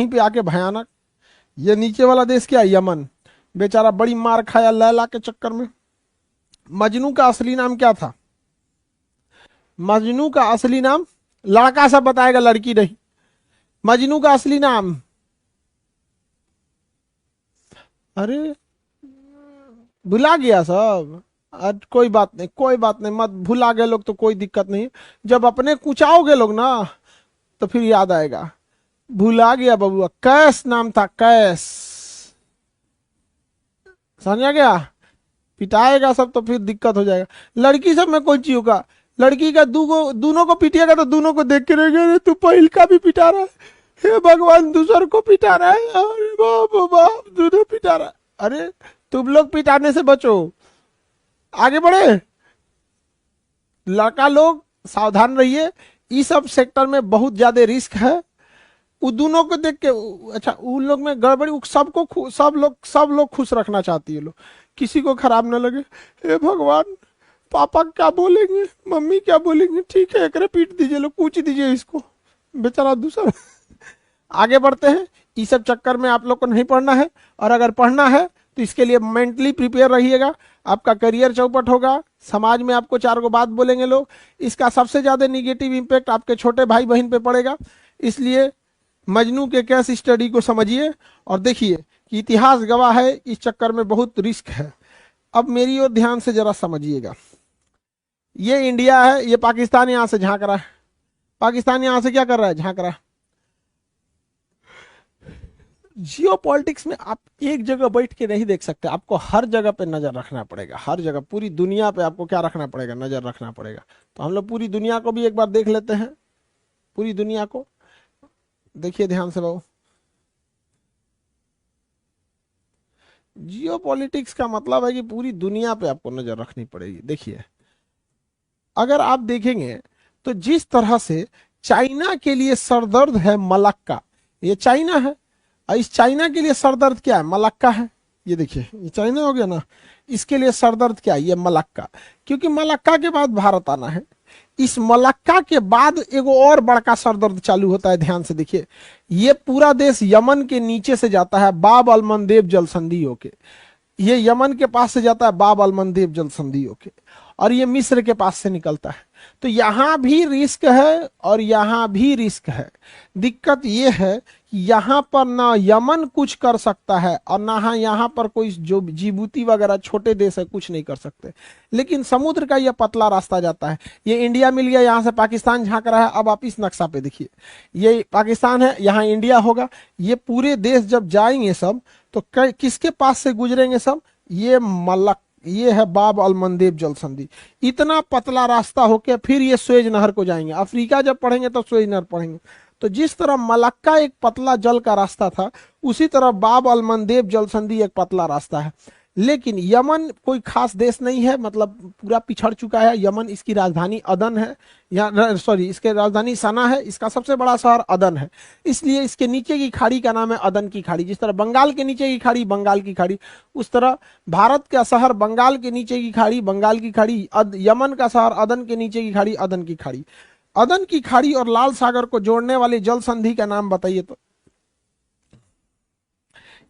यहीं पे आके भयानक। ये नीचे वाला देश क्या है? यमन। बेचारा बड़ी मार खाया लैला के चक्कर में। मजनू का असली नाम क्या था? मजनू का असली नाम, लड़का सब बताएगा, लड़की नहीं। मजनू का असली नाम, अरे भुला गया सब। कोई बात नहीं, कोई बात नहीं, मत भुला गए लोग तो कोई दिक्कत नहीं। जब अपने कुचाओगे लोग ना तो फिर याद आएगा। भुला गया बबुआ, कैस नाम था, कैस। समझा गया? पिटाएगा सब तो फिर दिक्कत हो जाएगा। लड़की सब में कोई चीज होगा, लड़की का दोनों को पीटिएगा तो दोनों को देख के रहेगा, अरे तू पहिल का भी पिटा रहा है, हे भगवान दूसर को पिटा रहा है, अरे बाप बाप दोनों पिटा रहा है। अरे तुम लोग पिटाने से बचो, आगे बढ़े। लड़का लोग सावधान रहिए, इस सब सेक्टर में बहुत ज्यादा रिस्क है। वो दोनों को देख के अच्छा, उन लोग में गड़बड़ी, सब लोग खुश रखना चाहती है लोग, किसी को खराब ना लगे। हे भगवान, पापा क्या बोलेंगे, मम्मी क्या बोलेंगे, ठीक है एकरे पीट दीजिए, लोग पूछ दीजिए इसको, बेचारा दूसरा। आगे बढ़ते हैं। इस सब चक्कर में आप लोग को नहीं पढ़ना है, और अगर पढ़ना है तो इसके लिए मेंटली प्रिपेयर रहिएगा। आपका करियर चौपट होगा, समाज में आपको चार गो बात बोलेंगे लोग, इसका सबसे ज्यादा निगेटिव इंपैक्ट आपके छोटे भाई बहन पे पड़ेगा। इसलिए मजनू के केस स्टडी को समझिए और देखिए कि इतिहास गवाह है, इस चक्कर में बहुत रिस्क है। अब मेरी ओर ध्यान से जरा समझिएगा। ये इंडिया है, ये पाकिस्तान यहां से झांक रहा है, पाकिस्तान यहां से क्या कर रहा है, झांक रहा है। जियो पॉलिटिक्स में आप एक जगह बैठ के नहीं देख सकते, आपको हर जगह पे नजर रखना पड़ेगा, हर जगह पूरी दुनिया पे आपको क्या रखना पड़ेगा, नजर रखना पड़ेगा। तो हम लोग पूरी दुनिया को भी एक बार देख लेते हैं, पूरी दुनिया को देखिए ध्यान से बाबू। जियो पॉलिटिक्स का मतलब है कि पूरी दुनिया पे आपको नजर रखनी पड़ेगी। देखिए अगर आप देखेंगे तो जिस तरह से चाइना के लिए सरदर्द है मलक्का, ये चाइना है, और इस चाइना के लिए सरदर्द क्या है, मलक्का है। ये देखिए ये चाइना हो गया ना, इसके लिए सरदर्द क्या है, ये मलक्का। क्योंकि मलक्का के बाद भारत आना है, इस मलक्का के बाद एगो और बड़का सरदर्द चालू होता है। ध्यान से देखिए, ये पूरा देश यमन के नीचे से जाता है बाब अल मंदेब जल संधि होके, ये यमन के पास से जाता है बाब अल मंदेब जल संधि होके, और ये मिस्र के पास से निकलता है। तो यहां भी रिस्क है और यहां भी रिस्क है। दिक्कत ये है कि यहां पर ना यमन कुछ कर सकता है और ना यहां पर कोई जो जिबूती वगैरह छोटे देश है कुछ नहीं कर सकते। लेकिन समुद्र का यह पतला रास्ता जाता है, ये इंडिया मिल गया, यहां से पाकिस्तान झांक रहा है। अब आप इस नक्शा पे देखिए, ये पाकिस्तान है, यहाँ इंडिया होगा। ये पूरे देश जब जाएंगे सब तो किसके पास से गुजरेंगे सब, ये ये है बाब अल मंदेब जल संधि। इतना पतला रास्ता होके फिर ये स्वेज नहर को जाएंगे। अफ्रीका जब पढ़ेंगे तो स्वेज नहर पढ़ेंगे। तो जिस तरह मलक्का एक पतला जल का रास्ता था, उसी तरह बाब अल मंदेब जल संधि एक पतला रास्ता है। लेकिन यमन कोई खास देश नहीं है, मतलब पूरा पिछड़ चुका है यमन। इसकी राजधानी अदन है, या सॉरी इसके राजधानी सना है, इसका सबसे बड़ा शहर अदन है। इसलिए इसके नीचे की खाड़ी का नाम है अदन की खाड़ी। जिस तरह बंगाल के नीचे की खाड़ी बंगाल की खाड़ी, उस तरह भारत का शहर बंगाल के नीचे की खाड़ी बंगाल की खाड़ी, यमन का शहर अदन के नीचे की खाड़ी अदन की खाड़ी। अदन की खाड़ी और लाल सागर को जोड़ने वाली जल संधि का नाम बताइए तो।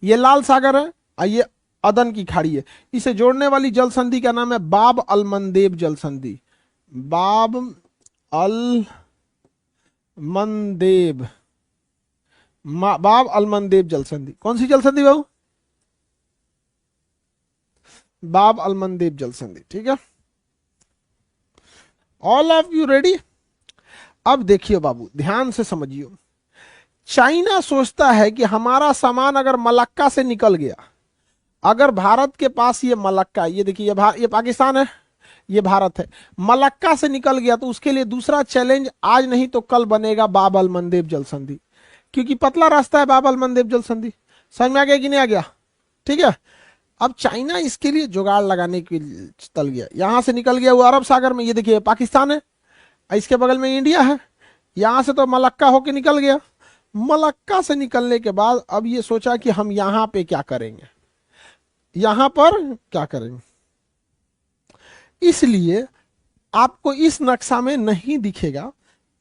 ये लाल सागर है और ये अदन की खाड़ी है, इसे जोड़ने वाली जल संधि का नाम है बाब अल मंदेब जल संधि। बाब अल मंदेब, बाब अल मंदेब जल संधि। कौन सी जल संधि बाबू? बाब अल मंदेब जल संधि, ठीक है। All of you ready? अब देखिए बाबू ध्यान से समझिए। चाइना सोचता है कि हमारा सामान अगर मलक्का से निकल गया, अगर भारत के पास ये मलक्का, ये देखिए ये पाकिस्तान है, ये भारत है, मलक्का से निकल गया तो उसके लिए दूसरा चैलेंज आज नहीं तो कल बनेगा बाब अल मंदेब जल संधि। क्योंकि पतला रास्ता है बाब अल मंदेब जल संधि। समझ में आ गया कि नहीं आ गया? ठीक है। अब चाइना इसके लिए जुगाड़ लगाने के लिए चल गया, यहां से निकल गया वो अरब सागर में। ये देखिए पाकिस्तान है, इसके बगल में इंडिया है, यहां से तो मलक्का होके निकल गया। मलक्का से निकलने के बाद अब ये सोचा कि हम यहां पे क्या करेंगे, यहां पर क्या करेंगे। इसलिए आपको इस नक्शा में नहीं दिखेगा,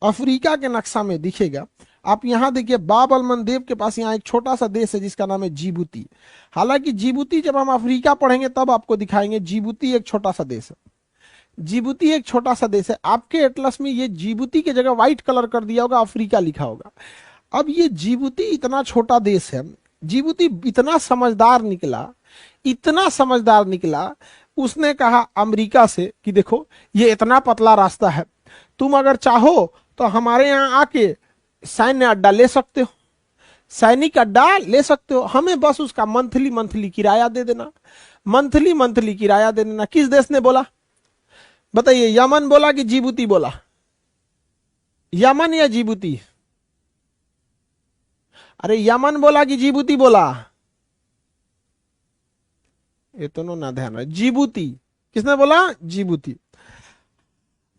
अफ्रीका के नक्शा में दिखेगा। आप यहां देखिए, बाब अल मंदेब के पास यहाँ एक छोटा सा देश है जिसका नाम है जिबूती। हालांकि जिबूती जब हम अफ्रीका पढ़ेंगे तब आपको दिखाएंगे, जिबूती एक छोटा सा देश है। जिबूती एक छोटा सा देश है। आपके एटलस में ये जिबूती की जगह व्हाइट कलर कर दिया होगा, अफ्रीका लिखा होगा। अब ये जिबूती इतना छोटा देश है, जिबूती इतना समझदार निकला, इतना समझदार निकला, उसने कहा अमेरिका से कि देखो ये इतना पतला रास्ता है, तुम अगर चाहो तो हमारे यहाँ आके सैन्य अड्डा ले सकते हो, सैनिक अड्डा ले सकते हो, हमें बस उसका मंथली मंथली किराया दे देना, मंथली मंथली किराया दे देना। किस देश ने बोला बताइए? यमन बोला कि जिबूती बोला? यमन या जिबूती? अरे यमन बोला कि जिबूती बोला? ये तो ना ध्यान है, जिबूती। किसने बोला? जिबूती।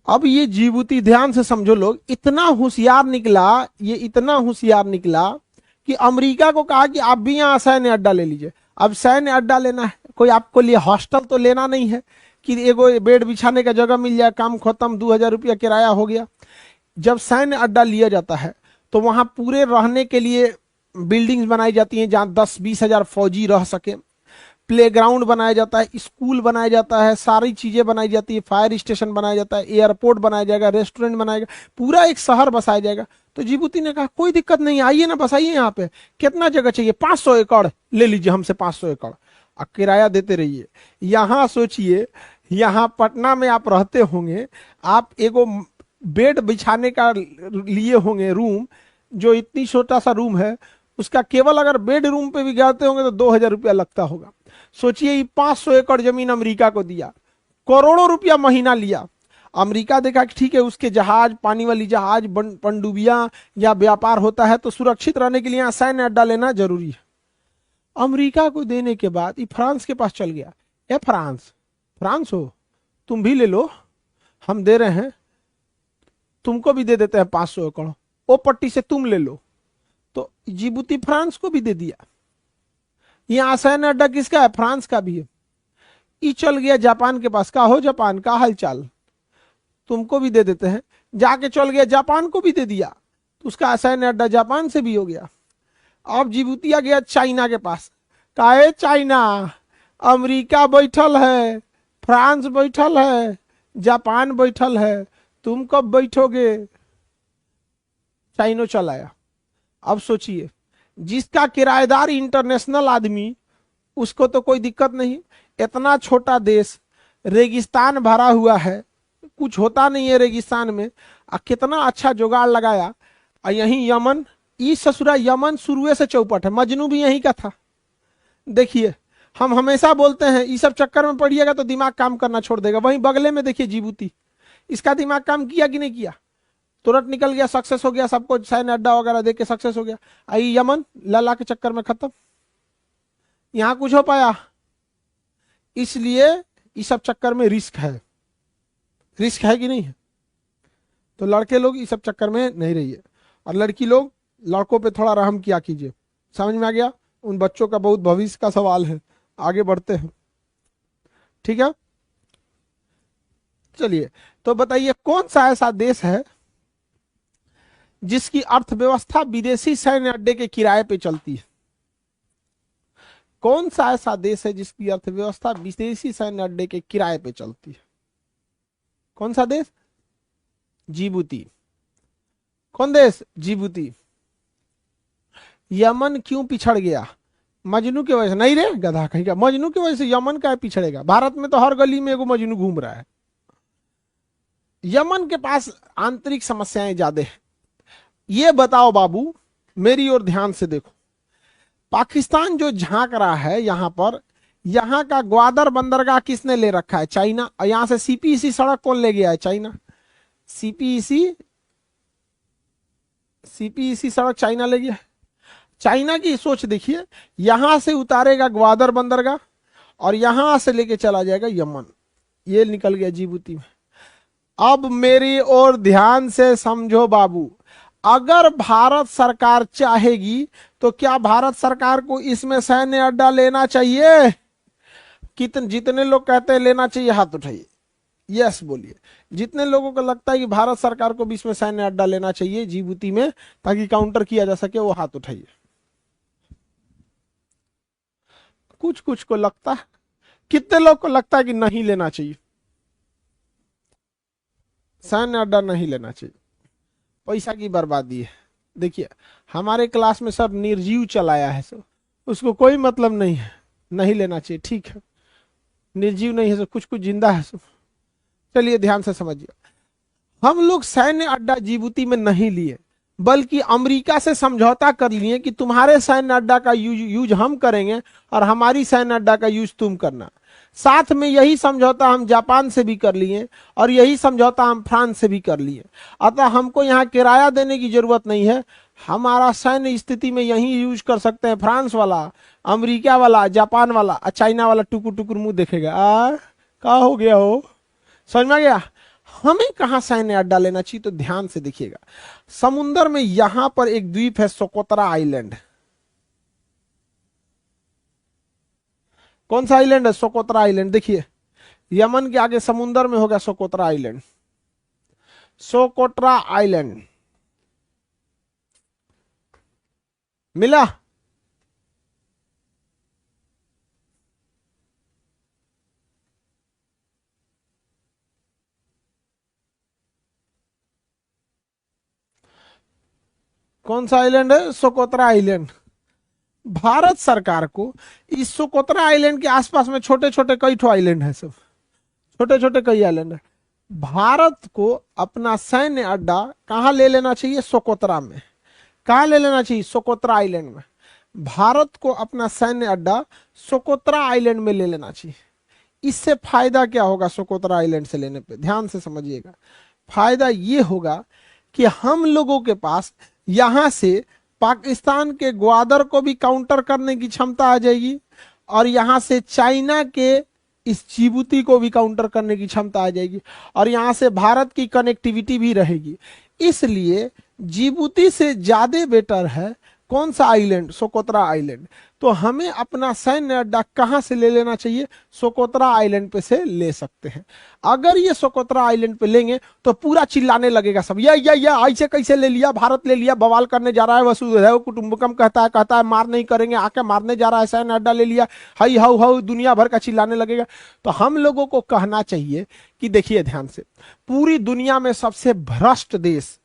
अब ये जिबूती ध्यान से समझो लोग, इतना होशियार निकला, ये इतना होशियार निकला कि अमेरिका को कहा कि आप भी यहाँ सैन्य अड्डा ले लीजिए। अब सैन्य अड्डा लेना है, कोई आपको लिए हॉस्टल तो लेना नहीं है कि एगो बेड बिछाने का जगह मिल जाए, काम खत्म, 2000 रुपया किराया हो गया। जब सैन्य अड्डा लिया जाता है तो वहां पूरे रहने के लिए बिल्डिंग्स बनाई जाती हैं जहां 10-20 हजार फौजी रह सके, प्लेग्राउंड बनाया जाता है, स्कूल बनाया जाता है, सारी चीजें बनाई जाती है, फायर स्टेशन बनाया जाता है, एयरपोर्ट बनाया जाएगा, रेस्टोरेंट बनाएगा, पूरा एक शहर बसाया जाएगा। तो जिबूती ने कहा कोई दिक्कत नहीं, आइए ना बसाइए यहाँ पे, कितना जगह चाहिए? 500 एकड़ ले लीजिए हमसे, 500 एकड़ और किराया देते रहिए। यहाँ सोचिए, यहाँ पटना में आप रहते होंगे, आप एगो बेड बिछाने का लिए होंगे रूम, जो इतनी छोटा सा रूम है, उसका केवल अगर बेड रूम पे भी जाते होंगे तो 2000 रुपया लगता होगा। सोचिए, ये 500 एकड़ जमीन अमेरिका को दिया, करोड़ों रुपया महीना लिया। अमेरिका देखा कि ठीक है, उसके जहाज, पानी वाली जहाज, पनडुबियां या व्यापार होता है, तो सुरक्षित रहने के लिए यहाँ सैन्य अड्डा लेना जरूरी है। अमेरिका को देने के बाद ये फ्रांस के पास चल गया, ए फ्रांस, फ्रांस हो तुम भी ले लो, हम दे रहे हैं, तुमको भी दे देते हैं 500 एकड़, ओ पट्टी से तुम ले लो। तो जिबूती फ्रांस को भी दे दिया। यहां सैन्य अड्डा किसका है? फ्रांस का भी है। ये चल गया जापान के पास, का हो जापान, का हालचाल, तुमको भी दे देते हैं। जाके चल गया जापान को भी दे दिया, तो उसका सैन्य अड्डा जापान से भी हो गया। अब जिबूती आ गया चाइना के पास, काहे चाइना, अमेरिका बैठल है, फ्रांस बैठल है, जापान बैठल है, तुम कब बैठोगे? चाइनो चल आया। अब सोचिए, जिसका किराएदार इंटरनेशनल आदमी, उसको तो कोई दिक्कत नहीं, इतना छोटा देश, रेगिस्तान भरा हुआ है, कुछ होता नहीं है रेगिस्तान में, कितना अच्छा जुगाड़ लगाया। और यहीं यमन, इस ससुरा यमन शुरू से चौपट है, मजनू भी यहीं का था। देखिए, हम हमेशा बोलते हैं इस सब चक्कर में पड़िएगा तो दिमाग काम करना छोड़ देगा। वहीं बगले में देखिए जिबूती, इसका दिमाग काम किया कि नहीं किया? तुरंत निकल गया, सक्सेस हो गया, सबको सैन्य अड्डा वगैरह देके सक्सेस हो गया। आई यमन लला के चक्कर में खत्म, यहां कुछ हो पाया? इसलिए इस सब चक्कर में रिस्क है, रिस्क है कि नहीं है? तो लड़के लोग इस सब चक्कर में नहीं रहिए, और लड़की लोग लड़कों पे थोड़ा रहम किया कीजिए। समझ में आ गया? उन बच्चों का बहुत भविष्य का सवाल है, आगे बढ़ते हैं, ठीक है? चलिए, तो बताइए कौन सा ऐसा देश है जिसकी अर्थव्यवस्था विदेशी सैन्य अड्डे के किराए पे चलती है? कौन सा ऐसा देश है जिसकी अर्थव्यवस्था विदेशी सैन्य अड्डे के किराए पे चलती है? कौन सा देश? जिबूती। कौन देश? जिबूती। यमन क्यों पिछड़ गया? मजनू की वजह से नहीं रे गधा कहीं का, मजनू की वजह से यमन का पिछड़ेगा? भारत में तो हर गली में एगो मजनू घूम रहा है। यमन के पास आंतरिक समस्याएं ज्यादा है। ये बताओ बाबू, मेरी ओर ध्यान से देखो, पाकिस्तान जो झांक रहा है यहां पर, यहां का ग्वादर बंदरगाह किसने ले रखा है? चाइना। और यहां से सीपीईसी सड़क कौन ले गया है? चाइना। सीपीईसी सड़क चाइना ले गया है। चाइना की सोच देखिए, यहां से उतारेगा ग्वादर बंदरगाह और यहां से लेके चला जाएगा यमन, ये निकल गया जिबूती में। अब मेरी ओर ध्यान से समझो बाबू, अगर भारत सरकार चाहेगी तो क्या भारत सरकार को इसमें सैन्य अड्डा लेना चाहिए? जितने लोग कहते हैं लेना चाहिए, हाथ उठाइए। यस बोलिए। जितने लोगों को लगता है कि भारत सरकार को भी इसमें सैन्य अड्डा लेना चाहिए जिबूती में ताकि काउंटर किया जा सके, वो हाथ उठाइए। कुछ कुछ को लगता है। कितने लोग को लगता है कि नहीं लेना चाहिए, सैन्य अड्डा नहीं लेना चाहिए, पैसा की बर्बादी है। देखिए हमारे क्लास में सब निर्जीव चलाया है, सब उसको कोई मतलब नहीं है, नहीं लेना चाहिए, ठीक है। निर्जीव नहीं है सब, कुछ कुछ जिंदा है सब। चलिए ध्यान से समझिए, हम लोग सैन्य अड्डा जिबूती में नहीं लिए, बल्कि अमेरिका से समझौता कर लिए कि तुम्हारे सैन्य अड्डा का यूज हम करेंगे और हमारी सैन्य अड्डा का यूज तुम करना। साथ में यही समझौता हम जापान से भी कर लिए और यही समझौता हम फ्रांस से भी कर लिए। अतः हमको यहाँ किराया देने की जरूरत नहीं है, हमारा सैन्य स्थिति में यही यूज कर सकते हैं। फ्रांस वाला, अमेरिका वाला, जापान वाला, चाइना वाला टुकुर टुकुर मुंह देखेगा, क्या हो गया हो, समझ में आ गया। हमें कहां सैन्य अड्डा लेना चाहिए, तो ध्यान से देखिएगा। समुंदर में यहां पर एक द्वीप है, सोकोत्रा आइलैंड। कौन सा आइलैंड है? Socotra island. देखिए यमन के आगे समुंदर में होगा सोकोत्रा आइलैंड, सोकोट्रा आइलैंड मिला। कौन सा आइलैंड है? Socotra island. भारत सरकार को इस सोकोत्रा आइलैंड के आसपास में छोटे छोटे कई ठो आइलैंड है, सब छोटे छोटे कई आइलैंड है। भारत को अपना सैन्य अड्डा कहां ले लेना चाहिए? सोकोत्रा में। कहां ले लेना चाहिए? सोकोत्रा आइलैंड में। भारत को अपना सैन्य अड्डा सोकोत्रा आइलैंड में ले लेना चाहिए। इससे फायदा क्या होगा सोकोत्रा आइलैंड से लेने पे? ध्यान से समझिएगा। फायदा ये होगा कि हम लोगों के पास यहां से पाकिस्तान के ग्वादर को भी काउंटर करने की क्षमता आ जाएगी और यहां से चाइना के इस जिबूती को भी काउंटर करने की क्षमता आ जाएगी और यहां से भारत की कनेक्टिविटी भी रहेगी। इसलिए जिबूती से ज्यादा बेटर है कौन सा आइलैंड? Socotra island. तो हमें अपना सैन्य अड्डा कहां से ले लेना चाहिए? सोकोत्रा आइलैंड पे से ले सकते हैं। अगर ये सोकोत्रा आइलैंड पे लेंगे तो पूरा चिल्लाने लगेगा सब, या ऐसे कैसे ले लिया, भारत ले लिया, बवाल करने जा रहा है, वसुधैव कुटुंबकम कहता है मार नहीं करेंगे, आके मारने जा रहा है, सैन्य अड्डा ले लिया, हई हाउ हाउ दुनिया भर का चिल्लाने लगेगा। तो हम लोगों को कहना चाहिए कि देखिए ध्यान से, पूरी दुनिया में सबसे भ्रष्ट देश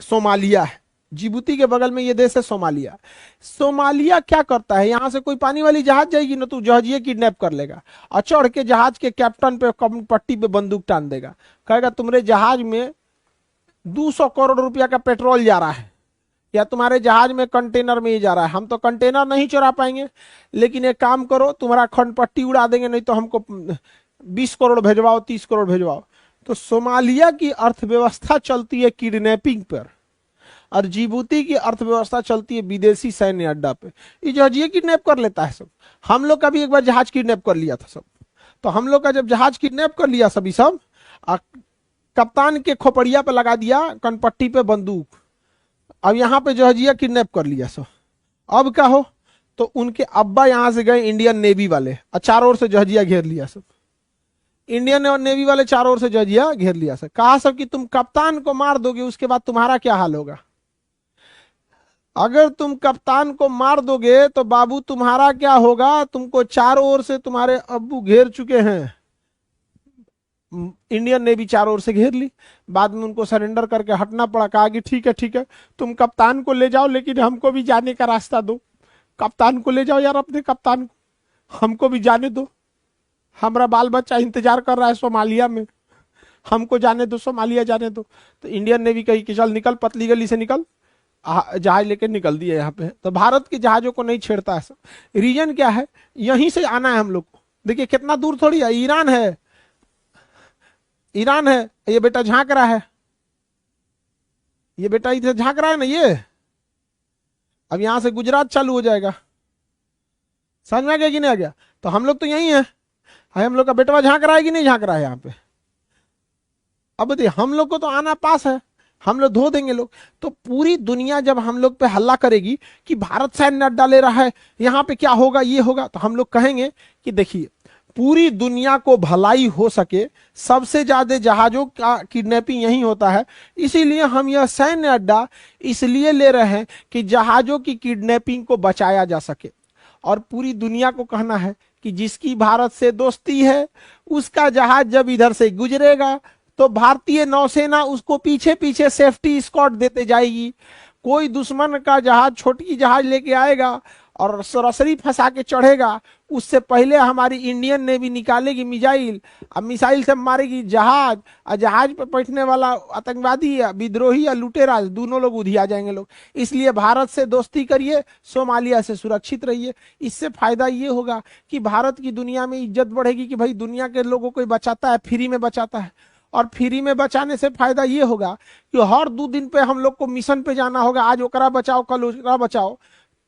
सोमालिया है। जिबूती के बगल में ये देश है सोमालिया। सोमालिया क्या करता है, यहां से कोई पानी वाली जहाज जाएगी ना तो जहाजिए किडनैप कर लेगा और चढ़ के जहाज के कैप्टन पे पट्टी पे बंदूक टान देगा, कहेगा तुम्हारे जहाज में 200 करोड़ रुपया का पेट्रोल जा रहा है या तुम्हारे जहाज में कंटेनर में ही जा रहा है, हम तो कंटेनर नहीं चुरा पाएंगे, लेकिन एक काम करो तुम्हारा खंड पट्टी उड़ा देंगे, नहीं तो हमको 20 करोड़ भेजवाओ, 30 करोड़ भेजवाओ। तो सोमालिया की अर्थव्यवस्था चलती है किडनैपिंग पर और जिबूती की अर्थव्यवस्था चलती है विदेशी सैन्य अड्डा पे। ये जहाजिए किडनैप कर लेता है सब। हम लोग का भी एक बार जहाज किडनैप कर लिया था सब। तो हम लोग का जब जहाज किडनैप कर लिया सभी सब, कप्तान के खोपड़िया पे लगा दिया कनपट्टी पे बंदूक, अब यहाँ पे जहाजिया किडनैप कर लिया सब। अब क्या हो, तो उनके अब्बा यहां से गए इंडियन नेवी वाले और चारों ओर से जहाजिया घेर लिया सब। इंडियन और नेवी वाले चारों ओर से जहाजिया घेर लिया सब। कहा सब कि तुम कप्तान को मार दोगे उसके बाद तुम्हारा क्या हाल होगा? अगर तुम कप्तान को मार दोगे तो बाबू तुम्हारा क्या होगा? तुमको चारों ओर से तुम्हारे अब्बू घेर चुके हैं। इंडियन नेवी चारों ओर से घेर ली, बाद में उनको सरेंडर करके हटना पड़ा। कहा कि ठीक है तुम कप्तान को ले जाओ, लेकिन हमको भी जाने का रास्ता दो। कप्तान को ले जाओ यार, अपने कप्तान को, हमको भी जाने दो, हमारा बाल बच्चा इंतजार कर रहा है सोमालिया में, हमको जाने दो, सोमालिया जाने दो। तो इंडियन नेवी कही कि चल निकल, पतली गली से निकल, जहाज लेके निकल दिए यहाँ पे। तो भारत के जहाजों को नहीं छेड़ता है सब। रीजन क्या है? यहीं से आना है हम लोग को। देखिए कितना दूर थोड़ी है, ईरान है, ईरान है, ये बेटा झांक रहा है, ये बेटा इधर झांक रहा है ना ये। अब यहां से गुजरात चालू हो जाएगा, समझ में आ गया कि नहीं आ गया? तो हम लोग तो यही है, हम लोग का बेटवा झांक रहा है कि नहीं झांक रहा है यहाँ पे? अब देखिए हम लोग को तो आना पास है, हम लोग धो देंगे लोग। तो पूरी दुनिया जब हम लोग पे हल्ला करेगी कि भारत सैन्य अड्डा ले रहा है, यहाँ पे क्या होगा, ये होगा, तो हम लोग कहेंगे कि देखिए पूरी दुनिया को भलाई हो सके, सबसे ज्यादा जहाजों का किडनैपिंग यही होता है। इसीलिए हम यह सैन्य अड्डा इसलिए ले रहे हैं कि जहाजों की किडनैपिंग को बचाया जा सके। और पूरी दुनिया को कहना है कि जिसकी भारत से दोस्ती है उसका जहाज जब इधर से गुजरेगा तो भारतीय नौसेना उसको पीछे पीछे सेफ्टी स्कॉट देते जाएगी। कोई दुश्मन का जहाज, छोटी जहाज लेके आएगा और सरसरी फंसा के चढ़ेगा, उससे पहले हमारी इंडियन नेवी निकालेगी मिसाइल, अब मिसाइल से मारेगी जहाज, और जहाज पर बैठने वाला आतंकवादी या विद्रोही या लुटेरा दोनों लोग उधिया जाएंगे लोग। इसलिए भारत से दोस्ती करिए, सोमालिया से सुरक्षित रहिए। इससे फायदा ये होगा कि भारत की दुनिया में इज्जत बढ़ेगी कि भाई दुनिया के लोगों को बचाता है, फ्री में बचाता है। और फ्री में बचाने से फायदा ये होगा कि हर 2 दिन पे हम लोग को मिशन पे जाना होगा, आज ओकरा बचाओ कल ओकरा बचाओ।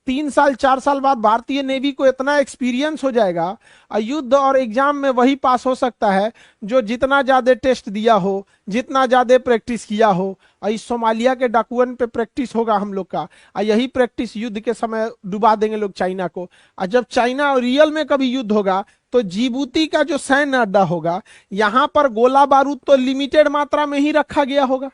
3 साल 4 साल बाद भारतीय नेवी को इतना एक्सपीरियंस हो जाएगा और युद्ध और एग्जाम में वही पास हो सकता है जो जितना ज्यादा टेस्ट दिया हो, जितना ज्यादा प्रैक्टिस किया हो। और इस सोमालिया के डाकुअन पे प्रैक्टिस होगा हम लोग का, और यही प्रैक्टिस युद्ध के समय डुबा देंगे लोग चाइना को। और जब चाइना और रियल में कभी युद्ध होगा तो जिबूती का जो सैन्य अड्डा होगा, यहाँ पर गोला बारूद तो लिमिटेड मात्रा में ही रखा गया होगा।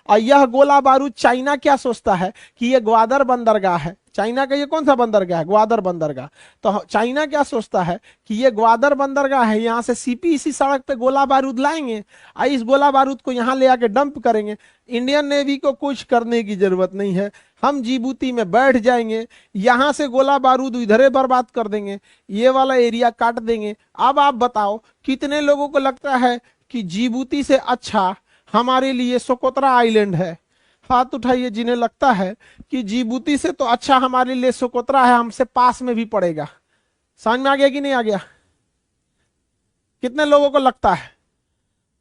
और यह गोला बारूद चाइना क्या सोचता है कि ये ग्वादर बंदरगाह है, चाइना का ये कौन सा बंदरगाह है, ग्वादर बंदरगाह। तो चाइना क्या सोचता है कि ये ग्वादर बंदरगाह है, यहाँ से सीपी इसी सड़क पे गोला बारूद लाएंगे और इस गोला बारूद को यहाँ ले आके डंप करेंगे। इंडियन नेवी को कुछ करने की जरूरत नहीं है, हम जिबूती में बैठ जाएंगे, यहाँ से गोला बारूद इधरे बर्बाद कर देंगे, ये वाला एरिया काट देंगे। अब आप बताओ कितने लोगों को लगता है कि जिबूती से अच्छा हमारे लिए सोकोत्रा आइलैंड है? हाथ उठाइए जिन्हें लगता है कि जिबूती से तो अच्छा हमारे लिए सोकोत्रा है, हमसे पास में भी पड़ेगा। समझ में आ गया कि नहीं आ गया? कितने लोगों को लगता है?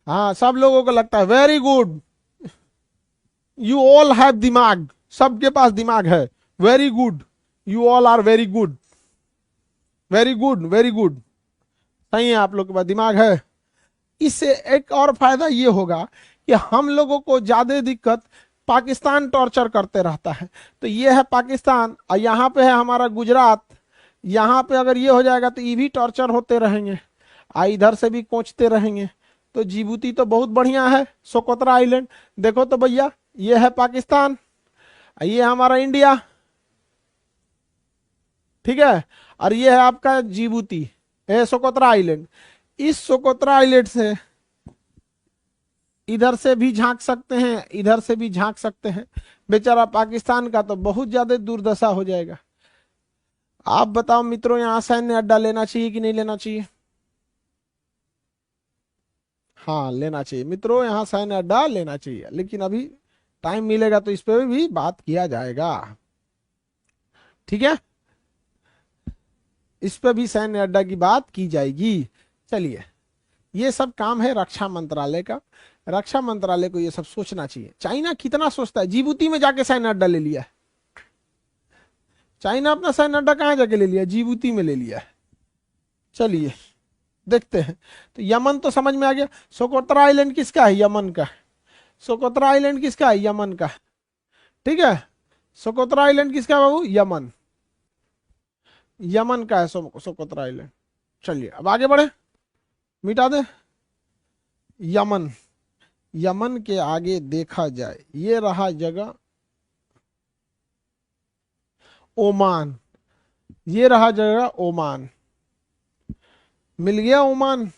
हाँ, सब लोगों को लगता है। Very good, you all have दिमाग, सबके पास दिमाग है। Very good, you all are very good, very good, very good. सही है, आप लोग के पास दिमाग है। इससे एक और फायदा ये होगा कि हम लोगों को ज्यादा दिक्कत पाकिस्तान टॉर्चर करते रहता है। तो ये है पाकिस्तान और यहाँ पे है हमारा गुजरात। यहाँ पे अगर ये हो जाएगा तो ये भी टॉर्चर होते रहेंगे, इधर से भी कोचते रहेंगे। तो जिबूती तो बहुत बढ़िया है, सोकोत्रा आइलैंड। देखो तो भैया, ये है पाकिस्तान, ये हमारा इंडिया, ठीक है, और ये है आपका जिबूती, है सोकोत्रा आइलैंड। इस सोकोत्रा आइलैंड से इधर से भी झांक सकते हैं, इधर से भी झांक सकते हैं। बेचारा पाकिस्तान का तो बहुत ज्यादा दुर्दशा हो जाएगा। आप बताओ मित्रों, यहां सैन्य अड्डा लेना चाहिए कि नहीं लेना चाहिए? हाँ, लेना चाहिए मित्रों, यहाँ सैन्य अड्डा लेना चाहिए। लेकिन अभी टाइम मिलेगा तो इस पे भी बात किया जाएगा, ठीक है? इस पे भी सैन्य अड्डा की बात की जाएगी। चलिए, ये सब काम है रक्षा मंत्रालय का। रक्षा मंत्रालय को ये सब सोचना चाहिए। चाइना कितना सोचता है, जिबूती में जाके सैन्य अड्डा ले लिया है। चाइना अपना सैन्य अड्डा कहाँ जाके ले लिया? जिबूती में ले लिया है। चलिए देखते हैं। तो यमन तो समझ में आ गया। सोकोत्रा आइलैंड किसका है? यमन का। सोकोत्रा आइलैंड किसका है? यमन का, ठीक है। सोकोत्रा आइलैंड किसका है बाबू? यमन, यमन का है सोकोत्रा आइलैंड। चलिए अब आगे बढ़े, मिटा दे यमन। यमन के आगे देखा जाए, ये रहा जगह ओमान, ये रहा जगह ओमान। मिल गया ओमान।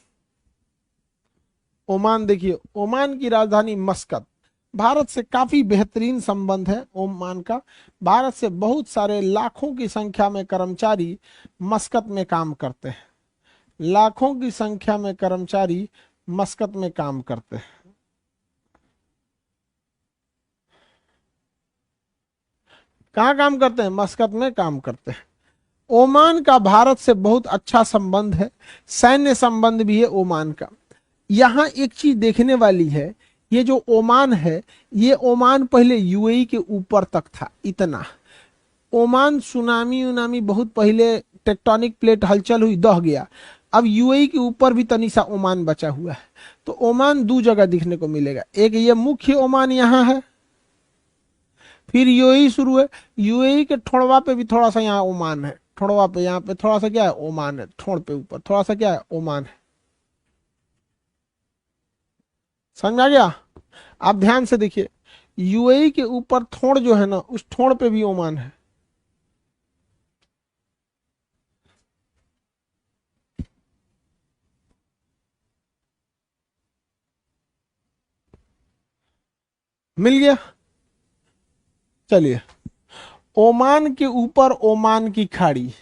ओमान देखिए, ओमान की राजधानी मस्कत। भारत से काफी बेहतरीन संबंध है ओमान का। भारत से बहुत सारे लाखों की संख्या में कर्मचारी मस्कत में काम करते हैं, लाखों की संख्या में कर्मचारी मस्कत में काम करते हैं। कहाँ काम करते हैं? मस्कत में काम करते हैं। ओमान का भारत से बहुत अच्छा संबंध है, सैन्य संबंध भी है ओमान का। यहाँ एक चीज देखने वाली है, ये जो ओमान है, ये ओमान पहले यूएई के ऊपर तक था। इतना ओमान सुनामी उनामी बहुत पहले टेक्टोनिक प्लेट हलचल हुई, दह गया। अब यूएई के ऊपर भी तनिसा ओमान बचा हुआ है। तो ओमान 2 जगह दिखने को मिलेगा। एक ये मुख्य ओमान यहाँ है, फिर यूएई शुरू है, यूएई के ठोड़वा पे भी थोड़ा सा यहाँ ओमान है, ठोड़वा पे, यहाँ पे थोड़ा सा क्या है, ओमान है, ठोड़ पे ऊपर थोड़ा सा क्या है, ओमान है। समझ में आ गया? आप ध्यान से देखिए, यूएई के ऊपर थोड़ जो है ना, उस ठोड़ पे भी ओमान है। मिल गया? चलिए, ओमान के ऊपर ओमान की खाड़ी,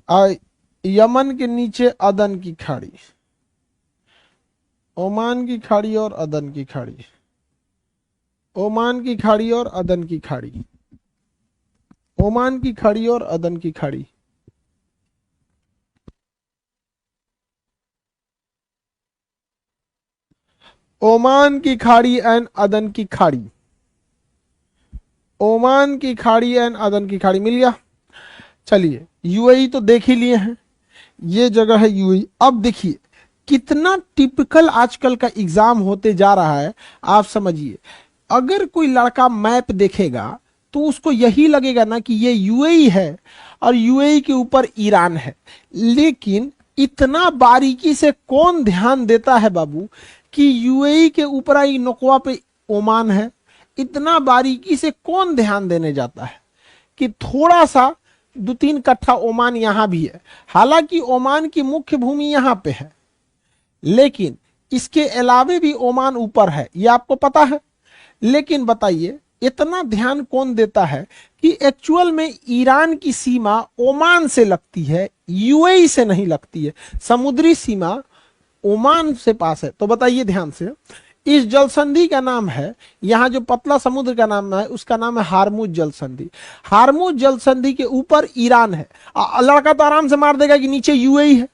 और यमन के नीचे अदन की खाड़ी। ओमान की खाड़ी और अदन की खाड़ी, ओमान की खाड़ी और अदन की खाड़ी, ओमान की खाड़ी और अदन की खाड़ी। ओमान की खाड़ी एंड अदन की खाड़ी, ओमान की खाड़ी एंड अदन की खाड़ी। मिल गया? चलिए, यूएई तो देख ही लिए हैं, ये जगह है यूएई। अब देखिए कितना टिपिकल आजकल का एग्जाम होते जा रहा है। आप समझिए, अगर कोई लड़का मैप देखेगा तो उसको यही लगेगा ना कि ये यूएई है और यूएई के ऊपर ईरान है। लेकिन इतना बारीकी से कौन ध्यान देता है बाबू कि यूएई के ऊपर आई नोकवा पे ओमान है? इतना बारीकी से कौन ध्यान देने जाता है कि थोड़ा सा 2-3 कट्ठा ओमान यहां भी है। हालांकि ओमान की मुख्य भूमि यहां पे है, लेकिन इसके अलावे भी ओमान ऊपर है, यह आपको पता है। लेकिन बताइए, इतना ध्यान कौन देता है कि एक्चुअल में ईरान की सीमा ओमान से लगती है, यूएई से नहीं लगती है। समुद्री सीमा ओमान से पास है। तो बताइए ध्यान से, इस जल संधि का नाम है, यहां जो पतला समुद्र का नाम है उसका नाम है हारमुज जल संधि। हारमुज जल संधि के ऊपर ईरान है। लड़का तो आराम से मार देगा कि नीचे यूएई है।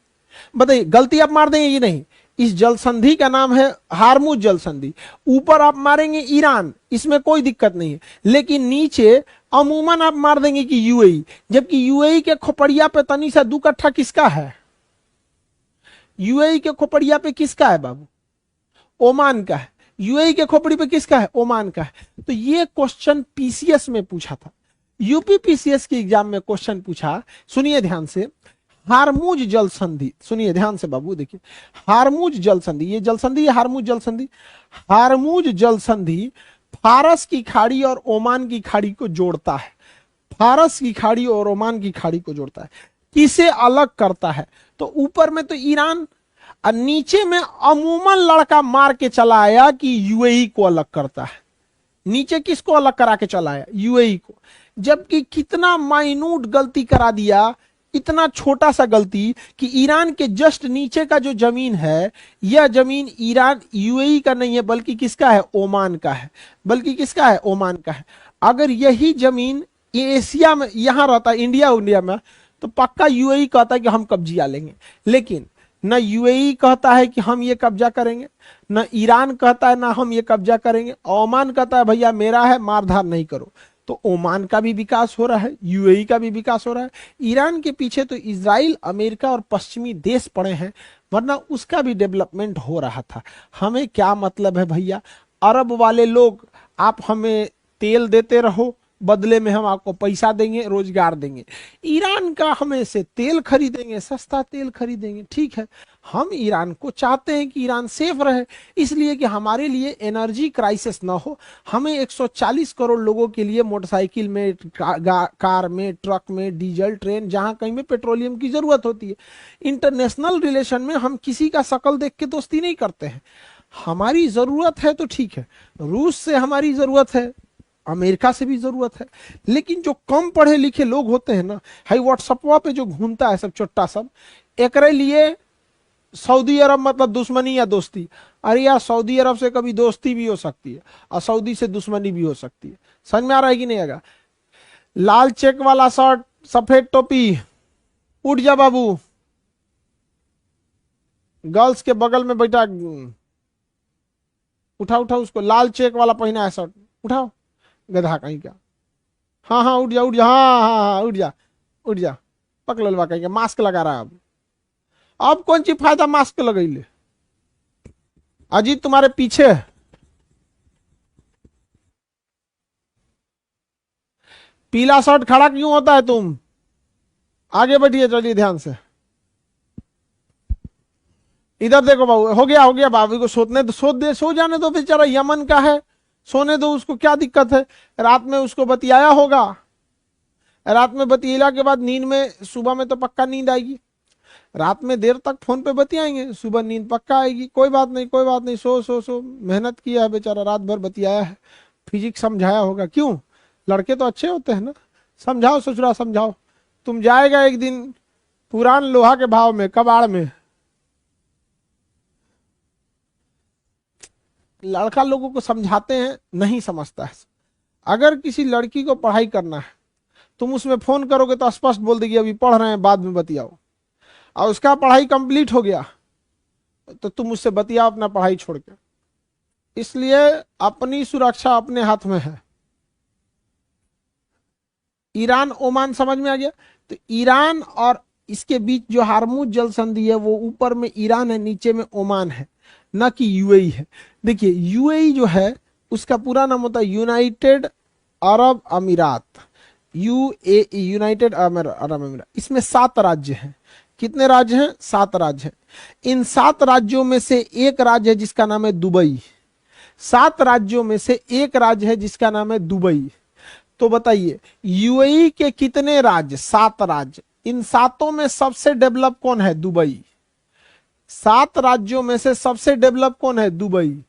बताइए, गलती आप मार देंगे कि नहीं? इस जल संधि का नाम है हारमुज जल संधि, ऊपर आप मारेंगे ईरान, इसमें कोई दिक्कत नहीं है। लेकिन नीचे अमूमन आप मार देंगे कि यूएई, जबकि यूएई के खोपड़िया पे तनी सा 2 कट्ठा किसका है? यूएई के खोपड़िया पे किसका है बाबू? ओमान का है। यूएई के खोपड़ी पे किसका है? ओमान का है। तो ये क्वेश्चन पीसीएस में पूछा था, यूपी पीसीएस के एग्जाम में क्वेश्चन पूछा। सुनिए ध्यान से, हारमुज जल संधि, सुनिए ध्यान से बाबू, देखिए हारमुज जल संधि, ये जल संधि है हारमुज जल संधि। हारमुज जल संधि फारस की खाड़ी और ओमान की खाड़ी को जोड़ता है। फारस की खाड़ी और ओमान की खाड़ी को जोड़ता है। किसे अलग करता है? तो ऊपर में तो ईरान, और नीचे में अमूमन लड़का मार के चला आया कि यूएई को अलग करता है। नीचे किसको अलग करा के चला आया? यूएई को। जबकि कितना माइन्यूट गलती करा दिया, इतना छोटा सा गलती कि ईरान के जस्ट नीचे का जो जमीन है, यह जमीन ईरान यूएई का नहीं है, बल्कि किसका है? ओमान का है। बल्कि किसका है? ओमान का है। अगर यही जमीन एशिया में यहां रहता, इंडिया में, तो पक्का यूएई कहता है कि हम कब्जा लेंगे। लेकिन न यूएई कहता है कि हम ये कब्जा करेंगे, न ईरान कहता है ना हम ये कब्जा करेंगे। ओमान कहता है भैया मेरा है, मारधार नहीं करो। तो ओमान का भी विकास हो रहा है, यूएई का भी विकास हो रहा है। ईरान के पीछे तो इजराइल, अमेरिका और पश्चिमी देश पड़े हैं, वरना उसका भी डेवलपमेंट हो रहा था। हमें क्या मतलब है भैया? अरब वाले लोग, आप हमें तेल देते रहो, बदले में हम आपको पैसा देंगे, रोजगार देंगे। ईरान का हमें से तेल खरीदेंगे, सस्ता तेल खरीदेंगे, ठीक है। हम ईरान को चाहते हैं कि ईरान सेफ रहे, इसलिए कि हमारे लिए एनर्जी क्राइसिस ना हो। हमें 140 करोड़ लोगों के लिए मोटरसाइकिल में, कार में, ट्रक में, डीजल, ट्रेन, जहां कहीं में पेट्रोलियम की जरूरत होती है। इंटरनेशनल रिलेशन में हम किसी का शकल देख के दोस्ती नहीं करते हैं। हमारी जरूरत है तो ठीक है, रूस से हमारी जरूरत है, अमेरिका से भी जरूरत है। लेकिन जो कम पढ़े लिखे लोग होते हैं ना, हाई व्हाट्सअपवा पे जो घूमता है सब चोट्टा सब, एक लिए सऊदी अरब मतलब दुश्मनी या दोस्ती। अरे यार, सऊदी अरब से कभी दोस्ती भी हो सकती है और सऊदी से दुश्मनी भी हो सकती है। समझ में आ रहा है कि नहीं? आएगा लाल चेक वाला शर्ट, सफेद टोपी, उठ जा बाबू। गर्ल्स के बगल में बैठा, उठा उठा उसको, लाल चेक वाला पहना है शर्ट, उठाओ, गधा कहीं का। हाँ हाँ, उठ जा उठ जा, हाँ हाँ हाँ, उठ जा उठ जा। पकड़ ललवा कहीं का, मास्क लगा रहा है अब कौन सी फायदा मास्क लगैले? अजीत तुम्हारे पीछे है। पीला शर्ट खड़ा क्यों होता है तुम? आगे बढ़िए, चलिए ध्यान से। इधर देखो बाबू, हो गया बाबू को सोने दो, सो जाने दो, बेचारा यमन का है, सोने दो उसको, क्या दिक्कत है। रात में उसको बतियाया होगा, रात में बतियला के बाद नींद में, सुबह में तो पक्का नींद आएगी। रात में देर तक फोन पे बतियाएंगे, सुबह नींद पक्का आएगी। कोई बात नहीं, कोई बात नहीं, सो सो सो, मेहनत किया है बेचारा, रात भर बतियाया है, फिजिक्स समझाया होगा। क्यों, लड़के तो अच्छे होते हैं ना। समझाओ ससुरा, समझाओ। तुम जाएगा एक दिन पुरान लोहा के भाव में, कबाड़ में। लड़का लोगों को समझाते हैं, नहीं समझता है। अगर किसी लड़की को पढ़ाई करना है, तुम उसमें फोन करोगे तो स्पष्ट बोल देगी अभी पढ़ रहे हैं, बाद में बतियाओ। और उसका पढ़ाई कंप्लीट हो गया तो तुम उससे बतियाओ अपना पढ़ाई छोड़ के। इसलिए अपनी सुरक्षा अपने हाथ में है। ईरान ओमान समझ में आ गया। तो ईरान और इसके बीच जो हार्मुज जल संधि है, वो यूपर में ईरान है, नीचे में ओमान है, ना कि यूएई है। देखिए यूएई जो है उसका पूरा नाम होता है यूनाइटेड अरब अमीरात, यूएई, यूनाइटेड अरब अमीरात। इसमें 7 राज्य हैं। कितने राज्य हैं? 7 राज्य हैं। इन 7 राज्यों में से एक राज्य है जिसका नाम है दुबई। 7 राज्यों में से एक राज्य है जिसका नाम है दुबई। तो बताइए यूएई के कितने राज्य? 7 राज्य। इन 7 में सबसे डेवलप कौन है? दुबई। 7 राज्यों में से सबसे डेवलप कौन है? दुबई।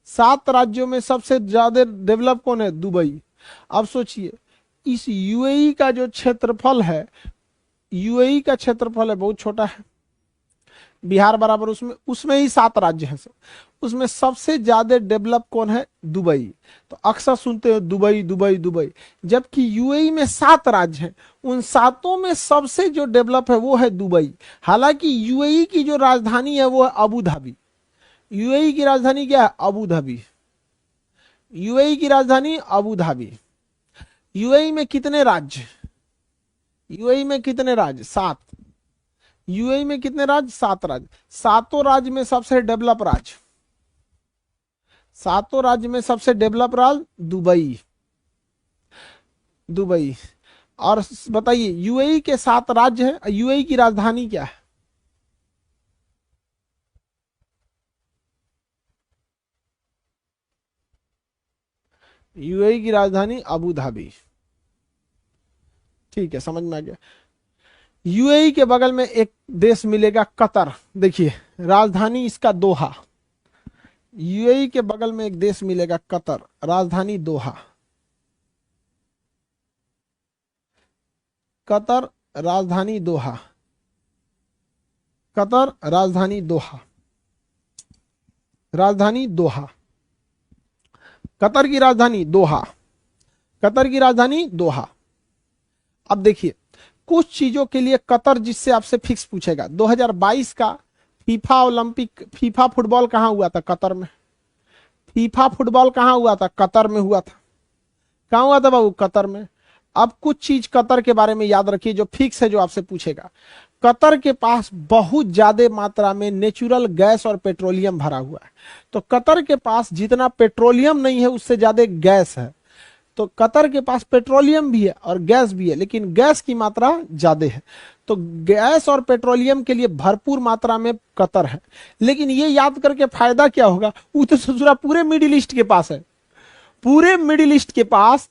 7 राज्यों में सबसे ज्यादा डेवलप कौन है? दुबई। अब सोचिए इस यूएई का जो क्षेत्रफल है, यूएई का क्षेत्रफल है बहुत छोटा है, बिहार बराबर, उसमें ही 7 राज्य हैं। उसमें सबसे ज्यादा डेवलप कौन है? दुबई। तो अक्सर सुनते हैं दुबई दुबई दुबई, जबकि यूएई में 7 राज्य हैं, उन 7 में सबसे जो डेवलप है वो है दुबई। हालांकि यूएई की जो राजधानी है वो है अबू धाबी। यूएई की राजधानी क्या है? Abu Dhabi. यूएई की राजधानी अबू धाबी। यूएई में कितने राज्य? यूएई में कितने राज्य? 7। यूएई में कितने राज्य? 7 राज्य। 7 राज्य में सबसे डेवलप राज्य, 7 राज्य में सबसे डेवलप राज्य दुबई। दुबई। और बताइए यूएई के 7 राज्य हैं, यूएई की राजधानी क्या है? यूएई की राजधानी अबू धाबी। ठीक है, समझ में आ गया। यूएई के बगल में एक देश मिलेगा कतर। देखिए राजधानी इसका दोहा। यूएई के बगल में एक देश मिलेगा कतर, राजधानी दोहा। कतर राजधानी दोहा। कतर राजधानी दोहा। राजधानी दोहा। कतर की राजधानी दोहा। कतर की राजधानी दोहा। अब देखिए कुछ चीजों के लिए कतर, जिससे आपसे फिक्स पूछेगा 2022 का फीफा ओलंपिक, फीफा फुटबॉल कहां हुआ था? कतर में। फीफा फुटबॉल कहां हुआ था? कतर में हुआ था। कहां हुआ था बाबू? कतर में। अब कुछ चीज कतर के बारे में याद रखिए जो फिक्स है, जो आपसे पूछेगा। कतर के पास बहुत ज्यादा मात्रा में नेचुरल गैस और पेट्रोलियम भरा हुआ है। तो कतर के पास जितना पेट्रोलियम नहीं है उससे ज्यादा गैस है। तो कतर के पास पेट्रोलियम भी है और गैस भी है, लेकिन गैस की मात्रा ज्यादा है। तो गैस और पेट्रोलियम के लिए भरपूर मात्रा में कतर है। लेकिन ये याद करके फायदा क्या होगा? वो तो ससुरा पूरे मिडिल ईस्ट के पास है। पूरे मिडिल ईस्ट के पास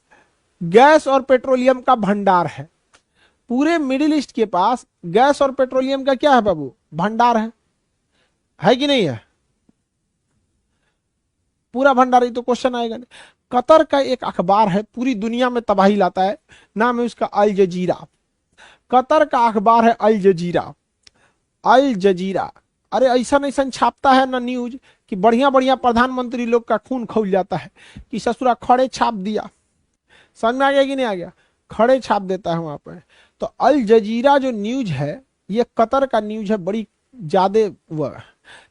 गैस और पेट्रोलियम का भंडार है। पूरे मिडिल ईस्ट के पास गैस और पेट्रोलियम का क्या है बाबू? भंडार है कि नहीं है? पूरा भंडार ही तो क्वेश्चन आएगा नहीं। कतर का एक अखबार है, पूरी दुनिया में तबाही लाता है, नाम है उसका अल जजीरा। कतर का अखबार है अल जजीरा। अल जजीरा। अरे ऐसा ऐसा छापता है ना न्यूज कि बढ़िया बढ़िया प्रधानमंत्री लोग का खून खौल जाता है कि ससुरा खड़े छाप दिया। समझ में आ गया कि नहीं आ गया? खड़े छाप देता है वहां पे। तो अल जजीरा जो न्यूज है ये कतर का न्यूज है, बड़ी ज्यादा वह।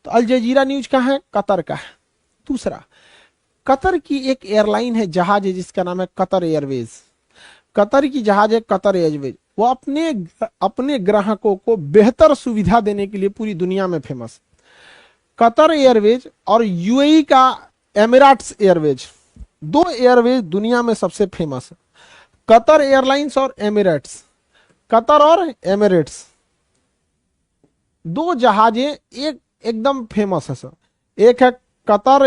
तो अल जजीरा न्यूज कहाँ है? कतर का है। दूसरा, कतर की एक एयरलाइन है, जहाज है, जिसका नाम है कतर एयरवेज। कतर की जहाज है कतर एयरवेज। वो अपने ग्राहकों को बेहतर सुविधा देने के लिए पूरी दुनिया में फेमस। कतर एयरवेज और यूएई का एमिरेट्स एयरवेज, 2 एयरवेज दुनिया में सबसे फेमस है। कतर एयरलाइंस और एमिरेट्स। कतर और एमिरेट्स, दो जहाजें, एक एकदम फेमस है सर, एक है कतर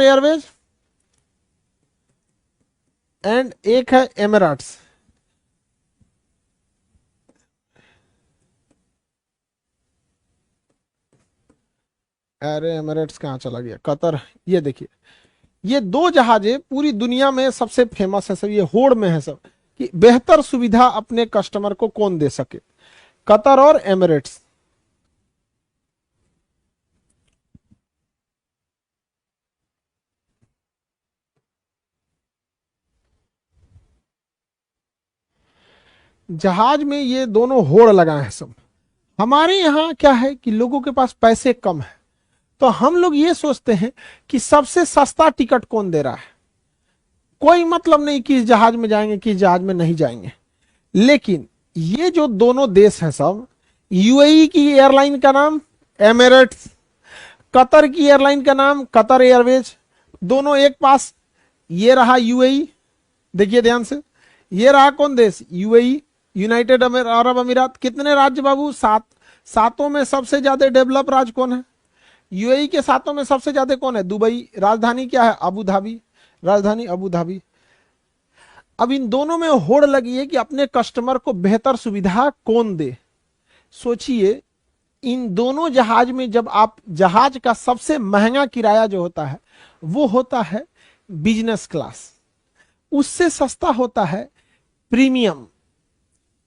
एयरवेज एंड एक है एमिरेट्स। अरे एमिरेट्स कहाँ चला गया, कतर। ये देखिए, ये दो जहाजें पूरी दुनिया में सबसे फेमस है सब, ये होड़ में है सब कि बेहतर सुविधा अपने कस्टमर को कौन दे सके, कतर और एमिरेट्स। जहाज में ये दोनों होड़ लगाए हैं सब। हमारे यहाँ क्या है कि लोगों के पास पैसे कम है, तो हम लोग ये सोचते हैं कि सबसे सस्ता टिकट कौन दे रहा है, कोई मतलब नहीं कि इस जहाज में जाएंगे कि इस जहाज में नहीं जाएंगे। लेकिन ये जो दोनों देश हैं सब, यूएई की एयरलाइन का नाम एमिरेट्स, कतर की एयरलाइन का नाम कतर एयरवेज, दोनों एक पास। ये रहा यूएई, देखिए ध्यान से, ये रहा कौन देश, यूएई, यूनाइटेड अरब अमीरात। कितने राज्य बाबू, 7। सातों में सबसे ज्यादा डेवलप राज्य कौन है, यूएई के सातों में सबसे ज्यादा कौन है, दुबई। राजधानी क्या है, अबू धाबी, राजधानी अबू धाबी। अब इन दोनों में होड़ लगी है कि अपने कस्टमर को बेहतर सुविधा कौन दे। सोचिए, इन दोनों जहाज में जब आप, जहाज का सबसे महंगा किराया जो होता है वो होता है बिजनेस क्लास, उससे सस्ता होता है प्रीमियम,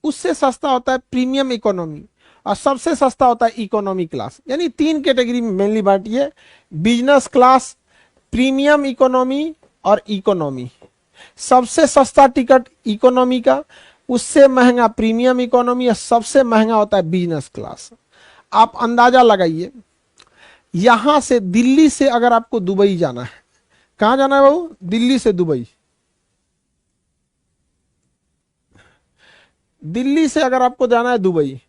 उससे सस्ता होता है प्रीमियम इकोनॉमी, और सबसे सस्ता होता है इकोनॉमी क्लास। यानी 3 कैटेगरी में मेनली बांटिए, बिजनेस क्लास, प्रीमियम इकोनॉमी और इकोनॉमी। सबसे सस्ता टिकट इकोनॉमी का, उससे महंगा प्रीमियम इकोनॉमी, और सबसे महंगा होता है बिजनेस क्लास। आप अंदाजा लगाइए, यहां से दिल्ली से अगर आपको दुबई जाना है, कहां जाना है बाबू, दिल्ली से दुबई, दिल्ली से अगर आपको जाना है दुबई,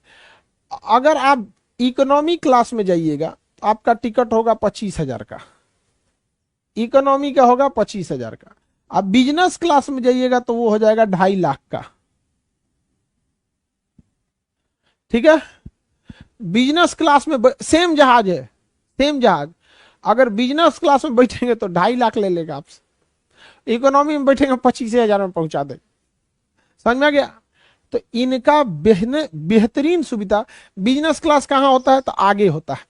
अगर आप इकोनॉमी क्लास में जाइएगा तो आपका टिकट होगा 25,000 का, इकोनॉमी का होगा 25,000 का। आप बिजनेस क्लास में जाइएगा तो वो हो जाएगा 2.5 लाख का। ठीक है, बिजनेस क्लास में सेम जहाज है, सेम जहाज, अगर बिजनेस क्लास में बैठेंगे तो 2.5 लाख ले लेगा आपसे, इकोनॉमी में बैठेंगे 25,000 में पहुंचा दे। समझ में आ गया। तो इनका बेहतरीन सुविधा, बिजनेस क्लास कहां होता है तो आगे होता है,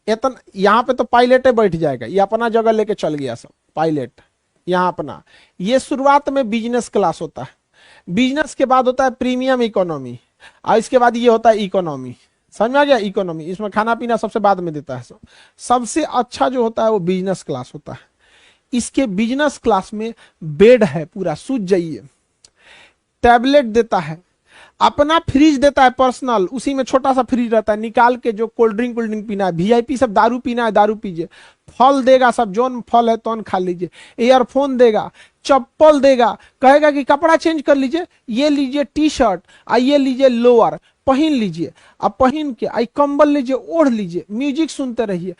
इतना यहां पे तो पायलट बैठ जाएगा, ये अपना जगह लेके चल गया सब पायलट यहां अपना। ये शुरुआत में बिजनेस क्लास होता है, बिजनेस के बाद होता है प्रीमियम इकोनॉमी, और इसके बाद ये होता है इकोनॉमी। समझ में आ गया, इकोनॉमी, इसमें खाना पीना सबसे बाद में देता है सब। सबसे अच्छा जो होता है वो बिजनेस क्लास होता है। इसके बिजनेस क्लास में बेड है पूरा, सूझ जाइए, टैबलेट देता है, अपना फ्रिज देता है पर्सनल, उसी में छोटा सा फ्रिज रहता है, निकाल के जो कोल्ड ड्रिंक पीना है, वीआईपी सब दारू पीना है दारू पीजिए, फल देगा सब, जोन फल है तो खा लीजिए, ईयरफोन देगा, चप्पल देगा, कहेगा कि कपड़ा चेंज कर लीजिए, ये लीजिए टी शर्ट, ये लीजिए लोअर पहन लीजिए, अब पहन के आई कंबल लीजिए ओढ़ लीजिए, म्यूजिक सुनते रहिए।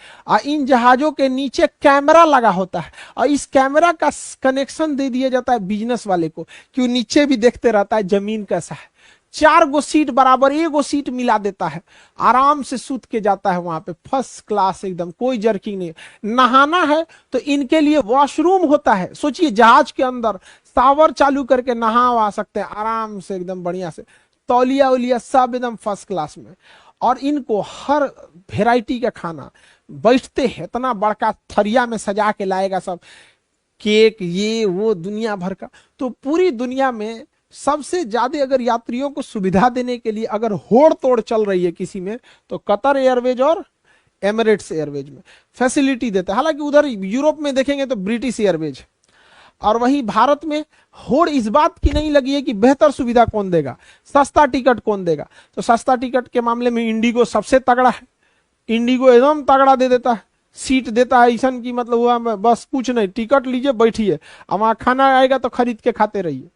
इन जहाजों के नीचे कैमरा लगा होता है, और इस कैमरा का कनेक्शन दे दिया जाता है बिजनेस वाले को, कि वो नीचे भी देखते रहता है जमीन कैसा है। 4 गो सीट बराबर 1 गो सीट मिला देता है, आराम से सूत के जाता है वहां पे, फर्स्ट क्लास एकदम, कोई जर्किंग नहीं। नहाना है तो इनके लिए वॉशरूम होता है, सोचिए जहाज के अंदर शावर चालू करके नहा आ सकते हैं आराम से एकदम बढ़िया से, तौलिया उलिया सब एकदम फर्स्ट क्लास में। और इनको हर वेराइटी का खाना, बैठते हैं इतना बड़का थरिया में सजा के लाएगा सब, केक ये वो दुनिया भर का। तो पूरी दुनिया में सबसे ज्यादा अगर यात्रियों को सुविधा देने के लिए अगर होड़ तोड़ चल रही है किसी में, तो कतर एयरवेज और एमिरेट्स एयरवेज में फैसिलिटी देता है। हालांकि उधर यूरोप में देखेंगे तो ब्रिटिश एयरवेज, और वहीं भारत में होड़ इस बात की नहीं लगी है कि बेहतर सुविधा कौन देगा, सस्ता टिकट कौन देगा। तो सस्ता टिकट के मामले में इंडिगो सबसे तगड़ा है, इंडिगो एकदम तगड़ा दे देता है, सीट देता है ऐसा की मतलब हुआ बस कुछ नहीं, टिकट लीजिए बैठिए, अब वहां खाना आएगा तो खरीद के खाते रहिए।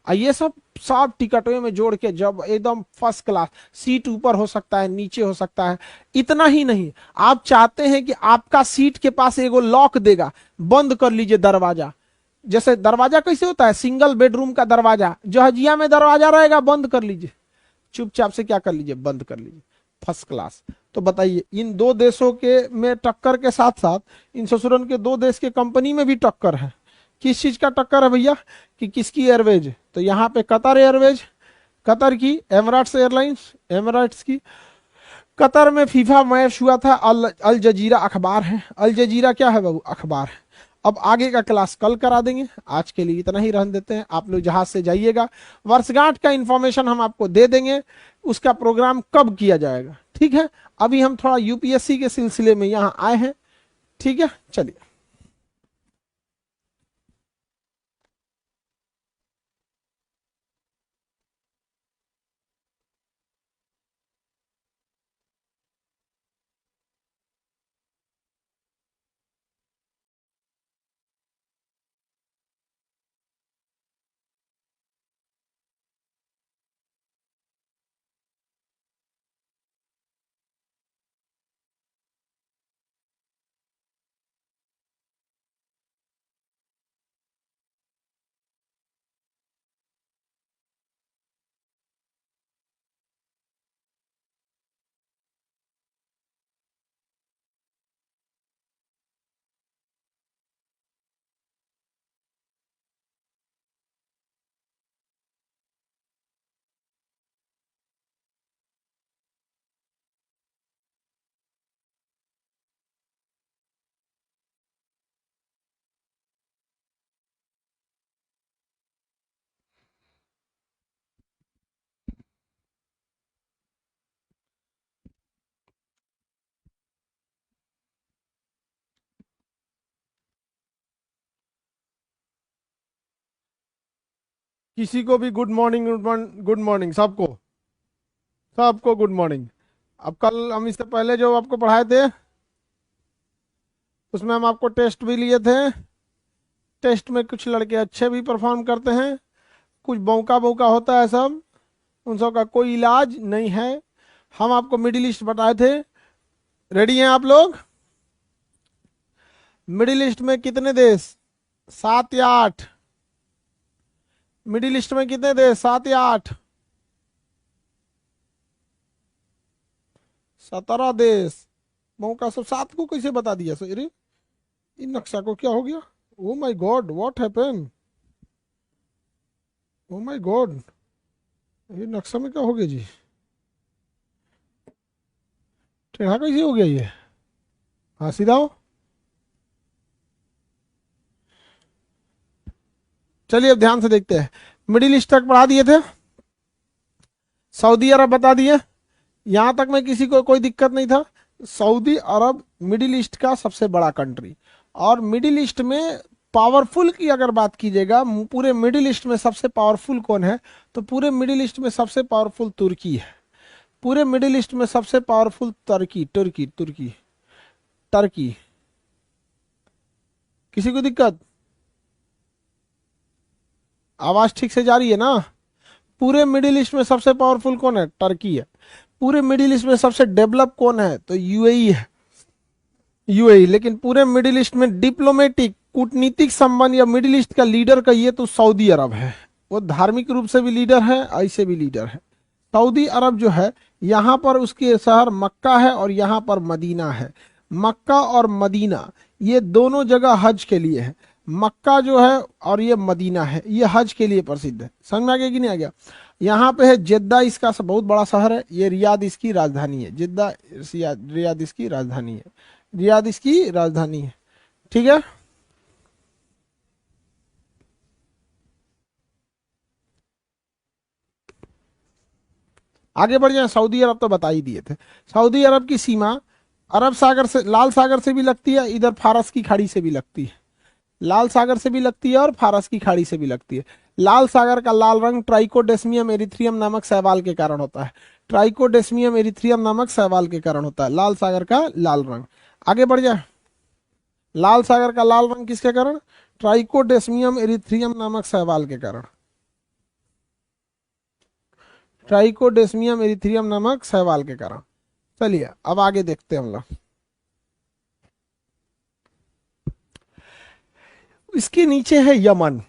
ये सब सब टिकटों में जोड़ के जब एकदम फर्स्ट क्लास, सीट ऊपर हो सकता है नीचे हो सकता है। इतना ही नहीं, आप चाहते हैं कि आपका सीट के पास एगो लॉक देगा, बंद कर लीजिए दरवाजा, जैसे दरवाजा कैसे होता है, सिंगल बेडरूम का दरवाजा, जहाजिया में दरवाजा रहेगा बंद कर लीजिए, चुपचाप से क्या कर लीजिए, बंद कर लीजिए, फर्स्ट क्लास। तो बताइए इन दो देशों के में टक्कर के साथ साथ इन ससुरन के दो देश के कंपनी में भी टक्कर है। किस चीज का टक्कर है भैया, कि किसकी एयरवेज, तो यहाँ पे कतर एयरवेज, कतर की, एमराट्स एयरलाइंस, एमराट्स की। कतर में फीफा मैच हुआ था, अल जजीरा अखबार है, अल जजीरा क्या है बाबू, अखबार है। अब आगे का क्लास कल करा देंगे, आज के लिए इतना ही रहने देते हैं। आप लोग जहाज से जाइएगा, वर्षगांठ का इंफॉर्मेशन हम आपको दे देंगे, उसका प्रोग्राम कब किया जाएगा, ठीक है। अभी हम थोड़ा यूपीएससी के सिलसिले में यहाँ आए हैं, ठीक है, चलिए। किसी को भी गुड मॉर्निंग, गुड मॉर्निंग सबको, सबको गुड मॉर्निंग। अब कल हम इससे पहले जो आपको पढ़ाए थे उसमें हम आपको टेस्ट भी लिए थे। टेस्ट में कुछ लड़के अच्छे भी परफॉर्म करते हैं, कुछ बौका बौका होता है सब, उन सब का कोई इलाज नहीं है। हम आपको मिडिल ईस्ट बताए थे, रेडी हैं आप लोग। मिडिल ईस्ट में कितने देश, 7 या 8। मिडिल ईस्ट में कितने देश, 7 या 8, 17 देश। मौका सब 7 को कैसे बता दिया सर, इन नक्शा को क्या हो गया, oh my God what happen, oh my God, ये नक्शा में क्या हो गया जी, टेढ़ा कैसे हो गया ये, हाँ सीधा हो। चलिए अब ध्यान से देखते हैं, मिडिल ईस्ट तक पढ़ा दिए थे, सऊदी अरब बता दिए, यहां तक में किसी को कोई दिक्कत नहीं था। सऊदी अरब मिडिल ईस्ट का सबसे बड़ा कंट्री, और मिडिल ईस्ट में पावरफुल की अगर बात कीजिएगा, पूरे मिडिल ईस्ट में सबसे पावरफुल कौन है, तो पूरे मिडिल ईस्ट में सबसे पावरफुल तुर्की है। पूरे मिडिल ईस्ट में सबसे पावरफुल तुर्की, तुर्की तुर्की टर्की। किसी को दिक्कत, आवाज ठीक से जा रही है ना। पूरे मिडिल ईस्ट में सबसे पावरफुल कौन है, टर्की है। पूरे मिडिल ईस्ट में सबसे डेवलप कौन है, तो यूएई है, यूएई। लेकिन पूरे मिडिल ईस्ट में डिप्लोमेटिक कूटनीतिक संबंध या मिडिल ईस्ट का लीडर कहिए तो सऊदी अरब है। वो धार्मिक रूप से भी लीडर है, ऐसे भी लीडर है। सऊदी अरब जो है, यहाँ पर उसके शहर मक्का है और यहाँ पर मदीना है। मक्का और मदीना ये दोनों जगह हज के लिए है। मक्का जो है और ये मदीना है, ये हज के लिए प्रसिद्ध है। समझ में आ गया कि नहीं आ गया। यहाँ पे है जेद्दा, इसका बहुत बड़ा शहर है। ये रियाद इसकी राजधानी है, जेद्दा रियाद इसकी राजधानी है, रियाद इसकी राजधानी है, ठीक है। आगे बढ़ जाए, सऊदी अरब तो बता ही दिए थे। सऊदी अरब की सीमा अरब सागर से, लाल सागर से भी लगती है, इधर फारस की खाड़ी से भी लगती है। लाल सागर से भी लगती है और फारस की खाड़ी से भी लगती है। लाल सागर का लाल रंग ट्राइकोडेस्मियम एरिथ्रियम नामक शैवाल के कारण होता है। ट्राइकोडेस्मियम एरिथ्रियम नामक शैवाल के कारण होता है लाल सागर का लाल रंग। आगे बढ़ जाए, लाल सागर का लाल रंग किसके कारण, ट्राइकोडेस्मियम एरिथ्रियम नामक शैवाल के कारण, ट्राइकोडेस्मियम एरिथ्रियम नामक शैवाल के कारण। चलिए अब आगे देखते हैं हम लोग। इसके नीचे है यमन,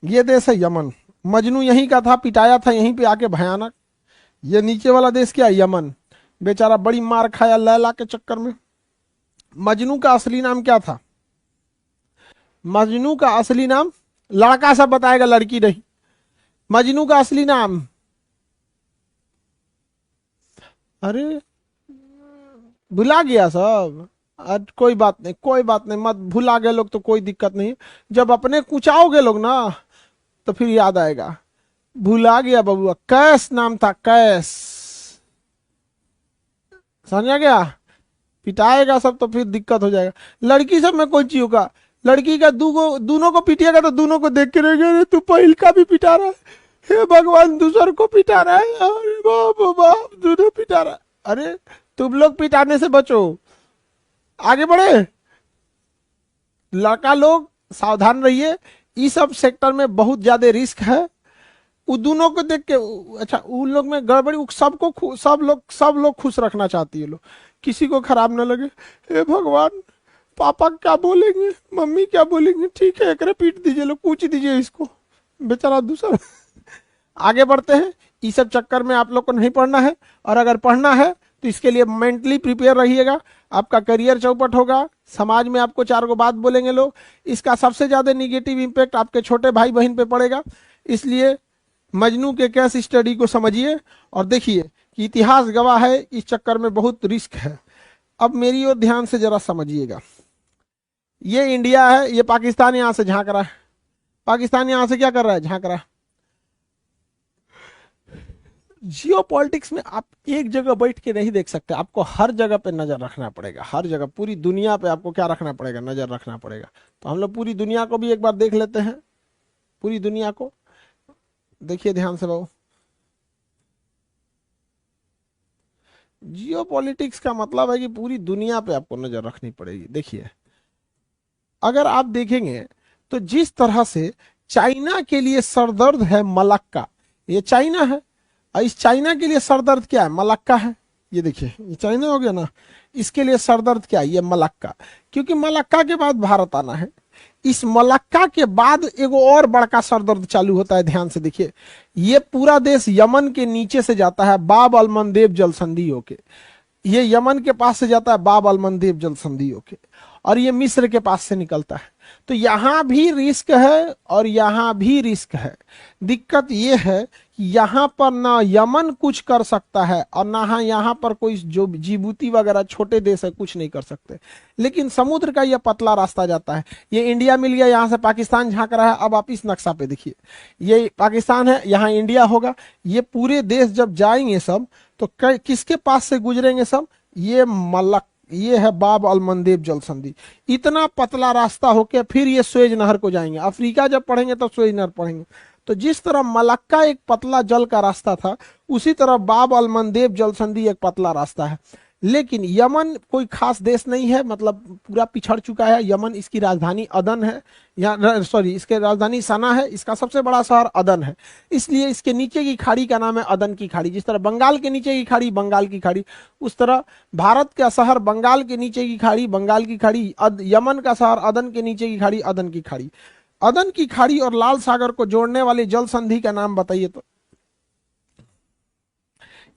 ये देश है यमन। मजनू यहीं का था, पिटाया था यहीं पे आके भयानक। ये नीचे वाला देश क्या है? यमन। बेचारा बड़ी मार खाया लैला के चक्कर में। मजनू का असली नाम क्या था? मजनू का असली नाम, लड़का सब बताएगा, लड़की नहीं। मजनू का असली नाम, अरे भुला गया सब। कोई बात नहीं, कोई बात नहीं, मत भुला गए लोग तो कोई दिक्कत नहीं। जब अपने कुचाओगे लोग ना तो फिर याद आएगा। भुला गया बबुआ, कैस नाम था, कैस। समझा गया? पिटाएगा सब तो फिर दिक्कत हो जाएगा। लड़की सब में कोई चीज होगा, लड़की का दोनों को पीटिएगा तो दोनों को देख के रह गए, तू पहिल का भी पिटा रहा है, हे भगवान दूसर को पिटा रहा है, अरे बाप बाप दोनों पिटा रहा है। अरे तुम लोग पिटाने से बचो, आगे बढ़े। लड़का लोग सावधान रहिए, इस सब सेक्टर में बहुत ज्यादा रिस्क है। वो दोनों को देख के, अच्छा उन लोग में गड़बड़ी, सबको सब लोग खुश रखना चाहती है लोग, किसी को खराब ना लगे। हे भगवान, पापा क्या बोलेंगे, मम्मी क्या बोलेंगे, ठीक है एकरे पीट दीजिए, लोग पूछ दीजिए इसको, बेचारा दूसरा। आगे बढ़ते हैं। इस सब चक्कर में आप लोग को नहीं पढ़ना है, और अगर पढ़ना है तो इसके लिए मेंटली प्रिपेयर रहिएगा। आपका करियर चौपट होगा, समाज में आपको चार गो बात बोलेंगे लोग, इसका सबसे ज्यादा निगेटिव इंपैक्ट आपके छोटे भाई बहन पे पड़ेगा। इसलिए मजनू के केस स्टडी को समझिए और देखिए कि इतिहास गवाह है, इस चक्कर में बहुत रिस्क है। अब मेरी ओर ध्यान से जरा समझिएगा। ये इंडिया है, ये पाकिस्तान यहां से झांक रहा है। पाकिस्तान यहां से क्या कर रहा है? झांक रहा है। जियो पॉलिटिक्स में आप एक जगह बैठ के नहीं देख सकते, आपको हर जगह पे नजर रखना पड़ेगा। हर जगह, पूरी दुनिया पे आपको क्या रखना पड़ेगा? नजर रखना पड़ेगा। तो हम लोग पूरी दुनिया को भी एक बार देख लेते हैं। पूरी दुनिया को देखिए ध्यान से बाबू। जियो पॉलिटिक्स का मतलब है कि पूरी दुनिया पे आपको नजर रखनी पड़ेगी। देखिए अगर आप देखेंगे तो जिस तरह से चाइना के लिए सरदर्द है मलक्का, ये चाइना है, और इस चाइना के लिए सरदर्द क्या है? मलक्का है। ये देखिए, ये चाइना हो गया ना, इसके लिए सरदर्द क्या है? ये मलक्का। क्योंकि मलक्का के बाद भारत आना है। इस मलक्का के बाद एगो और बड़का सरदर्द चालू होता है, ध्यान से देखिए। ये पूरा देश यमन के नीचे से जाता है बाब अल मंदेब जल संधि होके, ये यमन के पास से जाता है बाब अल मंदेब जल संधि होके, और ये मिस्र के पास से निकलता है। तो यहां भी रिस्क है और यहां भी रिस्क है। दिक्कत ये है कि यहां पर ना यमन कुछ कर सकता है और ना यहां पर कोई जो जिबूती वगैरह छोटे देश है कुछ नहीं कर सकते। लेकिन समुद्र का यह पतला रास्ता जाता है। ये इंडिया मिल गया, यहां से पाकिस्तान झांक रहा है। अब आप इस नक्शा पे देखिए, ये पाकिस्तान है, यहाँ इंडिया होगा। ये पूरे देश जब जाएंगे सब तो किसके पास से गुजरेंगे सब? ये है बाब अल मंदेब जल संधि। इतना पतला रास्ता होके फिर ये स्वेज नहर को जाएंगे। अफ्रीका जब पढ़ेंगे तब स्वेज नहर पढ़ेंगे। तो जिस तरह मलक्का एक पतला जल का रास्ता था, उसी तरह बाब अल मंदेब जल संधि एक पतला रास्ता है। लेकिन यमन कोई खास देश नहीं है, मतलब पूरा पिछड़ चुका है यमन। इसकी राजधानी अदन है, या सॉरी इसके राजधानी सना है। इसका सबसे बड़ा शहर अदन है, इसलिए इसके नीचे की खाड़ी का नाम है अदन की खाड़ी। जिस तरह बंगाल के नीचे की खाड़ी बंगाल की खाड़ी, उस तरह भारत का शहर बंगाल के नीचे की खाड़ी बंगाल की खाड़ी, यमन का शहर अदन के नीचे की खाड़ी अदन की खाड़ी। अदन की खाड़ी और लाल सागर को जोड़ने वाली जल संधि का नाम बताइए तो?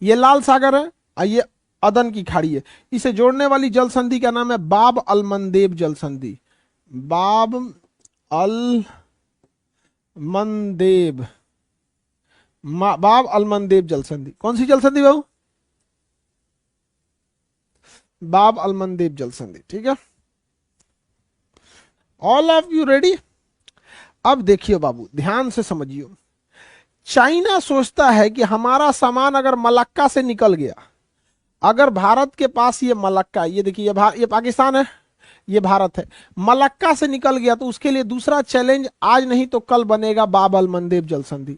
ये लाल सागर है और ये अदन की खाड़ी है। इसे जोड़ने वाली जल संधि का नाम है बाब अल मंदेब जल संधि। बाब अल मंदेब, बाब अल मंदेब जल संधि। कौन सी जल संधि बाबू? बाब अल मंदेब जल संधि, ठीक है। All of you ready? अब देखिए बाबू, ध्यान से समझिए। चाइना सोचता है कि हमारा सामान अगर मलक्का से निकल गया, अगर भारत के पास ये मलक्का, ये देखिए ये पाकिस्तान है, ये भारत है, मलक्का से निकल गया तो उसके लिए दूसरा चैलेंज आज नहीं तो कल बनेगा बाब अल मंदेब जल संधि।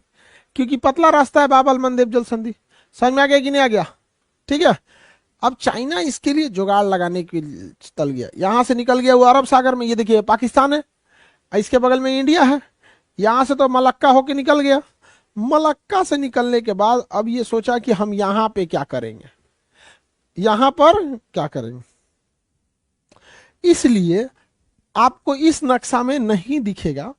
क्योंकि पतला रास्ता है बाब अल मंदेब जल संधि। समझ में आ गया कि नहीं आ गया? ठीक है। अब चाइना इसके लिए जुगाड़ लगाने के लिए चल गया, यहां से निकल गया वो अरब सागर में। ये देखिए पाकिस्तान है, इसके बगल में इंडिया है, यहां से तो मलक्का होके निकल गया। मलक्का से निकलने के बाद अब ये सोचा कि हम यहां पे क्या करेंगे, यहां पर क्या करेंगे। इसलिए आपको इस नक्शा में नहीं दिखेगा,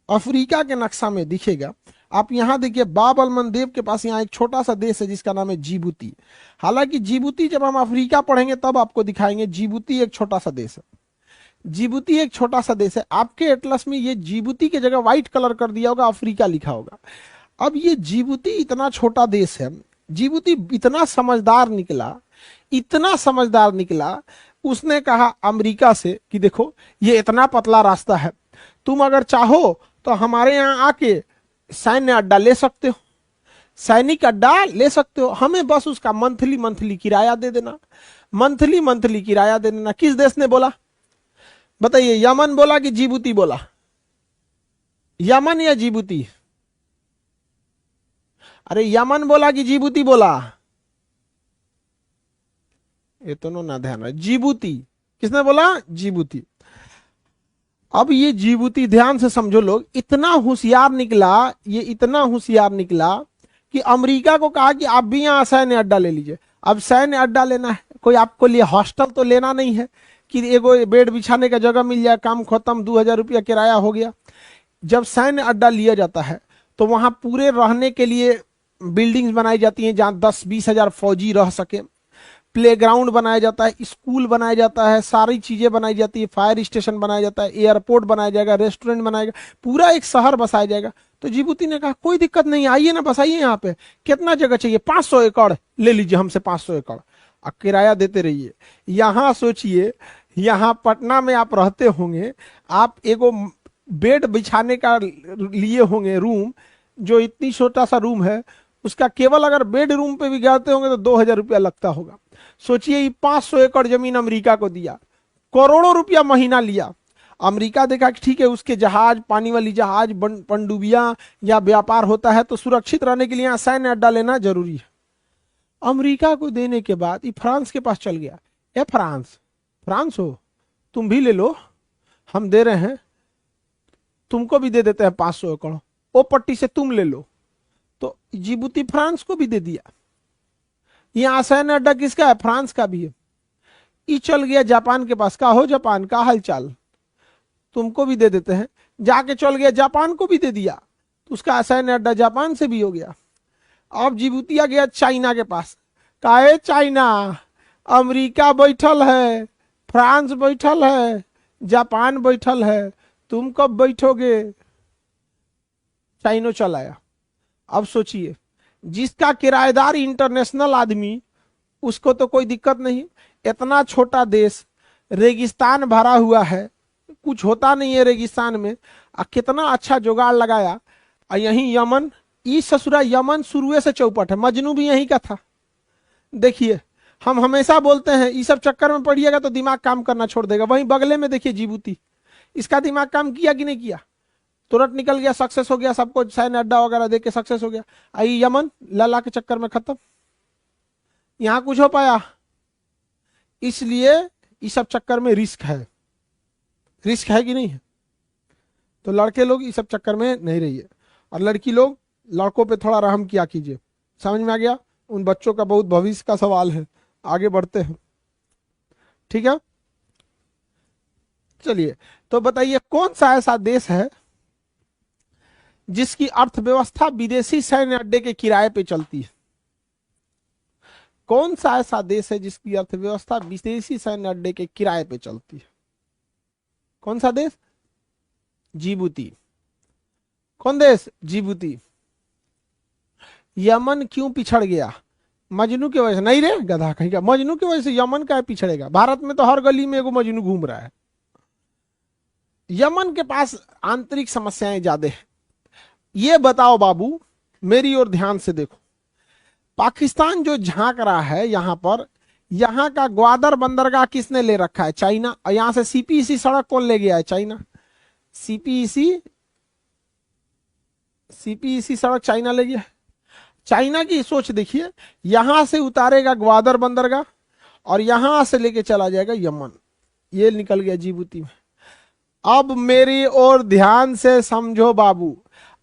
अफ्रीका के नक्शा में दिखेगा। आप यहां देखिए, बाब अल मंदेब के पास यहाँ एक छोटा सा देश है जिसका नाम है जिबूती। हालांकि जिबूती जब हम अफ्रीका पढ़ेंगे तब आपको दिखाएंगे, जिबूती एक छोटा सा देश है। जिबूती एक छोटा सा देश है। आपके एटलस में ये जिबूती की जगह व्हाइट कलर कर दिया होगा, अफ्रीका लिखा होगा। अब ये जिबूती इतना छोटा देश है, जिबूती इतना समझदार निकला, इतना समझदार निकला, उसने कहा अमेरिका से कि देखो ये इतना पतला रास्ता है, तुम अगर चाहो तो हमारे यहाँ आके सैन्य अड्डा ले सकते हो, सैनिक अड्डा ले सकते हो, हमें बस उसका मंथली मंथली किराया दे देना, मंथली मंथली किराया दे देना। किस देश ने बोला बताइए? यमन बोला कि जिबूती बोला? यमन या जिबूती? अरे यमन बोला कि जिबूती बोला? ये तो ना ध्यान रहा, जिबूती। किसने बोला? जिबूती। अब ये जिबूती ध्यान से समझो लोग, इतना होशियार निकला, ये इतना होशियार निकला कि अमेरिका को कहा कि आप भी यहाँ सैन्य अड्डा ले लीजिए। अब सैन्य अड्डा लेना है, कोई आपको लिए हॉस्टल तो लेना नहीं है कि एगो बेड बिछाने का जगह मिल जाए, काम खत्म, 2000 रुपया किराया हो गया। जब सैन्य अड्डा लिया जाता है तो वहां पूरे रहने के लिए बिल्डिंग्स बनाई जाती हैं जहां 10-20 हजार फौजी रह सके, प्लेग्राउंड बनाया जाता है, स्कूल बनाया जाता है, सारी चीजें बनाई जाती है, फायर स्टेशन बनाया जाता है, एयरपोर्ट बनाया जाएगा, रेस्टोरेंट बनाएगा, पूरा एक शहर बसाया जाएगा। तो जिबूती ने कहा कोई दिक्कत नहीं, आइए ना बसाइए यहाँ पे, कितना जगह चाहिए? 500 एकड़ ले लीजिए हमसे, 500 एकड़ और किराया देते रहिए। यहाँ सोचिए, यहाँ पटना में आप रहते होंगे, आप एगो बेड बिछाने का लिए होंगे रूम, जो इतनी छोटा सा रूम है, उसका केवल अगर बेड रूम पे भी जाते होंगे तो 2000 रुपया लगता होगा। सोचिए, ये 500 एकड़ जमीन अमेरिका को दिया, करोड़ों रुपया महीना लिया। अमेरिका देखा कि ठीक है, उसके जहाज, पानी वाली जहाज, पनडुबियां या व्यापार होता है, तो सुरक्षित रहने के लिए यहाँ सैन्य अड्डा लेना जरूरी है। अमेरिका को देने के बाद ये फ्रांस के पास चल गया। ए फ्रांस, फ्रांस हो, तुम भी ले लो, हम दे रहे हैं, तुमको भी दे देते हैं 500 एकड़, ओ पट्टी से तुम ले लो। तो जिबूती फ्रांस को भी दे दिया। यहां सैन्य अड्डा किसका है? फ्रांस का भी है। ये चल गया जापान के पास, का हो जापान, का हालचाल, तुमको भी दे देते हैं। जाके चल गया जापान को भी दे दिया, तो उसका सैन्य अड्डा जापान से भी हो गया। अब जिबूती आ गया चाइना के पास, काहे चाइना, अमेरिका बैठल है, फ्रांस बैठल है, जापान बैठल है, तुम कब बैठोगे? चाइनो चल आया। अब सोचिए, जिसका किराएदार इंटरनेशनल आदमी, उसको तो कोई दिक्कत नहीं, इतना छोटा देश, रेगिस्तान भरा हुआ है, कुछ होता नहीं है रेगिस्तान में, कितना अच्छा जुगाड़ लगाया। और यही यमन, इस ससुरा यमन शुरू से चौपट है, मजनू भी यही का था। देखिए, हम हमेशा बोलते हैं इस सब चक्कर में पड़िएगा तो दिमाग काम करना छोड़ देगा। वहीं बगले में देखिए जिबूती, इसका दिमाग काम किया कि नहीं किया? तुरंत निकल गया, सक्सेस हो गया, सबको सैन्य अड्डा वगैरह देके सक्सेस हो गया। आई यमन लला के चक्कर में खत्म, यहां कुछ हो पाया? इसलिए इस सब चक्कर में रिस्क है, रिस्क है कि नहीं है? तो लड़के लोग इस सब चक्कर में नहीं रहिए, और लड़की लोग लड़कों पे थोड़ा रहम किया कीजिए। समझ में आ गया? उन बच्चों का बहुत भविष्य का सवाल है, आगे बढ़ते हैं, ठीक है? चलिए, तो बताइए कौन सा ऐसा देश है जिसकी अर्थव्यवस्था विदेशी सैन्य अड्डे के किराए पे चलती है? कौन सा ऐसा देश है जिसकी अर्थव्यवस्था विदेशी सैन्य अड्डे के किराए पे चलती है? कौन सा देश? जिबूती। कौन देश? जिबूती। यमन क्यों पिछड़ गया? मजनू की वजह से नहीं रे गधा कहीं का, मजनू की वजह से यमन का पिछड़ेगा? भारत में तो हर गली में एगो मजनू घूम रहा है। यमन के पास आंतरिक समस्याएं ज्यादा है। ये बताओ बाबू, मेरी ओर ध्यान से देखो, पाकिस्तान जो झांक रहा है यहां पर, यहां का ग्वादर बंदरगाह किसने ले रखा है? चाइना। और यहां से सीपीईसी सड़क कौन ले गया है? चाइना। सीपीईसी सीपीईसी सड़क चाइना ले गया है। चाइना की सोच देखिए, यहां से उतारेगा ग्वादर बंदरगाह और यहां से लेके चला जाएगा यमन, ये निकल गया जिबूती में। अब मेरी ओर ध्यान से समझो बाबू,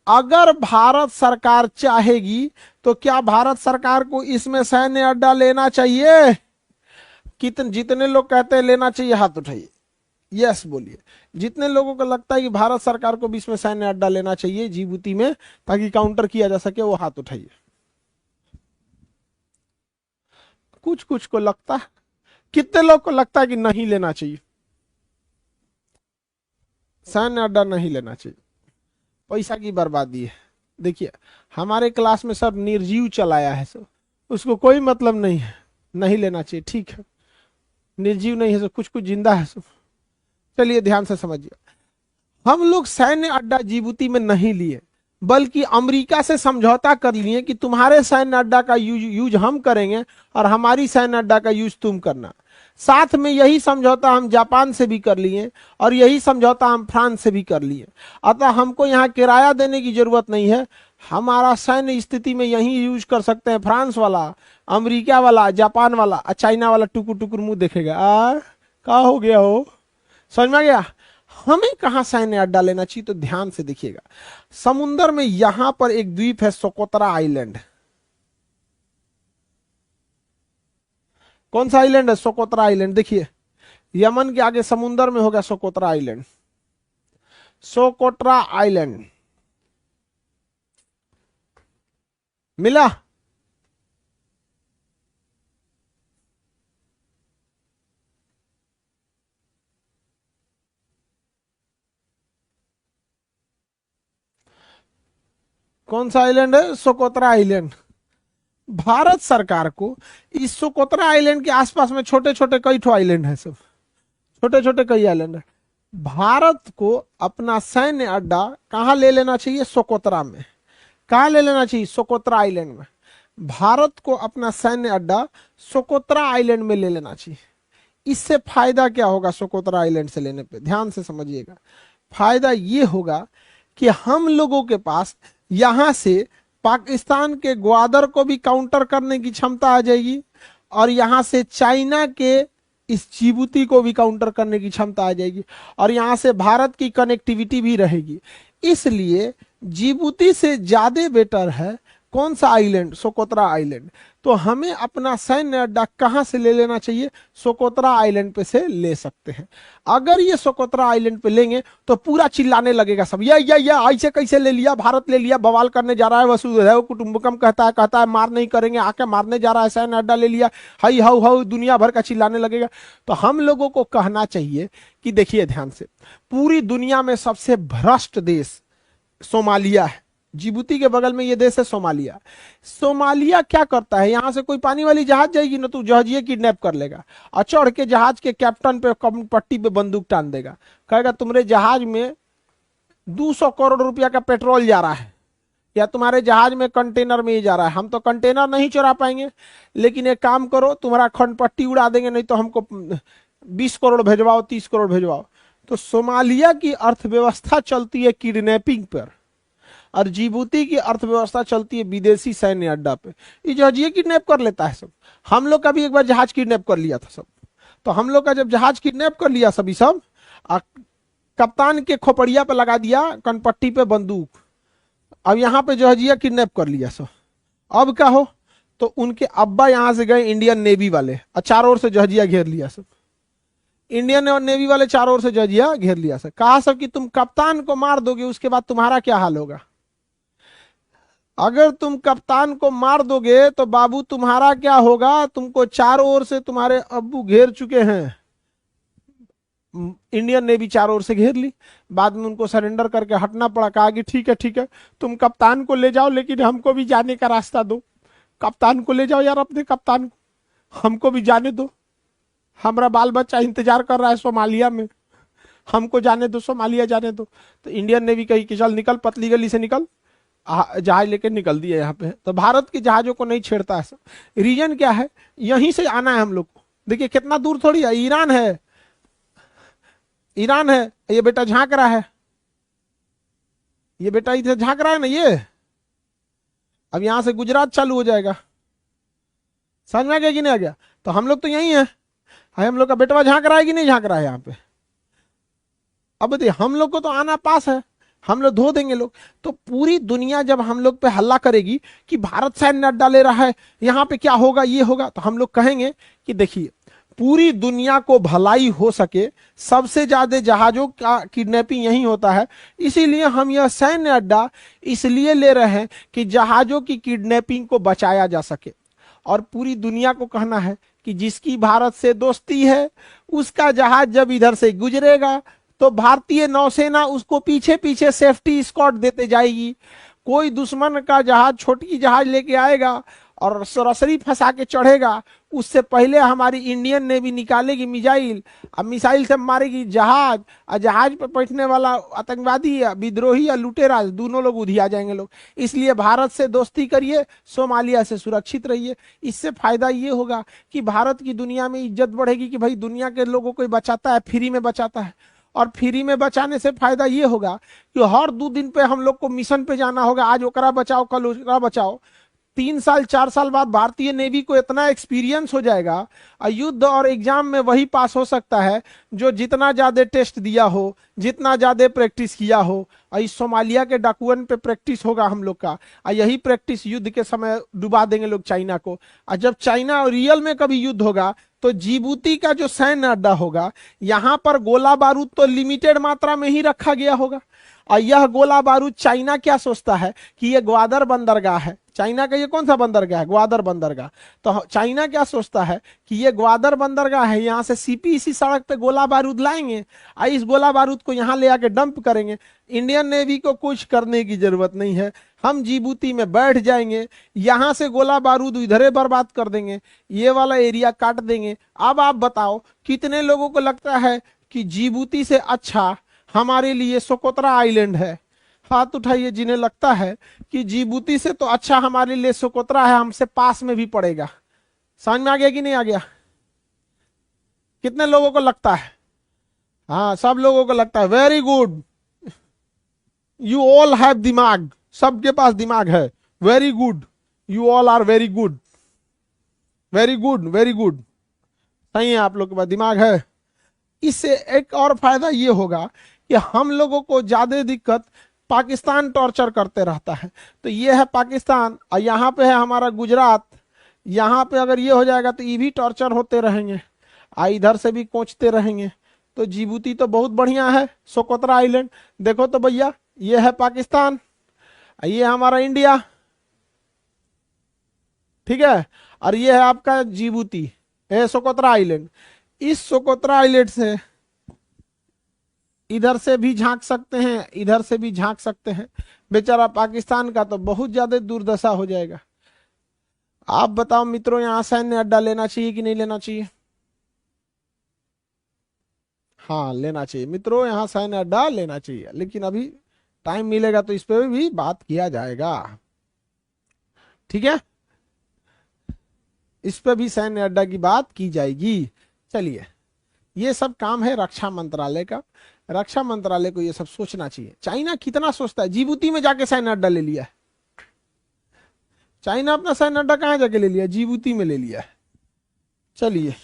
अगर भारत सरकार चाहेगी तो क्या भारत सरकार को इसमें सैन्य अड्डा लेना चाहिए? जितने लोग कहते हैं लेना चाहिए, हाथ उठाइए। यस बोलिए। जितने लोगों को लगता है कि भारत सरकार को भी इसमें सैन्य अड्डा लेना चाहिए जिबूती में ताकि काउंटर किया जा सके, वो हाथ उठाइए। कुछ कुछ को लगता है। कितने लोग को लगता है कि नहीं लेना चाहिए, सैन्य अड्डा नहीं लेना चाहिए, पैसा की बर्बादी है। देखिए हमारे क्लास में सब निर्जीव चलाया है, सब उसको कोई मतलब नहीं है, नहीं लेना चाहिए, ठीक है। निर्जीव नहीं है सब, कुछ कुछ जिंदा है सब। चलिए ध्यान से समझिए, हम लोग सैन्य अड्डा जिबूती में नहीं लिए, बल्कि अमेरिका से समझौता कर लिए कि तुम्हारे सैन्य अड्डा का यूज हम करेंगे और हमारी सैन्य अड्डा का यूज तुम करना। साथ में यही समझौता हम जापान से भी कर लिए और यही समझौता हम फ्रांस से भी कर लिए। अतः हमको यहाँ किराया देने की जरूरत नहीं है, हमारा सैन्य स्थिति में यही यूज कर सकते हैं। फ्रांस वाला, अमेरिका वाला, जापान वाला, चाइना वाला टुकुर टुकुर मुंह देखेगा, क्या हो गया हो, समझ में आ गया। हमें कहां सैन्य अड्डा लेना चाहिए, तो ध्यान से देखिएगा। समुंदर में यहां पर एक द्वीप है सोकोत्रा आइलैंड। कौन सा आइलैंड है? Socotra island. देखिए यमन के आगे समुंदर में होगा सोकोत्रा आइलैंड, सोकोट्रा आइलैंड मिला। कौन सा आइलैंड है? Socotra island. भारत सरकार को इस सोकोत्रा आइलैंड के आसपास में छोटे छोटे कई ठो आइलैंड है, सब छोटे छोटे कई आइलैंड है। भारत को अपना सैन्य अड्डा कहां ले लेना चाहिए? सोकोत्रा में। कहां ले लेना चाहिए? सोकोत्रा आइलैंड में। भारत को अपना सैन्य अड्डा सोकोत्रा आइलैंड में ले लेना चाहिए। इससे फायदा क्या होगा सोकोत्रा आइलैंड से लेने पे? ध्यान से समझिएगा। फायदा ये होगा कि हम लोगों के पास यहां से पाकिस्तान के ग्वादर को भी काउंटर करने की क्षमता आ जाएगी और यहां से चाइना के इस जिबूती को भी काउंटर करने की क्षमता आ जाएगी और यहां से भारत की कनेक्टिविटी भी रहेगी। इसलिए जिबूती से ज्यादा बेटर है कौन सा आइलैंड? Socotra island. तो हमें अपना सैन्य अड्डा कहां से ले लेना चाहिए? सोकोत्रा आइलैंड पे से ले सकते हैं। अगर ये सोकोत्रा आइलैंड पे लेंगे तो पूरा चिल्लाने लगेगा सब, ये ऐसे कैसे ले लिया, भारत ले लिया, बवाल करने जा रहा है, वसुधैव कुटुंबकम कहता है मार नहीं करेंगे, आके मारने जा रहा है, सैन्य अड्डा ले लिया, हाई हाउ हाउ दुनिया भर का चिल्लाने लगेगा। तो हम लोगों को कहना चाहिए कि देखिए ध्यान से, पूरी दुनिया में सबसे भ्रष्ट देश सोमालिया है। जिबूती के बगल में ये देश है सोमालिया। सोमालिया क्या करता है, यहां से कोई पानी वाली जहाज जाएगी ना तो जहाजिए किडनैप कर लेगा और चढ़ के जहाज के कैप्टन पे पट्टी पे बंदूक टान देगा, कहेगा तुम्हारे जहाज में 200 करोड़ रुपया का पेट्रोल जा रहा है या तुम्हारे जहाज में कंटेनर में ही जा रहा है, हम तो कंटेनर नहीं चुरा पाएंगे, लेकिन एक काम करो तुम्हारा खंड पट्टी उड़ा देंगे, नहीं तो हमको 20 करोड़ भेजवाओ, 30 करोड़ भेजवाओ। तो सोमालिया की अर्थव्यवस्था चलती है किडनैपिंग पर और जिबूती की अर्थव्यवस्था चलती है विदेशी सैन्य अड्डा पे। ये जहाजिए किडनैप कर लेता है सब। हम लोग का भी एक बार जहाज किडनैप कर लिया था सब। तो हम लोग का जब जहाज किडनैप कर लिया सभी सब, कप्तान के खोपड़िया पे लगा दिया कनपट्टी पे बंदूक, अब यहाँ पे जहाजिया किडनैप कर लिया सब। अब क्या हो, तो उनके अब्बा यहां से गए इंडियन नेवी वाले और चारों ओर से जहाजिया घेर लिया सब। इंडियन और नेवी वाले चारों ओर से जहाजिया घेर लिया सब। कहा सब कि तुम कप्तान को मार दोगे उसके बाद तुम्हारा क्या हाल होगा? अगर तुम कप्तान को मार दोगे तो बाबू तुम्हारा क्या होगा? तुमको चारों ओर से तुम्हारे अब्बू घेर चुके हैं। इंडियन नेवी चारों ओर से घेर ली, बाद में उनको सरेंडर करके हटना पड़ा। कहा कि ठीक है तुम कप्तान को ले जाओ, लेकिन हमको भी जाने का रास्ता दो। कप्तान को ले जाओ यार, अपने कप्तान को, हमको भी जाने दो, हमारा बाल बच्चा इंतजार कर रहा है सोमालिया में, हमको जाने दो, सोमालिया जाने दो। तो इंडियन नेवी कही कि चल निकल, पतली गली से निकल, जहाज लेके निकल दिए यहाँ पे। तो भारत के जहाजों को नहीं छेड़ता है सब। रीजन क्या है? यहीं से आना है हम लोग को। देखिए कितना दूर थोड़ी है, ईरान है, ईरान है, ये बेटा झांक रहा है, ये बेटा इधर झांक रहा है ना ये। अब यहां से गुजरात चालू हो जाएगा, समझ में आ गया कि नहीं आ गया? तो हम लोग तो यही है, हम लोग का बेटवा झांक रहा है कि नहीं झांक रहा है यहाँ पे? अब बताइए, हम लोग को तो आना पास है, हम लोग धो देंगे लोग। तो पूरी दुनिया जब हम लोग पे हल्ला करेगी कि भारत सैन्य अड्डा ले रहा है, यहाँ पे क्या होगा, ये होगा, तो हम लोग कहेंगे कि देखिए पूरी दुनिया को भलाई हो सके, सबसे ज्यादा जहाजों का किडनैपिंग यही होता है। इसीलिए हम यह सैन्य अड्डा इसलिए ले रहे हैं कि जहाजों की किडनैपिंग को बचाया जा सके। और पूरी दुनिया को कहना है कि जिसकी भारत से दोस्ती है उसका जहाज जब इधर से गुजरेगा तो भारतीय नौसेना उसको पीछे पीछे सेफ्टी स्कॉट देते जाएगी। कोई दुश्मन का जहाज, छोटी जहाज लेके आएगा और सरसरी फंसा के चढ़ेगा, उससे पहले हमारी इंडियन नेवी निकालेगी मिसाइल, अब मिसाइल से मारेगी जहाज, और जहाज पर बैठने वाला आतंकवादी या विद्रोही या लुटेरा दोनों लोग उधिया जाएंगे लोग। इसलिए भारत से दोस्ती करिए, सोमालिया से सुरक्षित रहिए। इससे फायदा ये होगा कि भारत की दुनिया में इज्जत बढ़ेगी कि भाई दुनिया के लोगों को बचाता है, फ्री में बचाता है। और फ्री में बचाने से फायदा ये होगा कि हर 2 दिन पे हम लोग को मिशन पे जाना होगा, आज ओकरा बचाओ कल ओकरा बचाओ। 3 साल 4 साल बाद भारतीय नेवी को इतना एक्सपीरियंस हो जाएगा और युद्ध और एग्जाम में वही पास हो सकता है जो जितना ज्यादा टेस्ट दिया हो, जितना ज्यादा प्रैक्टिस किया हो। और इस सोमालिया के डाकुअन पे प्रैक्टिस होगा हम लोग का, और यही प्रैक्टिस युद्ध के समय डुबा देंगे लोग चाइना को। और जब चाइना और रियल में कभी युद्ध होगा तो जिबूती का जो सैन्य अड्डा होगा, यहाँ पर गोला बारूद तो लिमिटेड मात्रा में ही रखा गया होगा। और यह गोला बारूद चाइना क्या सोचता है कि ये ग्वादर बंदरगाह है, चाइना का ये कौन सा बंदरगाह है, ग्वादर बंदरगाह। तो चाइना क्या सोचता है कि ये ग्वादर बंदरगाह है, यहाँ से सीपी इसी सड़क पे गोला बारूद लाएंगे और इस गोला बारूद को यहाँ ले आके डंप करेंगे। इंडियन नेवी को कुछ करने की जरूरत नहीं है, हम जिबूती में बैठ जाएंगे, यहाँ से गोला बारूद इधरे बर्बाद कर देंगे, ये वाला एरिया काट देंगे। अब आप बताओ कितने लोगों को लगता है कि जिबूती से अच्छा हमारे लिए सोकोत्रा आइलैंड है? हाथ उठाइए जिन्हें लगता है कि जिबूती से तो अच्छा हमारे लिए सोकोत्रा है, हमसे पास में भी पड़ेगा। समझ में आ गया कि नहीं आ गया? कितने लोगों को लगता है? हाँ, सब लोगों को लगता है। Very good, you all have दिमाग, सबके पास दिमाग है। Very good, you all are very good, very good, very good. सही है, आप लोग के पास दिमाग है। इससे एक और फायदा ये होगा कि हम लोगों को ज्यादा दिक्कत, पाकिस्तान टॉर्चर करते रहता है, तो ये है पाकिस्तान और यहाँ पे है हमारा गुजरात। यहाँ पे अगर ये हो जाएगा तो ये भी टॉर्चर होते रहेंगे, इधर से भी कोचते रहेंगे। तो जिबूती तो बहुत बढ़िया है, सोकोत्रा आइलैंड। देखो तो भैया, ये है पाकिस्तान, ये हमारा इंडिया, ठीक है, और ये है आपका जिबूती, है सोकोत्रा आइलैंड। इस सोकोत्रा आइलैंड से इधर से भी झांक सकते हैं, इधर से भी झांक सकते हैं। बेचारा पाकिस्तान का तो बहुत ज्यादा दुर्दशा हो जाएगा। आप बताओ मित्रों, यहां सैन्य अड्डा लेना चाहिए कि नहीं लेना चाहिए? हाँ, लेना चाहिए मित्रों, यहाँ सैन्य अड्डा लेना चाहिए, लेकिन अभी टाइम मिलेगा तो इस पे भी बात किया जाएगा, ठीक है? इस पे भी सैन्य अड्डा की बात की जाएगी। चलिए, ये सब काम है रक्षा मंत्रालय का। रक्षा मंत्रालय को ये सब सोचना चाहिए। चाइना कितना सोचता है, जिबूती में जाके सैन्य अड्डा ले लिया है। चाइना अपना सैन्य अड्डा कहां जाके ले लिया? जिबूती में ले लिया है। चलिए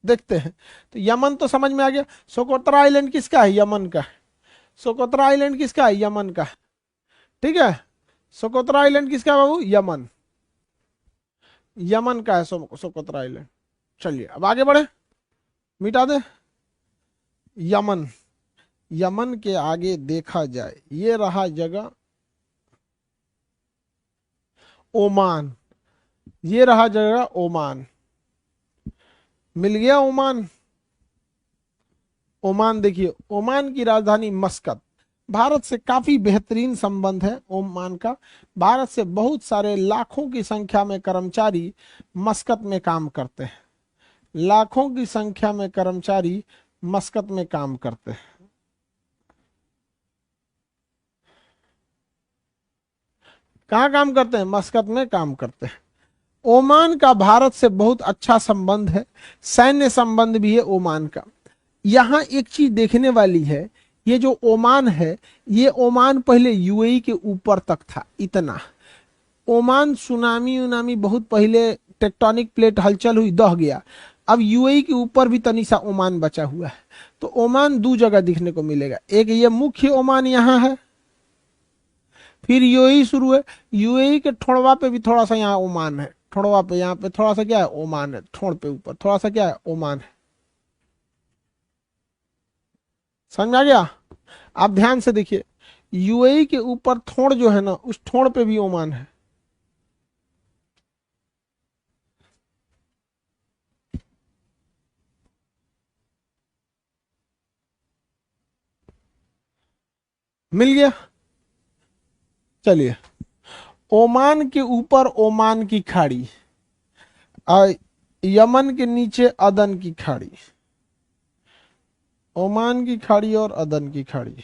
देखते हैं। तो यमन तो समझ में आ गया। सोकोत्रा आइलैंड किसका है? यमन का। सोकोत्रा आइलैंड किसका है? यमन का, ठीक है। सोकोत्रा आइलैंड किसका है बाबू? यमन, यमन का है सोकोत्रा आइलैंड। चलिए अब आगे बढ़े, मिटा दे यमन। यमन के आगे देखा जाए, ये रहा जगह ओमान, ये रहा जगह ओमान। मिल गया ओमान। ओमान देखिए, ओमान की राजधानी मस्कत। भारत से काफी बेहतरीन संबंध है ओमान का। भारत से बहुत सारे लाखों की संख्या में कर्मचारी मस्कत में काम करते हैं, लाखों की संख्या में कर्मचारी मस्कत में काम करते हैं। कहाँ काम करते हैं? मस्कत में काम करते हैं। ओमान का भारत से बहुत अच्छा संबंध है, सैन्य संबंध भी है ओमान का। यहाँ एक चीज देखने वाली है, ये जो ओमान है, ये ओमान पहले यूएई के ऊपर तक था, इतना। ओमान सुनामी उनामी बहुत पहले, टेक्टोनिक प्लेट हलचल हुई, दह गया। अब यूएई के ऊपर भी तनिसा ओमान बचा हुआ है। तो ओमान 2 जगह दिखने को मिलेगा, एक ये मुख्य ओमान यहाँ है, फिर यूएई शुरू है, यूएई के ठोड़वा पे भी थोड़ा सा यहाँ ओमान है, ठोड़वा पे, यहाँ पे थोड़ा सा क्या है, ओमान है, ठोड़ पे ऊपर थोड़ा सा क्या है, ओमान है। समझ में आ गया? आप ध्यान से देखिए, यूएई के ऊपर थोड़ जो है ना, उस ठोड़ पे भी ओमान है। मिल गया? चलिए, ओमान के ऊपर ओमान की खाड़ी, और यमन के नीचे अदन की खाड़ी। ओमान की खाड़ी और अदन की खाड़ी,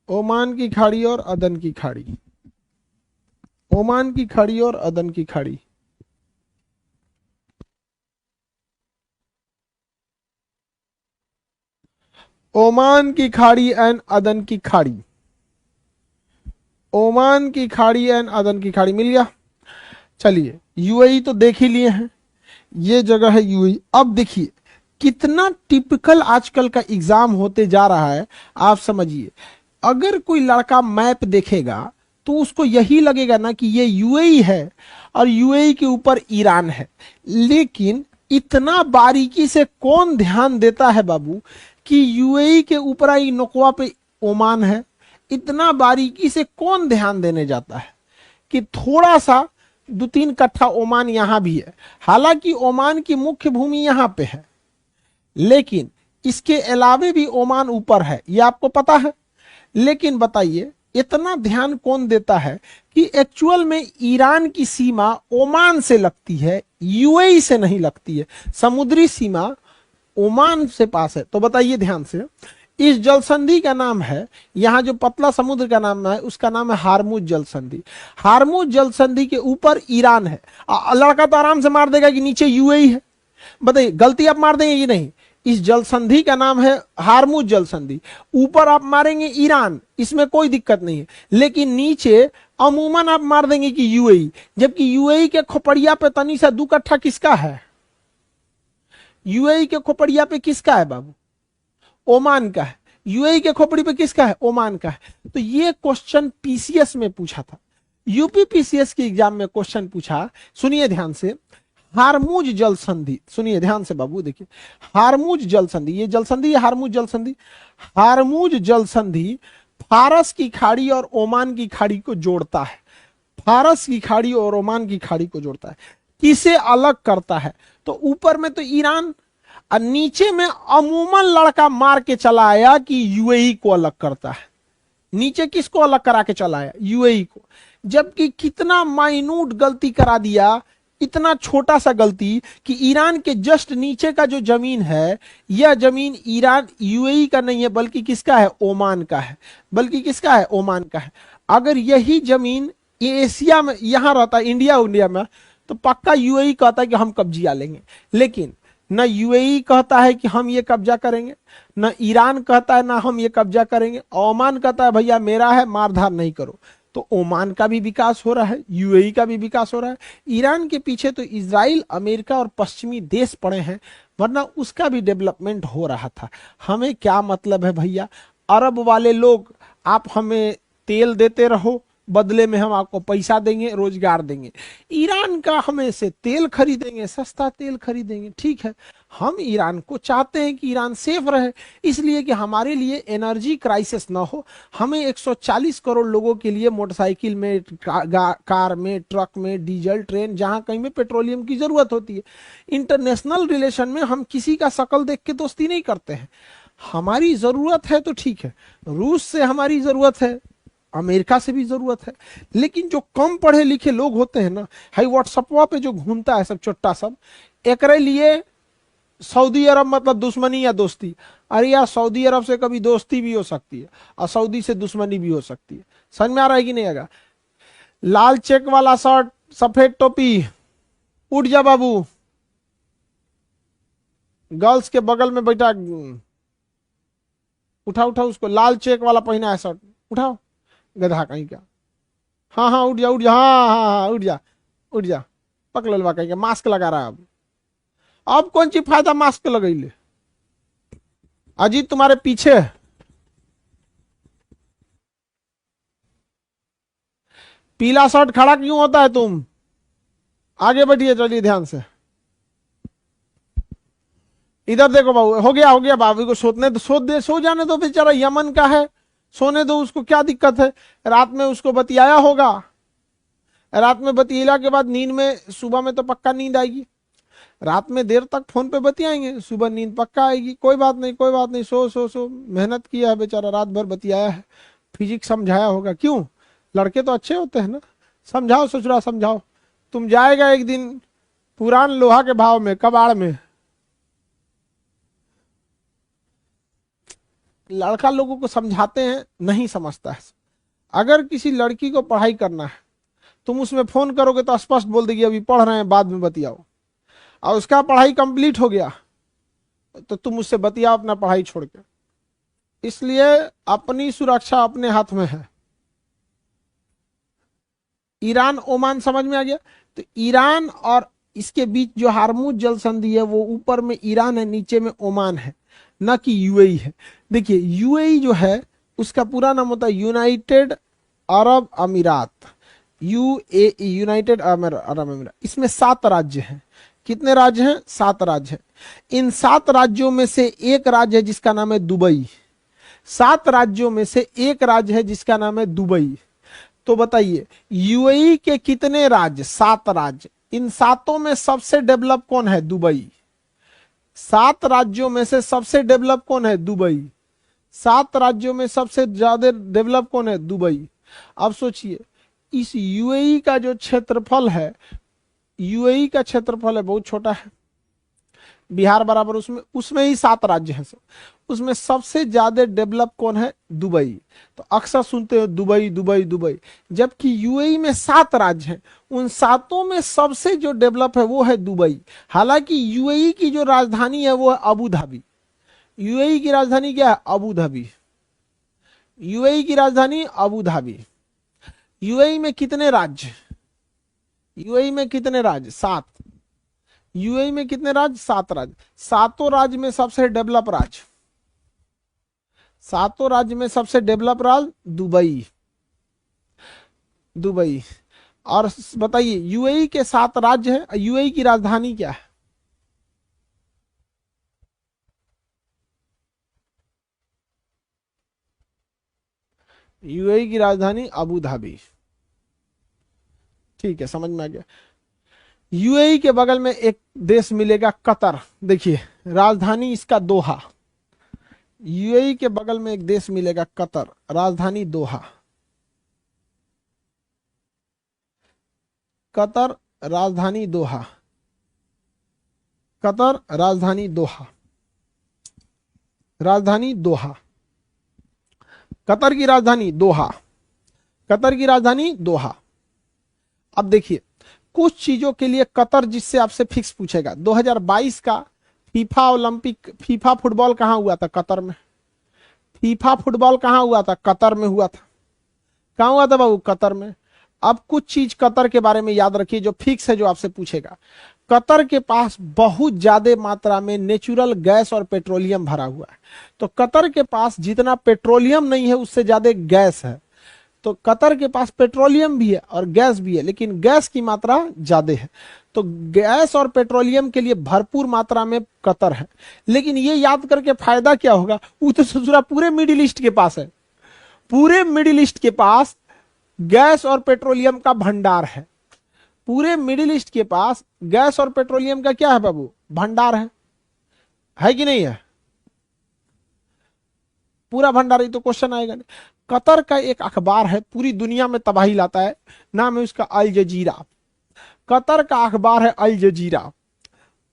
ओमान की खाड़ी और अदन की खाड़ी, ओमान की खाड़ी और अदन की खाड़ी। ओमान की खाड़ी एंड अदन की खाड़ी, ओमान की खाड़ी एंड अदन की खाड़ी। मिल गया? चलिए, यूएई तो देख ही लिए हैं, ये जगह है यूएई। अब देखिए कितना टिपिकल आजकल का एग्जाम होते जा रहा है। आप समझिए, अगर कोई लड़का मैप देखेगा तो उसको यही लगेगा ना कि ये यूएई है और यूएई के ऊपर ईरान है। लेकिन इतना बारीकी से कौन ध्यान देता है बाबू कि यूएई के ऊपर ही नोकवा पे ओमान है? इतना बारीकी से कौन ध्यान देने जाता है कि थोड़ा सा 2-3 कट्ठा ओमान यहां भी है। हालांकि ओमान की मुख्य भूमि यहां पे है, लेकिन इसके अलावे भी ओमान ऊपर है, यह आपको पता है। लेकिन बताइए, इतना ध्यान कौन देता है कि एक्चुअल में ईरान की सीमा ओमान से लगती है, यूएई से नहीं लगती है। समुद्री सीमा ओमान से पास है। तो बताइए ध्यान से, इस जल संधि का नाम है, यहां जो पतला समुद्र का नाम है उसका नाम है हारमुज जल संधि। हारमुज जल संधि के ऊपर ईरान है। लड़का तो आराम से मार देगा कि नीचे यूएई है। बताइए, गलती आप मार देंगे कि नहीं? इस जल संधि का नाम है हारमुज जल संधि, ऊपर आप मारेंगे ईरान, इसमें कोई दिक्कत नहीं है। लेकिन नीचे अमूमन आप मार देंगे कि यूएई, जबकि यूएई के खोपड़िया पे तनी सा 2 कट्ठा किसका है? यूएई के खोपड़िया पे किसका है बाबू? ओमान का है। यूएई के खोपड़ी पे किसका है? ओमान का है। तो ये क्वेश्चन पीसीएस में पूछा था, यूपी पीसीएस के एग्जाम में क्वेश्चन पूछा। सुनिए ध्यान से, हारमुज जल संधि, सुनिए ध्यान से बाबू, देखिए हारमुज जल संधि, ये जल संधि है हारमुज जल संधि। हारमुज जल संधि फारस की खाड़ी और ओमान की खाड़ी को जोड़ता है। फारस की खाड़ी और ओमान की खाड़ी को जोड़ता है। किसे अलग करता है? तो ऊपर में तो ईरान, और नीचे में अमूमन लड़का मार के चला आया कि यूएई को अलग करता है। नीचे किसको अलग करा के चला आया? यूएई को। जबकि कितना माइन्यूट गलती करा दिया, इतना छोटा सा गलती कि ईरान के जस्ट नीचे का जो जमीन है, यह जमीन ईरान यूएई का नहीं है, बल्कि किसका है? ओमान का है। बल्कि किसका है? ओमान का है। अगर यही जमीन एशिया में यहां रहता, इंडिया में, तो पक्का यूएई कहता है कि हम कब्जा लेंगे। लेकिन न यूएई कहता है कि हम ये कब्जा करेंगे, न ईरान कहता है ना हम ये कब्जा करेंगे। ओमान कहता है भैया मेरा है, मारधार नहीं करो। तो ओमान का भी विकास हो रहा है, यूएई का भी विकास हो रहा है। ईरान के पीछे तो इजराइल, अमेरिका और पश्चिमी देश पड़े हैं, वरना उसका भी डेवलपमेंट हो रहा था। हमें क्या मतलब है भैया? अरब वाले लोग, आप हमें तेल देते रहो, बदले में हम आपको पैसा देंगे, रोजगार देंगे। ईरान का हमें से तेल खरीदेंगे, सस्ता तेल खरीदेंगे, ठीक है। हम ईरान को चाहते हैं कि ईरान सेफ रहे, इसलिए कि हमारे लिए एनर्जी क्राइसिस ना हो। हमें 140 करोड़ लोगों के लिए मोटरसाइकिल में, कार में, ट्रक में, डीजल, ट्रेन, जहां कहीं में पेट्रोलियम की जरूरत होती है। इंटरनेशनल रिलेशन में हम किसी का शकल देख के दोस्ती नहीं करते हैं। हमारी जरूरत है तो ठीक है, रूस से हमारी जरूरत है, अमेरिका से भी जरूरत है। लेकिन जो कम पढ़े लिखे लोग होते हैं ना, हाई व्हाट्सअपवा पे जो घूमता है सब चोट्टा सब, एक लिए सऊदी अरब मतलब दुश्मनी या दोस्ती। अरे यार, सऊदी अरब से कभी दोस्ती भी हो सकती है और सऊदी से दुश्मनी भी हो सकती है। समझ में आ रहा है कि नहीं आएगा? लाल चेक वाला शर्ट, सफेद टोपी, उठ जा बाबू। गर्ल्स के बगल में बैठा, उठा उठा उसको, लाल चेक वाला पहना है शर्ट, उठाओ, गधा कहीं का। हाँ हाँ, उठ जा उठ जा, हाँ हाँ हाँ, उठ जा उठ जा। पकड़लवा कहीं का, मास्क लगा रहा है अब कौन सी फायदा मास्क लगैले? अजीत तुम्हारे पीछे है। पीला शर्ट खड़ा क्यों होता है तुम? आगे बढ़िए, चलिए ध्यान से। इधर देखो बाबू, हो गया बाबू को सोने दो, सो जाने दो, बेचारा यमन का है, सोने दो उसको, क्या दिक्कत है। रात में उसको बतियाया होगा, रात में बतियाला के बाद नींद में, सुबह में तो पक्का नींद आएगी। रात में देर तक फोन पे बतियाएंगे, सुबह नींद पक्का आएगी। कोई बात नहीं, कोई बात नहीं, सो सो सो, मेहनत किया है बेचारा, रात भर बतियाया है, फिजिक्स समझाया होगा। क्यों, लड़के तो अच्छे होते हैं ना। समझाओ ससुरा, समझाओ। तुम जाएगा एक दिन पुरान लोहा के भाव में, कबाड़ में। लड़का लोगों को समझाते हैं, नहीं समझता है। अगर किसी लड़की को पढ़ाई करना है, तुम उसमें फोन करोगे तो स्पष्ट बोल देगी अभी पढ़ रहे हैं, बाद में बतियाओ। और उसका पढ़ाई कंप्लीट हो गया तो तुम उससे बतियाओ अपना पढ़ाई छोड़ के। इसलिए अपनी सुरक्षा अपने हाथ में है। ईरान ओमान समझ में आ गया। तो ईरान और इसके बीच जो हार्मुज जल संधि है, वो ऊपर में ईरान है, नीचे में ओमान है, ना कि यूएई है। देखिए यूएई जो है उसका पूरा नाम होता है यूनाइटेड अरब अमीरात, यूएई, यूनाइटेड अरब अमीरात। इसमें 7 राज्य हैं। कितने राज्य हैं? 7 राज्य हैं। इन 7 राज्यों में से एक राज्य है जिसका नाम है दुबई। 7 राज्यों में से एक राज्य है जिसका नाम है दुबई। तो बताइए यूएई के कितने राज्य? 7 राज्य। इन 7 में सबसे डेवलप कौन है? दुबई। 7 राज्यों में से सबसे डेवलप कौन है? दुबई। 7 राज्यों में सबसे ज्यादा डेवलप कौन है? दुबई। अब सोचिए इस यूएई का जो क्षेत्रफल है, यूएई का क्षेत्रफल है बहुत छोटा है, बिहार बराबर, उसमें ही 7 राज्य हैं। उसमें सबसे ज्यादा डेवलप कौन है? दुबई। तो अक्सर सुनते हो दुबई दुबई दुबई, जबकि यूएई में 7 राज्य हैं, उन 7 में सबसे जो डेवलप है वो है दुबई। हालांकि यूएई की जो राजधानी है वो है अबू धाबी। यूएई की राजधानी क्या है? Abu Dhabi. यूएई की राजधानी अबू धाबी। यूएई में कितने राज्य? यूएई में कितने राज्य? 7। यूएई में कितने राज्य? 7 राज्य। 7 राज्य में सबसे डेवलप राज्य, 7 राज्य में सबसे डेवलप राज्य दुबई। दुबई। और बताइए यूएई के 7 राज्य हैं, यूएई की राजधानी क्या है? यूएई की राजधानी अबू धाबी। ठीक है, समझ में आ गया। यूएई के बगल में एक देश मिलेगा कतर। देखिए राजधानी इसका दोहा। यूएई के बगल में एक देश मिलेगा कतर, राजधानी दोहा। कतर राजधानी दोहा। कतर राजधानी दोहा। राजधानी दोहा। कतर की राजधानी दोहा। कतर की राजधानी दोहा। अब देखिए कुछ चीजों के लिए कतर, जिससे आपसे फिक्स पूछेगा 2022 का फीफा ओलंपिक, फीफा फुटबॉल कहां हुआ था? कतर में। फीफा फुटबॉल कहां हुआ था? कतर में हुआ था। कहां हुआ था बाबू? कतर में। अब कुछ चीज कतर के बारे में याद रखिए जो फिक्स है, जो आपसे पूछेगा। कतर के पास बहुत ज्यादा मात्रा में नेचुरल गैस और पेट्रोलियम भरा हुआ है। तो कतर के पास जितना पेट्रोलियम नहीं है उससे ज्यादा गैस है। तो कतर के पास पेट्रोलियम भी है और गैस भी है, लेकिन गैस की मात्रा ज्यादा है। तो गैस और पेट्रोलियम के लिए भरपूर मात्रा में कतर है। लेकिन ये याद करके फायदा क्या होगा? वो तो ससुरा पूरे मिडिल ईस्ट के पास है। पूरे मिडिल ईस्ट के पास गैस और पेट्रोलियम का भंडार है। पूरे मिडिल ईस्ट के पास गैस और पेट्रोलियम का क्या है बाबू? भंडार है कि नहीं है? पूरा भंडार ही तो क्वेश्चन आएगा नहीं। कतर का एक अखबार है, पूरी दुनिया में तबाही लाता है, नाम है उसका अल जजीरा। कतर का अखबार है अल जजीरा।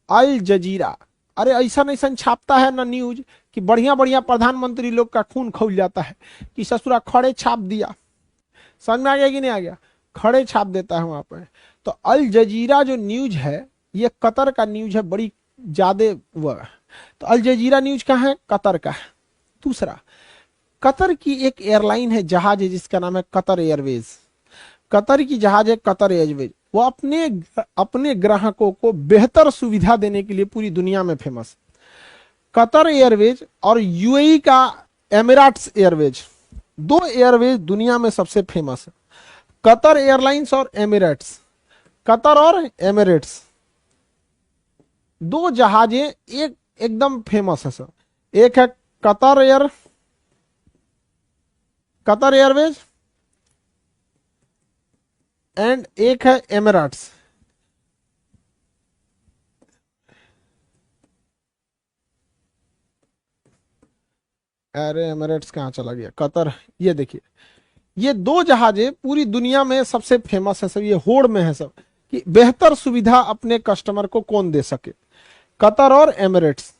अल जजीरा। अरे ऐसा ऐसा छापता है ना न्यूज कि बढ़िया बढ़िया प्रधानमंत्री लोग का खून खौल जाता है कि ससुरा खड़े छाप दिया। समझ में आ गया कि नहीं आ गया? खड़े छाप देता है वहां पर। तो अल जजीरा जो न्यूज है ये कतर का न्यूज है, बड़ी ज्यादा वह। तो अल जजीरा न्यूज कहाँ है? कतर का है। दूसरा, कतर की एक एयरलाइन है, जहाज है, जिसका नाम है कतर एयरवेज। कतर की जहाज है कतर एयरवेज। वो अपने अपने ग्राहकों को बेहतर सुविधा देने के लिए पूरी दुनिया में फेमस। कतर एयरवेज और यूएई का एमिरेट्स एयरवेज, 2 एयरवेज दुनिया में सबसे फेमस है। कतर एयरलाइंस और एमिरेट्स। कतर और एमिरेट्स, दो जहाजें, एक एकदम फेमस है सर, एक है कतर एयरवेज एंड एक है एमिरेट्स। अरे एमिरेट्स कहाँ चला गया, कतर। ये देखिए, ये दो जहाजें पूरी दुनिया में सबसे फेमस है सब, ये होड़ में है सब कि बेहतर सुविधा अपने कस्टमर को कौन दे सके, कतर और एमिरेट्स।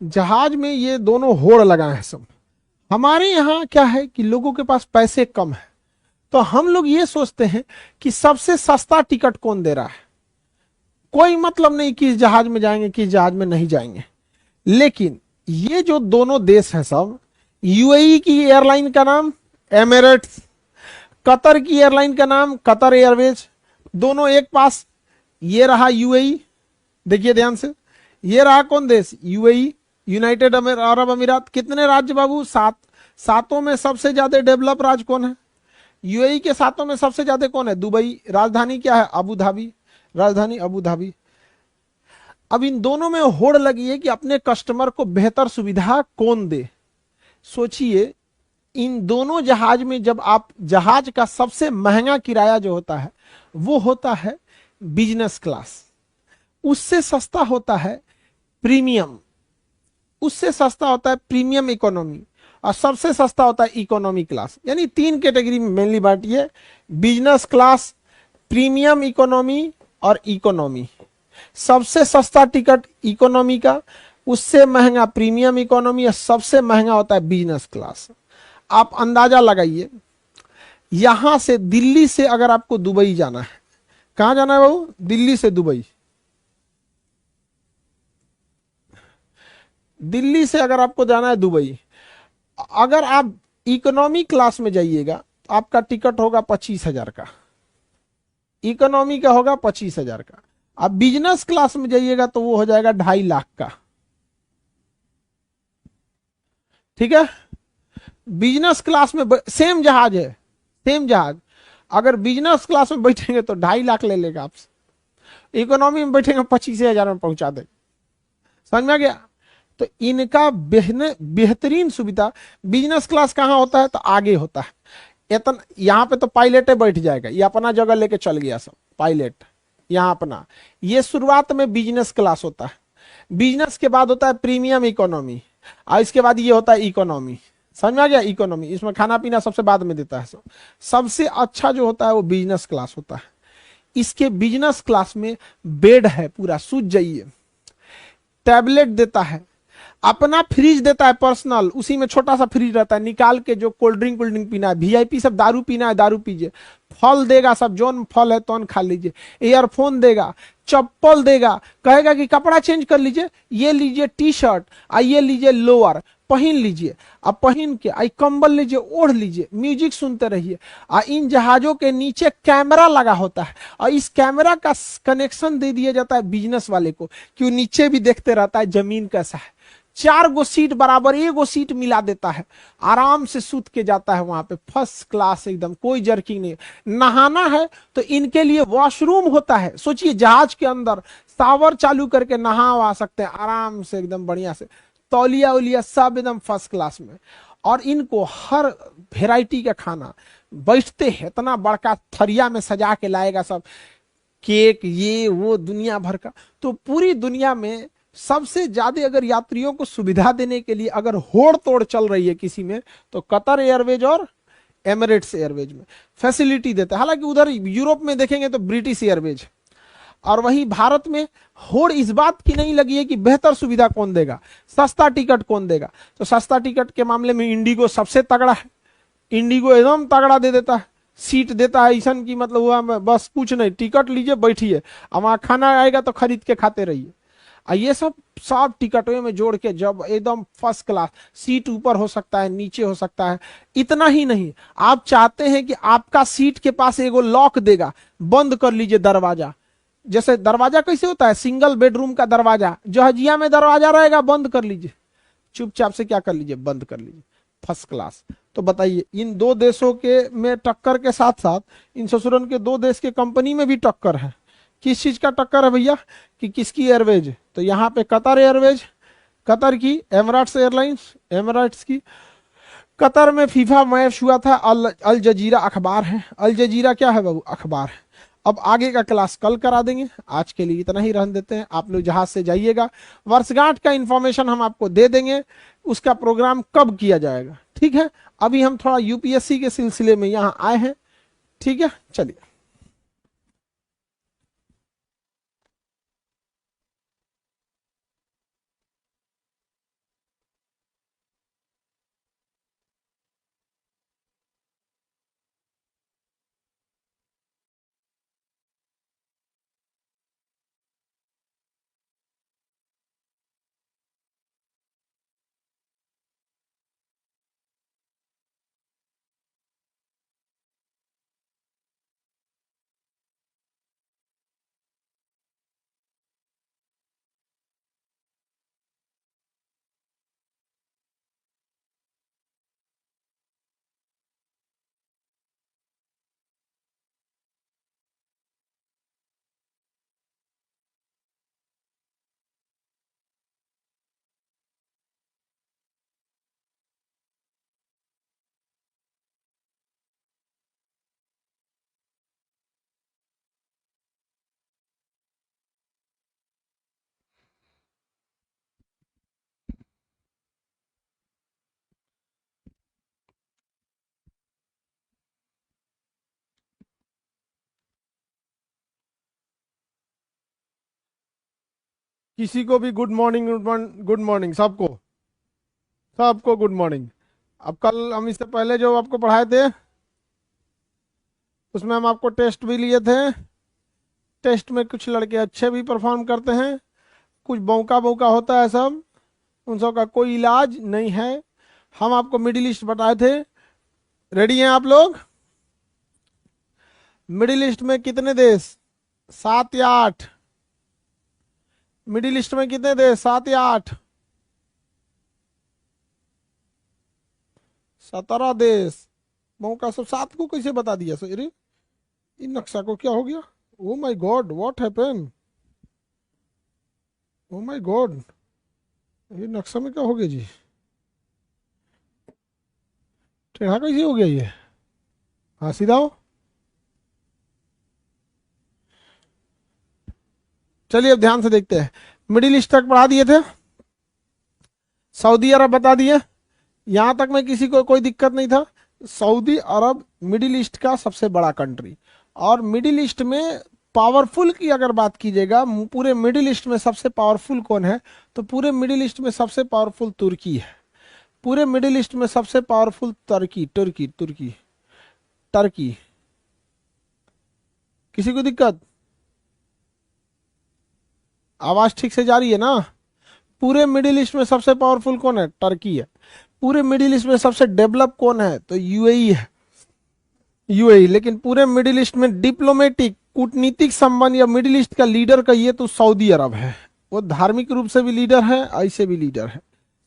जहाज में ये दोनों होड़ लगाए हैं सब। हमारे यहाँ क्या है कि लोगों के पास पैसे कम है, तो हम लोग ये सोचते हैं कि सबसे सस्ता टिकट कौन दे रहा है, कोई मतलब नहीं किस जहाज में जाएंगे किस जहाज में नहीं जाएंगे। लेकिन ये जो दोनों देश हैं सब, यूएई की एयरलाइन का नाम एमिरेट्स, कतर की एयरलाइन का नाम कतर एयरवेज, दोनों एक पास। ये रहा यूएई, देखिए ध्यान से, ये रहा कौन देश, यूएई, यूनाइटेड अरब अमीरात। कितने राज्य बाबू, 7। सातों में सबसे ज्यादा डेवलप राज्य कौन है, यूएई के सातों में सबसे ज्यादा कौन है, दुबई। राजधानी क्या है, अबू धाबी, राजधानी अबू धाबी। अब इन दोनों में होड़ लगी है कि अपने कस्टमर को बेहतर सुविधा कौन दे। सोचिए, इन दोनों जहाज में जब आप, जहाज का सबसे महंगा किराया जो होता है वो होता है बिजनेस क्लास, उससे सस्ता होता है प्रीमियम, उससे सस्ता होता है प्रीमियम इकोनॉमी, और सबसे सस्ता होता है इकोनॉमी क्लास। यानी 3 कैटेगरी में मेनली बांटिए, बिजनेस क्लास, प्रीमियम इकोनॉमी और इकोनॉमी। सबसे सस्ता टिकट इकोनॉमी का, उससे महंगा प्रीमियम इकोनॉमी, और सबसे महंगा होता है बिजनेस क्लास। आप अंदाजा लगाइए, यहां से दिल्ली से अगर आपको दुबई जाना है, कहां जाना है बाबू, दिल्ली से दुबई, दिल्ली से अगर आपको जाना है दुबई, अगर आप इकोनॉमी क्लास में जाइएगा आपका टिकट होगा 25,000 का, इकोनॉमी का होगा 25,000 का। आप बिजनेस क्लास में जाइएगा तो वो हो जाएगा 2.5 लाख का। ठीक है, बिजनेस क्लास में सेम जहाज है, सेम जहाज, अगर बिजनेस क्लास में बैठेंगे तो 2.5 लाख ले लेगा आपसे, इकोनॉमी में बैठेंगे 25,000 में पहुंचा देगा। समझ में आ गया। तो इनका बेहतरीन सुविधा, बिजनेस क्लास कहां होता है तो आगे होता है, इतना यहां पे तो पायलट बैठ जाएगा, ये अपना जगह लेके चल गया सब पायलट यहां अपना। ये शुरुआत में बिजनेस क्लास होता है, बिजनेस के बाद होता है प्रीमियम इकोनॉमी, और इसके बाद ये होता है इकोनॉमी। समझ में आ गया, इकोनॉमी, इसमें खाना पीना सबसे बाद में देता है सब। सबसे अच्छा जो होता है वो बिजनेस क्लास होता है। इसके बिजनेस क्लास में बेड है पूरा, सूझ जाइए, टैबलेट देता है, अपना फ्रिज देता है पर्सनल, उसी में छोटा सा फ्रिज रहता है, निकाल के जो कोल्ड ड्रिंक पीना है, वीआईपी सब दारू पीना है दारू पीजिए, फल देगा सब, जोन फल है तो खा लीजिए, ईयरफोन देगा, चप्पल देगा, कहेगा कि कपड़ा चेंज कर लीजिए, ये लीजिए टी शर्ट, ये लीजिए लोअर पहन लीजिए, अब पहन के आई कंबल लीजिए ओढ़ लीजिए, म्यूजिक सुनते रहिए। इन जहाजों के नीचे कैमरा लगा होता है, और इस कैमरा का कनेक्शन दे दिया जाता है बिजनेस वाले को, कि वो नीचे भी देखते रहता है जमीन कैसा है। 4 गो सीट बराबर 1 गो सीट मिला देता है, आराम से सूत के जाता है वहां पे, फर्स्ट क्लास एकदम, कोई जर्किंग नहीं। नहाना है तो इनके लिए वॉशरूम होता है, सोचिए जहाज के अंदर शावर चालू करके नहा आ सकते हैं आराम से एकदम बढ़िया से, तौलिया उलिया सब एकदम फर्स्ट क्लास में। और इनको हर वेराइटी का खाना, बैठते हैं इतना बड़का थरिया में सजा के लाएगा सब, केक ये वो दुनिया भर का। तो पूरी दुनिया में सबसे ज्यादा अगर यात्रियों को सुविधा देने के लिए अगर होड़ तोड़ चल रही है किसी में, तो कतर एयरवेज और एमिरेट्स एयरवेज में फैसिलिटी देता है। हालांकि उधर यूरोप में देखेंगे तो ब्रिटिश एयरवेज, और वहीं भारत में होड़ इस बात की नहीं लगी है कि बेहतर सुविधा कौन देगा, सस्ता टिकट कौन देगा। तो सस्ता टिकट के मामले में इंडिगो सबसे तगड़ा है, इंडिगो एकदम तगड़ा दे देता है, सीट देता है ऐसा की मतलब हुआ बस कुछ नहीं, टिकट लीजिए बैठिए, अब वहां खाना आएगा तो खरीद के खाते रहिए। ये सब टिकटों में जोड़ के जब एकदम फर्स्ट क्लास, सीट ऊपर हो सकता है नीचे हो सकता है। इतना ही नहीं, आप चाहते हैं कि आपका सीट के पास एगो लॉक देगा, बंद कर लीजिए दरवाजा, जैसे दरवाजा कैसे होता है, सिंगल बेडरूम का दरवाजा, जहाजिया में दरवाजा रहेगा बंद कर लीजिए, चुपचाप से क्या कर लीजिए, बंद कर लीजिए, फर्स्ट क्लास। तो बताइए इन दो देशों के में टक्कर के साथ साथ इन ससुरन के दो देश के कंपनी में भी टक्कर है। किस चीज का टक्कर है भैया, कि किसकी एयरवेज, तो यहाँ पे कतर एयरवेज, कतर की, एमराट्स एयरलाइंस, एमराट्स की। कतर में फीफा मैच हुआ था, अल जजीरा अखबार है, अल जजीरा क्या है बाबू, अखबार है। अब आगे का क्लास कल करा देंगे, आज के लिए इतना ही रहने देते हैं। आप लोग जहाज से जाइएगा, वर्षगांठ का इंफॉर्मेशन हम आपको दे देंगे, उसका प्रोग्राम कब किया जाएगा, ठीक है। अभी हम थोड़ा यूपीएससी के सिलसिले में यहाँ आए हैं, ठीक है, चलिए। किसी को भी गुड मॉर्निंग, गुड मॉर्निंग सबको, सबको गुड मॉर्निंग। अब कल हम इससे पहले जो आपको पढ़ाए थे उसमें हम आपको टेस्ट भी लिए थे। टेस्ट में कुछ लड़के अच्छे भी परफॉर्म करते हैं, कुछ बौका बौका होता है सब, उन सब का कोई इलाज नहीं है। हम आपको मिडिल ईस्ट बताए थे, रेडी हैं आप लोग। मिडिल ईस्ट में कितने देश, 7 या 8, मिडिल ईस्ट में कितने देश, 7 या 8, 17 देश। मौका सब 7 को कैसे बता दिया सर, इन नक्शा को क्या हो गया, oh my God what happen, oh my God, ये नक्शा में क्या हो गया जी, टेढ़ा कैसे हो गया ये, हाँ सीधा हो। चलिए अब ध्यान से देखते हैं, मिडिल ईस्ट तक पढ़ा दिए थे, सऊदी अरब बता दिए, यहां तक में किसी को कोई दिक्कत नहीं था। सऊदी अरब मिडिल ईस्ट का सबसे बड़ा कंट्री, और मिडिल ईस्ट में पावरफुल की अगर बात कीजिएगा, पूरे मिडिल ईस्ट में सबसे पावरफुल कौन है, तो पूरे मिडिल ईस्ट में सबसे पावरफुल तुर्की है, पूरे मिडिल ईस्ट में सबसे पावरफुल तुर्की, तुर्की तुर्की टर्की। किसी को दिक्कत, आवाज ठीक से जा रही है ना। पूरे मिडिल ईस्ट में सबसे पावरफुल कौन है, टर्की है। पूरे मिडिल ईस्ट में सबसे डेवलप कौन है, तो यूएई है, यूएई। लेकिन पूरे मिडिल ईस्ट में डिप्लोमेटिक कूटनीतिक संबंध या मिडिल ईस्ट का लीडर कहिए तो सऊदी अरब है, वो धार्मिक रूप से भी लीडर है, ऐसे भी लीडर है।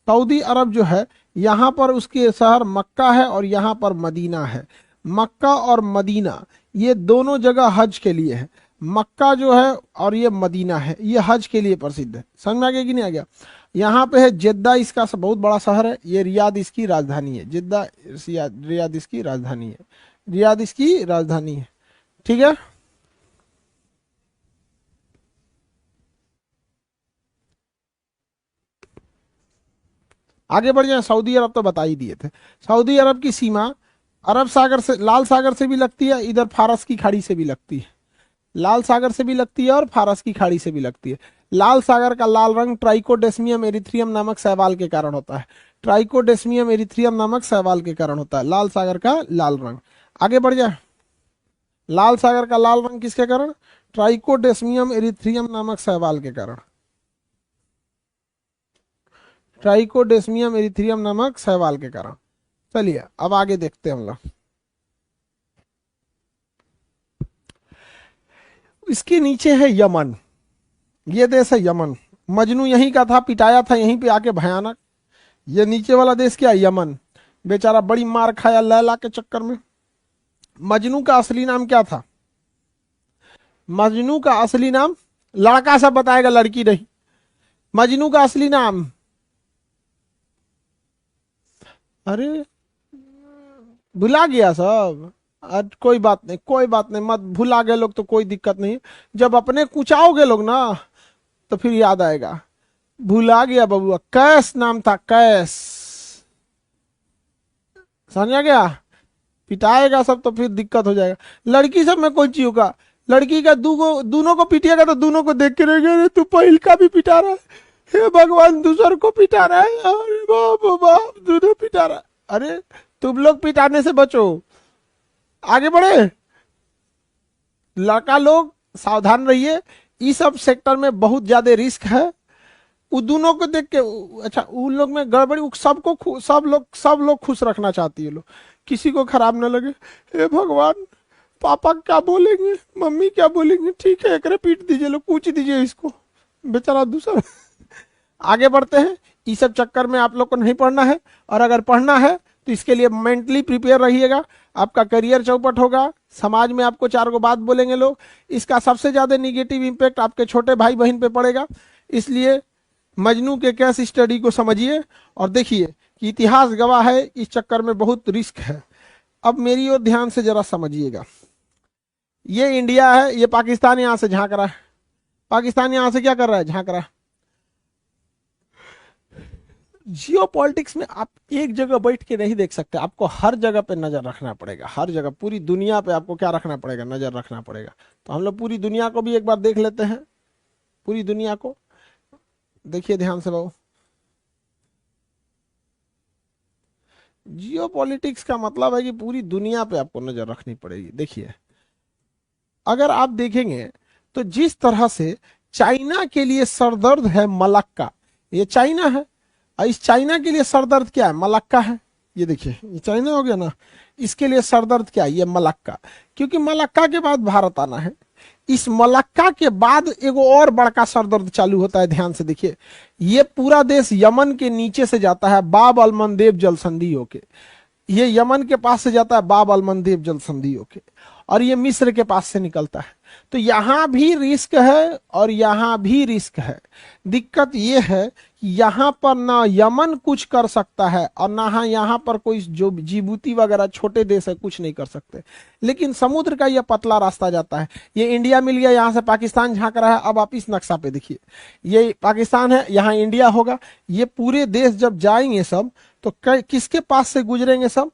सऊदी अरब जो है, यहाँ पर उसके शहर मक्का है और यहाँ पर मदीना है। मक्का और मदीना ये दोनों जगह हज के लिए है। मक्का जो है और ये मदीना है, ये हज के लिए प्रसिद्ध है। समझ में आ गया कि नहीं आ गया। यहाँ पे है जेद्दा, इसका बहुत बड़ा शहर है, ये रियाद इसकी राजधानी है, जेद्दा रियाद इसकी राजधानी है, रियाद इसकी राजधानी है, ठीक है। आगे बढ़ जाए, सऊदी अरब तो बता ही दिए थे। सऊदी अरब की सीमा अरब सागर से, लाल सागर से भी लगती है, इधर फारस की खाड़ी से भी लगती है, लाल सागर से भी लगती है और फारस की खाड़ी से भी लगती है। लाल सागर का लाल रंग ट्राइकोडेस्मियम एरिथ्रियम नामक शैवाल के कारण होता है, ट्राइकोडेस्मियम एरिथ्रियम नामक शैवाल के कारण होता है लाल सागर का लाल रंग। आगे बढ़ जाए, लाल सागर का लाल रंग किसके कारण, ट्राइकोडेस्मियम एरिथ्रियम नामक शैवाल के कारण, ट्राइकोडेस्मियम एरिथ्रियम नामक शैवाल के कारण। चलिए अब आगे देखते हैं हम लोग। इसके नीचे है यमन, ये देश है यमन। मजनू यहीं का था, पिटाया था यहीं पे आके भयानक। ये नीचे वाला देश क्या है? यमन। बेचारा बड़ी मार खाया लैला के चक्कर में। मजनू का असली नाम क्या था? मजनू का असली नाम, लड़का सब बताएगा, लड़की नहीं। मजनू का असली नाम, अरे भुला गया सब। कोई बात नहीं, कोई बात नहीं, मत भुला गए लोग तो कोई दिक्कत नहीं। जब अपने कुचाओगे लोग ना तो फिर याद आएगा। भुला गया बबुआ, कैस नाम था, कैस। समझा गया? पिटाएगा सब तो फिर दिक्कत हो जाएगा। लड़की सब में कोई चीज होगा, लड़की का दोनों को पीटिएगा तो दोनों को देख के रहेगा, अरे तू पहिल का भी पिटा रहा है, हे भगवान दूसर को पिटा रहा है, अरे बाप बाप दोनों पिटा रहा है। अरे तुम लोग पिटाने से बचो, आगे बढ़े। लड़का लोग सावधान रहिए, इस सब सेक्टर में बहुत ज्यादा रिस्क है। वो दोनों को देख के अच्छा, उन लोग में गड़बड़ी, सब लोग खुश रखना चाहती है लोग, किसी को खराब ना लगे। हे भगवान, पापा क्या बोलेंगे, मम्मी क्या बोलेंगे, ठीक है एकरे पीट दीजिए, लोग पूछ दीजिए इसको, बेचारा दूसरा। आगे बढ़ते हैं। इस सब चक्कर में आप लोग को नहीं पढ़ना है, और अगर पढ़ना है तो इसके लिए मेंटली प्रिपेयर रहिएगा। आपका करियर चौपट होगा, समाज में आपको चार गो बात बोलेंगे लोग, इसका सबसे ज्यादा निगेटिव इंपैक्ट आपके छोटे भाई बहन पे पड़ेगा। इसलिए मजनू के केस स्टडी को समझिए और देखिए कि इतिहास गवाह है, इस चक्कर में बहुत रिस्क है। अब मेरी ओर ध्यान से जरा समझिएगा। ये इंडिया है, ये पाकिस्तान यहां से झांक रहा है। पाकिस्तान यहां से क्या कर रहा है? झांक रहा है। जियो पॉलिटिक्स में आप एक जगह बैठ के नहीं देख सकते, आपको हर जगह पे नजर रखना पड़ेगा, हर जगह, पूरी दुनिया पे आपको क्या रखना पड़ेगा? नजर रखना पड़ेगा। तो हम लोग पूरी दुनिया को भी एक बार देख लेते हैं। पूरी दुनिया को देखिए ध्यान से बाबू। जियो पॉलिटिक्स का मतलब है कि पूरी दुनिया पे आपको नजर रखनी पड़ेगी। देखिए अगर आप देखेंगे तो जिस तरह से चाइना के लिए सरदर्द है मलक्का, ये चाइना है, और इस चाइना के लिए सरदर्द क्या है? मलक्का है। ये देखिए, ये चाइना हो गया ना, इसके लिए सरदर्द क्या है? ये मलक्का। क्योंकि मलक्का के बाद भारत आना है, इस मलक्का के बाद एगो और बड़का सरदर्द चालू होता है। ध्यान से देखिए, ये पूरा देश यमन के नीचे से जाता है बाब अल मंदेब जल संधि होके, ये यमन के पास से जाता है बाब अल मंदेब जल संधि होके, और ये मिस्र के पास से निकलता है। तो यहां भी रिस्क है और यहां भी रिस्क है। दिक्कत ये है कि यहां पर ना यमन कुछ कर सकता है और ना यहां पर कोई जो जिबूती वगैरह छोटे देश है कुछ नहीं कर सकते। लेकिन समुद्र का यह पतला रास्ता जाता है। ये इंडिया मिल गया, यहां से पाकिस्तान झांक रहा है। अब आप इस नक्शा पे देखिए, ये पाकिस्तान है, यहाँ इंडिया होगा। ये पूरे देश जब जाएंगे सब तो किसके पास से गुजरेंगे सब?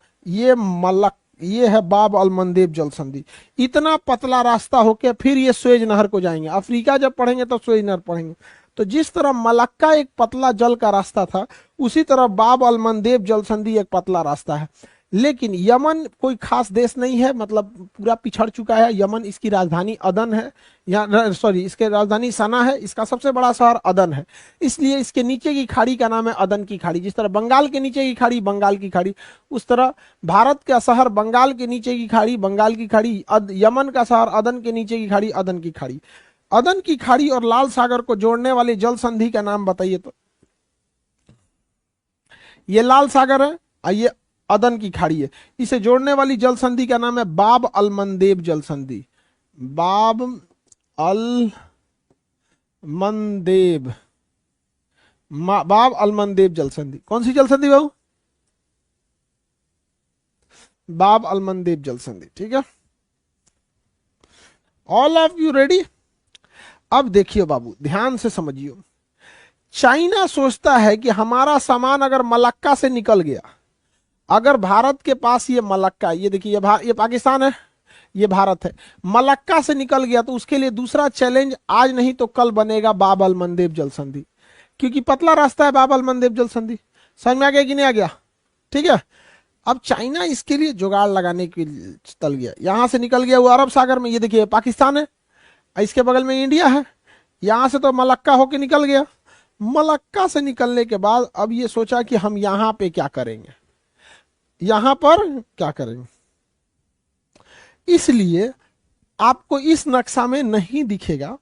ये है बाब अल मंदेब जल संधि। इतना पतला रास्ता होके फिर ये स्वेज नहर को जाएंगे। अफ्रीका जब पढ़ेंगे तो स्वेज नहर पढ़ेंगे। तो जिस तरह मलक्का एक पतला जल का रास्ता था, उसी तरह बाब अल मंदेब जल संधि एक पतला रास्ता है। लेकिन यमन कोई खास देश नहीं है, मतलब पूरा पिछड़ चुका है यमन। इसकी राजधानी अदन है, या सॉरी इसके राजधानी सना है, इसका सबसे बड़ा शहर अदन है। इसलिए इसके नीचे की खाड़ी का नाम है अदन की खाड़ी। जिस तरह बंगाल के नीचे की खाड़ी बंगाल की खाड़ी, उस तरह भारत का शहर बंगाल के नीचे की खाड़ी बंगाल की खाड़ी, यमन का शहर अदन के नीचे की खाड़ी अदन की खाड़ी। अदन की खाड़ी और लाल सागर को जोड़ने वाली जल संधि का नाम बताइए तो? ये लाल सागर है और ये अदन की खाड़ी है। इसे जोड़ने वाली जल संधि का नाम है बाब अल मंदेब जल संधि। बाब अल मंदेब, बाब अल मंदेब जल संधि। कौन सी जल संधि बाबू? बाब अल मंदेब जल संधि। ठीक है, ऑल ऑफ यू रेडी? अब देखिए बाबू, ध्यान से समझिए। चाइना सोचता है कि हमारा सामान अगर मलक्का से निकल गया, अगर भारत के पास ये मलक्का, ये देखिए ये पाकिस्तान है, ये भारत है, मलक्का से निकल गया तो उसके लिए दूसरा चैलेंज आज नहीं तो कल बनेगा बाब अल मंदेब जल संधि। क्योंकि पतला रास्ता है बाब अल मंदेब जल संधि। समझ में आ गया कि नहीं आ गया? ठीक है, अब चाइना इसके लिए जुगाड़ लगाने के लिए चल गया। यहां से निकल गया वो अरब सागर में, ये देखिए पाकिस्तान है, इसके बगल में इंडिया है। यहां से तो मलक्का होके निकल गया। मलक्का से निकलने के बाद अब ये सोचा कि हम यहां पे क्या करेंगे, यहां पर क्या करेंगे। इसलिए आपको इस नक्शा में नहीं दिखेगा,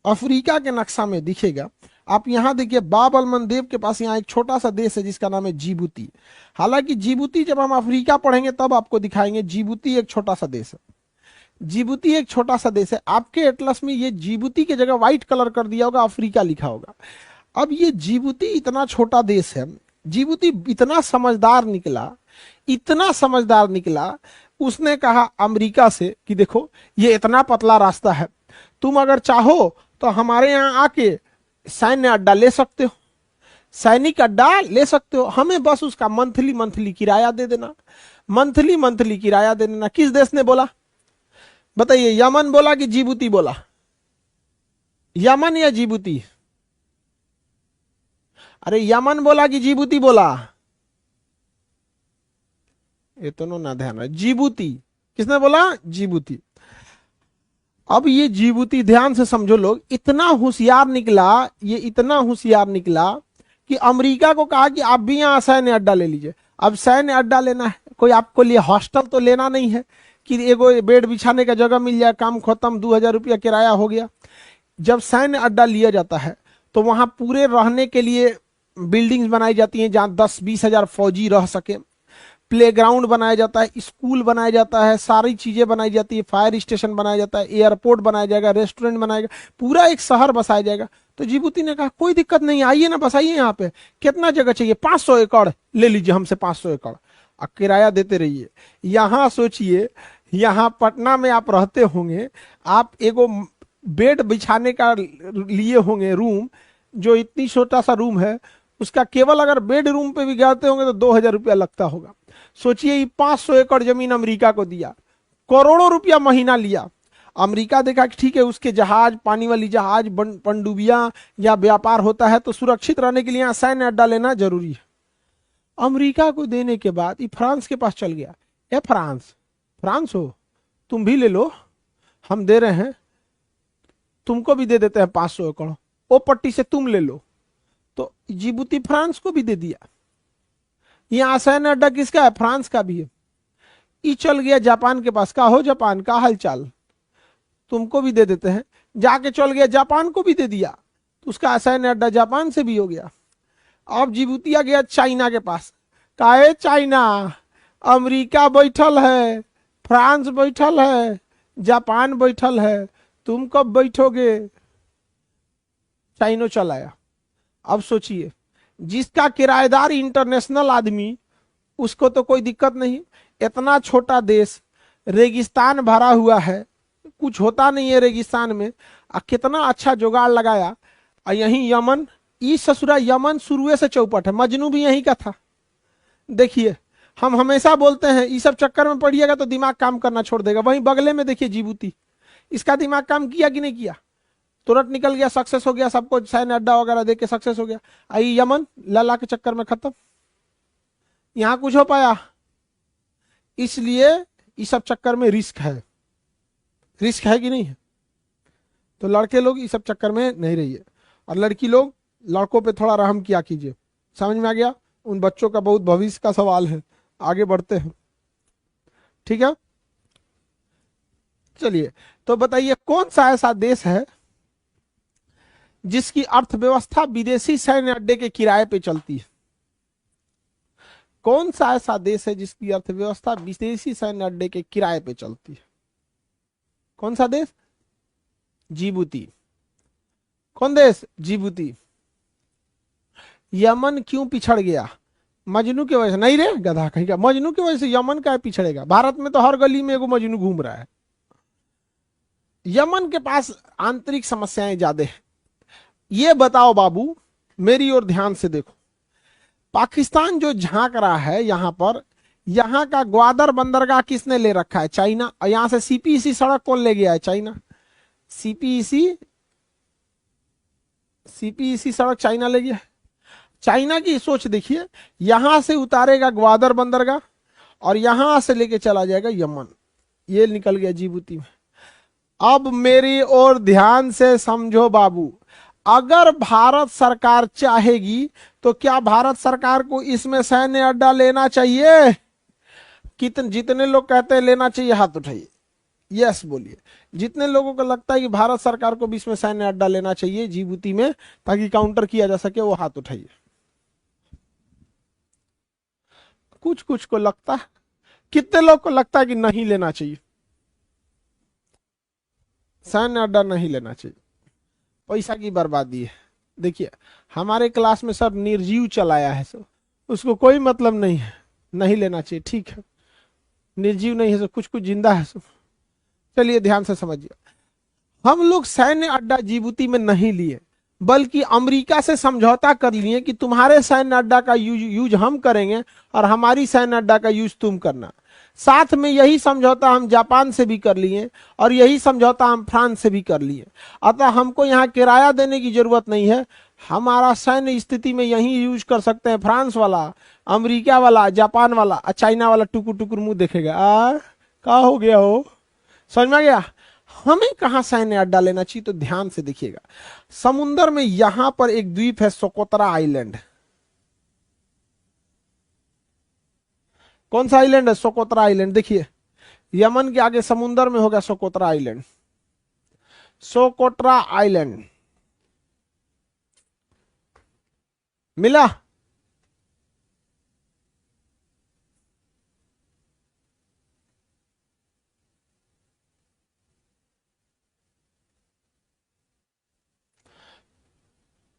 अफ्रीका के नक्शा में दिखेगा। आप यहां देखिए, बाब अल मंदेब के पास यहाँ एक छोटा सा देश है जिसका नाम है जिबूती। हालांकि जिबूती जब हम अफ्रीका पढ़ेंगे तब आपको दिखाएंगे, जिबूती एक छोटा सा देश है। जिबूती एक छोटा सा देश है। आपके एटलस में ये जिबूती की जगह व्हाइट कलर कर दिया होगा, अफ्रीका लिखा होगा। अब ये जिबूती इतना छोटा देश है, जिबूती इतना समझदार निकला, इतना समझदार निकला, उसने कहा अमेरिका से कि देखो ये इतना पतला रास्ता है, तुम अगर चाहो तो हमारे यहाँ आके सैन्य अड्डा ले सकते हो, सैनिक अड्डा ले सकते हो, हमें बस उसका मंथली मंथली किराया दे देना, मंथली मंथली किराया दे देना। किस देश ने बोला बताइए? यमन बोला कि जिबूती बोला? यमन या जिबूती? अरे यमन बोला कि जिबूती बोला? ये तो ना ध्यान है, जिबूती। किसने बोला? जिबूती। अब ये जिबूती ध्यान से समझो लोग, इतना होशियार निकला, ये इतना होशियार निकला कि अमेरिका को कहा कि आप भी यहाँ सैन्य अड्डा ले लीजिए। अब सैन्य अड्डा लेना है, कोई आपको लिए हॉस्टल तो लेना नहीं है कि एगो बेड बिछाने का जगह मिल जाए, काम खत्म, 2000 रुपया किराया हो गया। जब सैन्य अड्डा लिया जाता है तो वहां पूरे रहने के लिए बिल्डिंग्स बनाई जाती हैं जहां 10-20 हजार फौजी रह सके, प्लेग्राउंड बनाया जाता है, स्कूल बनाया जाता है, सारी चीजें बनाई जाती है, फायर स्टेशन बनाया जाता है, एयरपोर्ट बनाया जाएगा, रेस्टोरेंट बनाएगा, पूरा एक शहर बसाया जाएगा। तो जिबूती ने कहा कोई दिक्कत नहीं, आइए ना बसाइए यहाँ पे। कितना जगह चाहिए? 500 एकड़ ले लीजिए हमसे, 500 एकड़, और किराया देते रहिए। यहाँ सोचिए, यहाँ पटना में आप रहते होंगे, आप एगो बेड बिछाने का लिए होंगे रूम, जो इतनी छोटा सा रूम है, उसका केवल अगर बेड रूम पे भी जाते होंगे तो 2000 रुपया लगता होगा। सोचिए, ये 500 एकड़ जमीन अमेरिका को दिया, करोड़ों रुपया महीना लिया। अमेरिका देखा कि ठीक है, उसके जहाज, पानी वाली जहाज, पनडुबियां या व्यापार होता है, तो सुरक्षित रहने के लिए यहाँ सैन्य अड्डा लेना जरूरी है। अमेरिका को देने के बाद ये फ्रांस के पास चल गया। ए फ्रांस, फ्रांस हो, तुम भी ले लो, हम दे रहे हैं, तुमको भी दे देते हैं 500 एकड़, ओ पट्टी से तुम ले लो। तो जिबूती फ्रांस को भी दे दिया। यहां सैन्य अड्डा किसका है? फ्रांस का भी है। ई चल गया जापान के पास, का हो जापान, का हालचाल, तुमको भी दे देते हैं। जाके चल गया जापान को भी दे दिया, तो उसका सैन्य अड्डा जापान से भी हो गया। अब जिबूती आ गया चाइना के पास, काहे चाइना, अमेरिका बैठल है, फ्रांस बैठल है, जापान बैठल है, तुम कब बैठोगे? चाइनो चल आया। अब सोचिए, जिसका किराएदार इंटरनेशनल आदमी, उसको तो कोई दिक्कत नहीं, इतना छोटा देश, रेगिस्तान भरा हुआ है, कुछ होता नहीं है रेगिस्तान में, कितना अच्छा जुगाड़ लगाया। यही यमन, ई ससुरा यमन शुरू से चौपट है, मजनू भी यही का था। देखिए, हम हमेशा बोलते हैं इस सब चक्कर में पड़िएगा तो दिमाग काम करना छोड़ देगा। वहीं बगले में देखिए जिबूती, इसका दिमाग काम किया कि नहीं किया? तुरंत निकल गया, सक्सेस हो गया, सबको सैन्य अड्डा वगैरह देके सक्सेस हो गया। आई यमन लला के चक्कर में खत्म, यहां कुछ हो पाया? इसलिए इस सब चक्कर में रिस्क है, रिस्क है कि नहीं है? तो लड़के लोग इस सब चक्कर में नहीं रहिए, और लड़की लोग, लड़कों पे थोड़ा रहम किया कीजिए। समझ में आ गया? उन बच्चों का बहुत भविष्य का सवाल है। आगे बढ़ते हैं, ठीक है? चलिए, तो बताइए कौन सा ऐसा देश है जिसकी अर्थव्यवस्था विदेशी सैन्य अड्डे के किराए पे चलती है? कौन सा ऐसा देश है जिसकी अर्थव्यवस्था विदेशी सैन्य अड्डे के किराए पे चलती है? कौन सा देश? जिबूती। कौन देश? जिबूती। यमन क्यों पिछड़ गया? मजनू की वजह से नहीं रे गधा कहीं का, मजनू की वजह से यमन का पिछड़ेगा? भारत में तो हर गली में एगो मजनू घूम रहा है। यमन के पास आंतरिक समस्याएं ज्यादा है। ये बताओ बाबू, मेरी ओर ध्यान से देखो, पाकिस्तान जो झांक रहा है यहां पर, यहां का ग्वादर बंदरगाह किसने ले रखा है? चाइना। और यहां से सीपीईसी सड़क कौन ले गया है? चाइना। सीपीईसी सड़क चाइना ले गया है। चाइना की सोच देखिए, यहां से उतारेगा ग्वादर बंदरगाह और यहां से लेके चला जाएगा यमन, ये निकल गया जिबूती में। अब मेरी ओर ध्यान से समझो बाबू, अगर भारत सरकार चाहेगी तो क्या भारत सरकार को इसमें सैन्य अड्डा लेना चाहिए? जितने लोग कहते हैं लेना चाहिए हाथ उठाइए। यस बोलिए। जितने लोगों को लगता है कि भारत सरकार को भी इसमें सैन्य अड्डा लेना चाहिए जिबूती में ताकि काउंटर किया जा सके, वो हाथ उठाइए। कुछ कुछ को लगता है। कितने लोग को लगता है कि नहीं लेना चाहिए, सैन्य अड्डा नहीं लेना चाहिए, पैसा की बर्बादी है। देखिए हमारे क्लास में सब निर्जीव चलाया है, सब उसको कोई मतलब नहीं है, नहीं लेना चाहिए, ठीक है। निर्जीव नहीं है सब, कुछ कुछ जिंदा है सब। चलिए ध्यान से समझिए, हम लोग सैन्य अड्डा जिबूती में नहीं लिए, बल्कि अमेरिका से समझौता कर लिए कि तुम्हारे सैन्य अड्डा का यूज हम करेंगे और हमारी सैन्य अड्डा का यूज तुम करना। साथ में यही समझौता हम जापान से भी कर लिए और यही समझौता हम फ्रांस से भी कर लिए। अतः हमको यहाँ किराया देने की जरूरत नहीं है, हमारा सैन्य स्थिति में यही यूज कर सकते हैं। फ्रांस वाला, अमेरिका वाला, जापान वाला, चाइना वाला टुकुर टुकुर मुंह देखेगा, क्या हो गया हो, समझ में आ गया। हमें कहां सैन्य अड्डा लेना चाहिए, तो ध्यान से देखिएगा। समुंदर में यहां पर एक द्वीप है सोकोत्रा आइलैंड। कौन सा आइलैंड है? Socotra island. देखिए यमन के आगे समुंदर में होगा सोकोत्रा आइलैंड, सोकोट्रा आइलैंड मिला।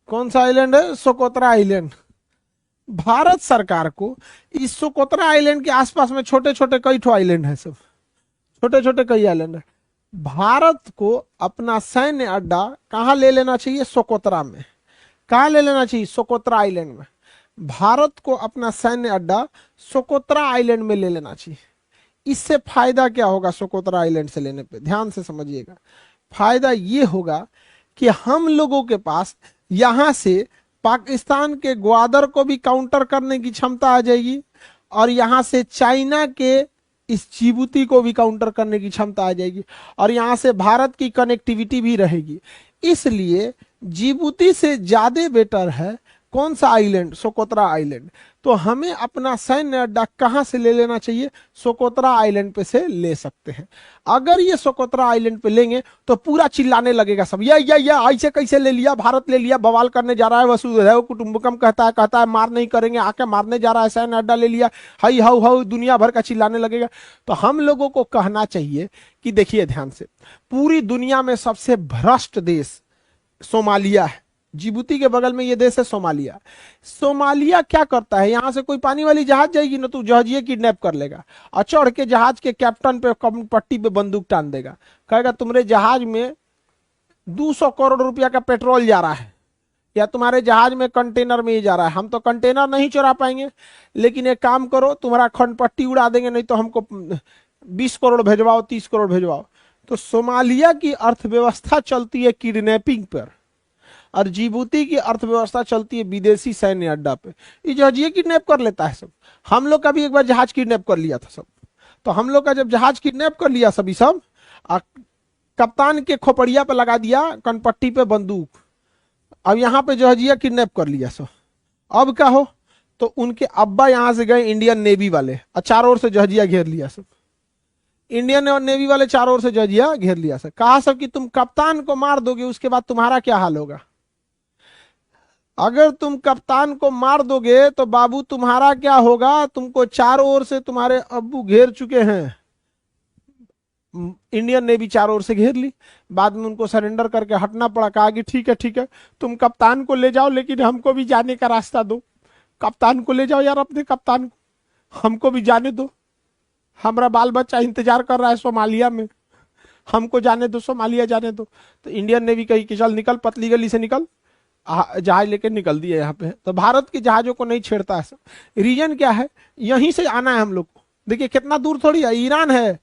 कौन सा आइलैंड है? Socotra island. भारत सरकार को इस सोकोत्रा आइलैंड के आसपास में छोटे छोटे कई ठो आइलैंड है, सब छोटे छोटे कई आइलैंड है। भारत को अपना सैन्य अड्डा कहां ले लेना चाहिए? सोकोत्रा में। कहां ले लेना चाहिए? सोकोत्रा आइलैंड में। भारत को अपना सैन्य अड्डा सोकोत्रा आइलैंड में ले लेना चाहिए। इससे फायदा क्या होगा सोकोत्रा आइलैंड से लेने पे? ध्यान से समझिएगा। फायदा ये होगा कि हम लोगों के पास यहां से पाकिस्तान के ग्वादर को भी काउंटर करने की क्षमता आ जाएगी और यहां से चाइना के इस जिबूती को भी काउंटर करने की क्षमता आ जाएगी और यहां से भारत की कनेक्टिविटी भी रहेगी। इसलिए जिबूती से ज्यादा बेटर है कौन सा आइलैंड? Socotra island. तो हमें अपना सैन्य अड्डा कहां से ले लेना चाहिए? सोकोत्रा आइलैंड पे से ले सकते हैं। अगर ये सोकोत्रा आइलैंड पे लेंगे तो पूरा चिल्लाने लगेगा सब, ये ऐसे कैसे ले लिया, भारत ले लिया, बवाल करने जा रहा है, वसुधैव कुटुंबकम कहता है मार नहीं करेंगे, आके मारने जा रहा है, सैन्य अड्डा ले लिया, हाई हाउ हाउ, दुनिया भर का चिल्लाने लगेगा। तो हम लोगों को कहना चाहिए कि देखिए ध्यान से, पूरी दुनिया में सबसे भ्रष्ट देश सोमालिया है। जिबूती के बगल में ये देश है सोमालिया। सोमालिया क्या करता है, यहां से कोई पानी वाली जहाज जाएगी ना तो जहाजिए किडनैप कर लेगा और चढ़ के जहाज के कैप्टन पे पट्टी पे बंदूक टान देगा, कहेगा तुम्हारे जहाज में 200 करोड़ रुपया का पेट्रोल जा रहा है या तुम्हारे जहाज में कंटेनर में ही जा रहा है, हम तो कंटेनर नहीं चुरा पाएंगे, लेकिन एक काम करो तुम्हारा खंड पट्टी उड़ा देंगे, नहीं तो हमको 20 करोड़ भेजवाओ, 30 करोड़ भेजवाओ। तो सोमालिया की अर्थव्यवस्था चलती है किडनैपिंग पर और जिबूती की अर्थव्यवस्था चलती है विदेशी सैन्य अड्डा पे। ये जहाजिए किडनैप कर लेता है सब। हम लोग का भी एक बार जहाज किडनैप कर लिया था सब। तो हम लोग का जब जहाज किडनैप कर लिया सभी सब, कप्तान के खोपड़िया पे लगा दिया कनपट्टी पे बंदूक, अब यहाँ पे जहाजिया किडनैप कर लिया सब। अब क्या हो, तो उनके अब्बा यहां से गए इंडियन नेवी वाले और चारों ओर से जहाजिया घेर लिया सब। इंडियन और नेवी वाले चारों ओर से जहाजिया घेर लिया सब। कहा सब कि तुम कप्तान को मार दोगे उसके बाद तुम्हारा क्या हाल होगा? अगर तुम कप्तान को मार दोगे तो बाबू तुम्हारा क्या होगा? तुमको चारों ओर से तुम्हारे अब्बू घेर चुके हैं। इंडियन नेवी चारों ओर से घेर ली, बाद में उनको सरेंडर करके हटना पड़ा। कहा कि ठीक है तुम कप्तान को ले जाओ, लेकिन हमको भी जाने का रास्ता दो। कप्तान को ले जाओ यार, अपने कप्तान को, हमको भी जाने दो, हमारा बाल बच्चा इंतजार कर रहा है सोमालिया में, हमको जाने दो, सोमालिया जाने दो। तो इंडियन नेवी कही कि चल निकल, पतली गली से निकल, जहाज लेके निकल दिए यहाँ पे। तो भारत के जहाजों को नहीं छेड़ता है। रीजन क्या है? यहीं से आना है हम लोग को। देखिए कितना दूर थोड़ी है, ईरान है,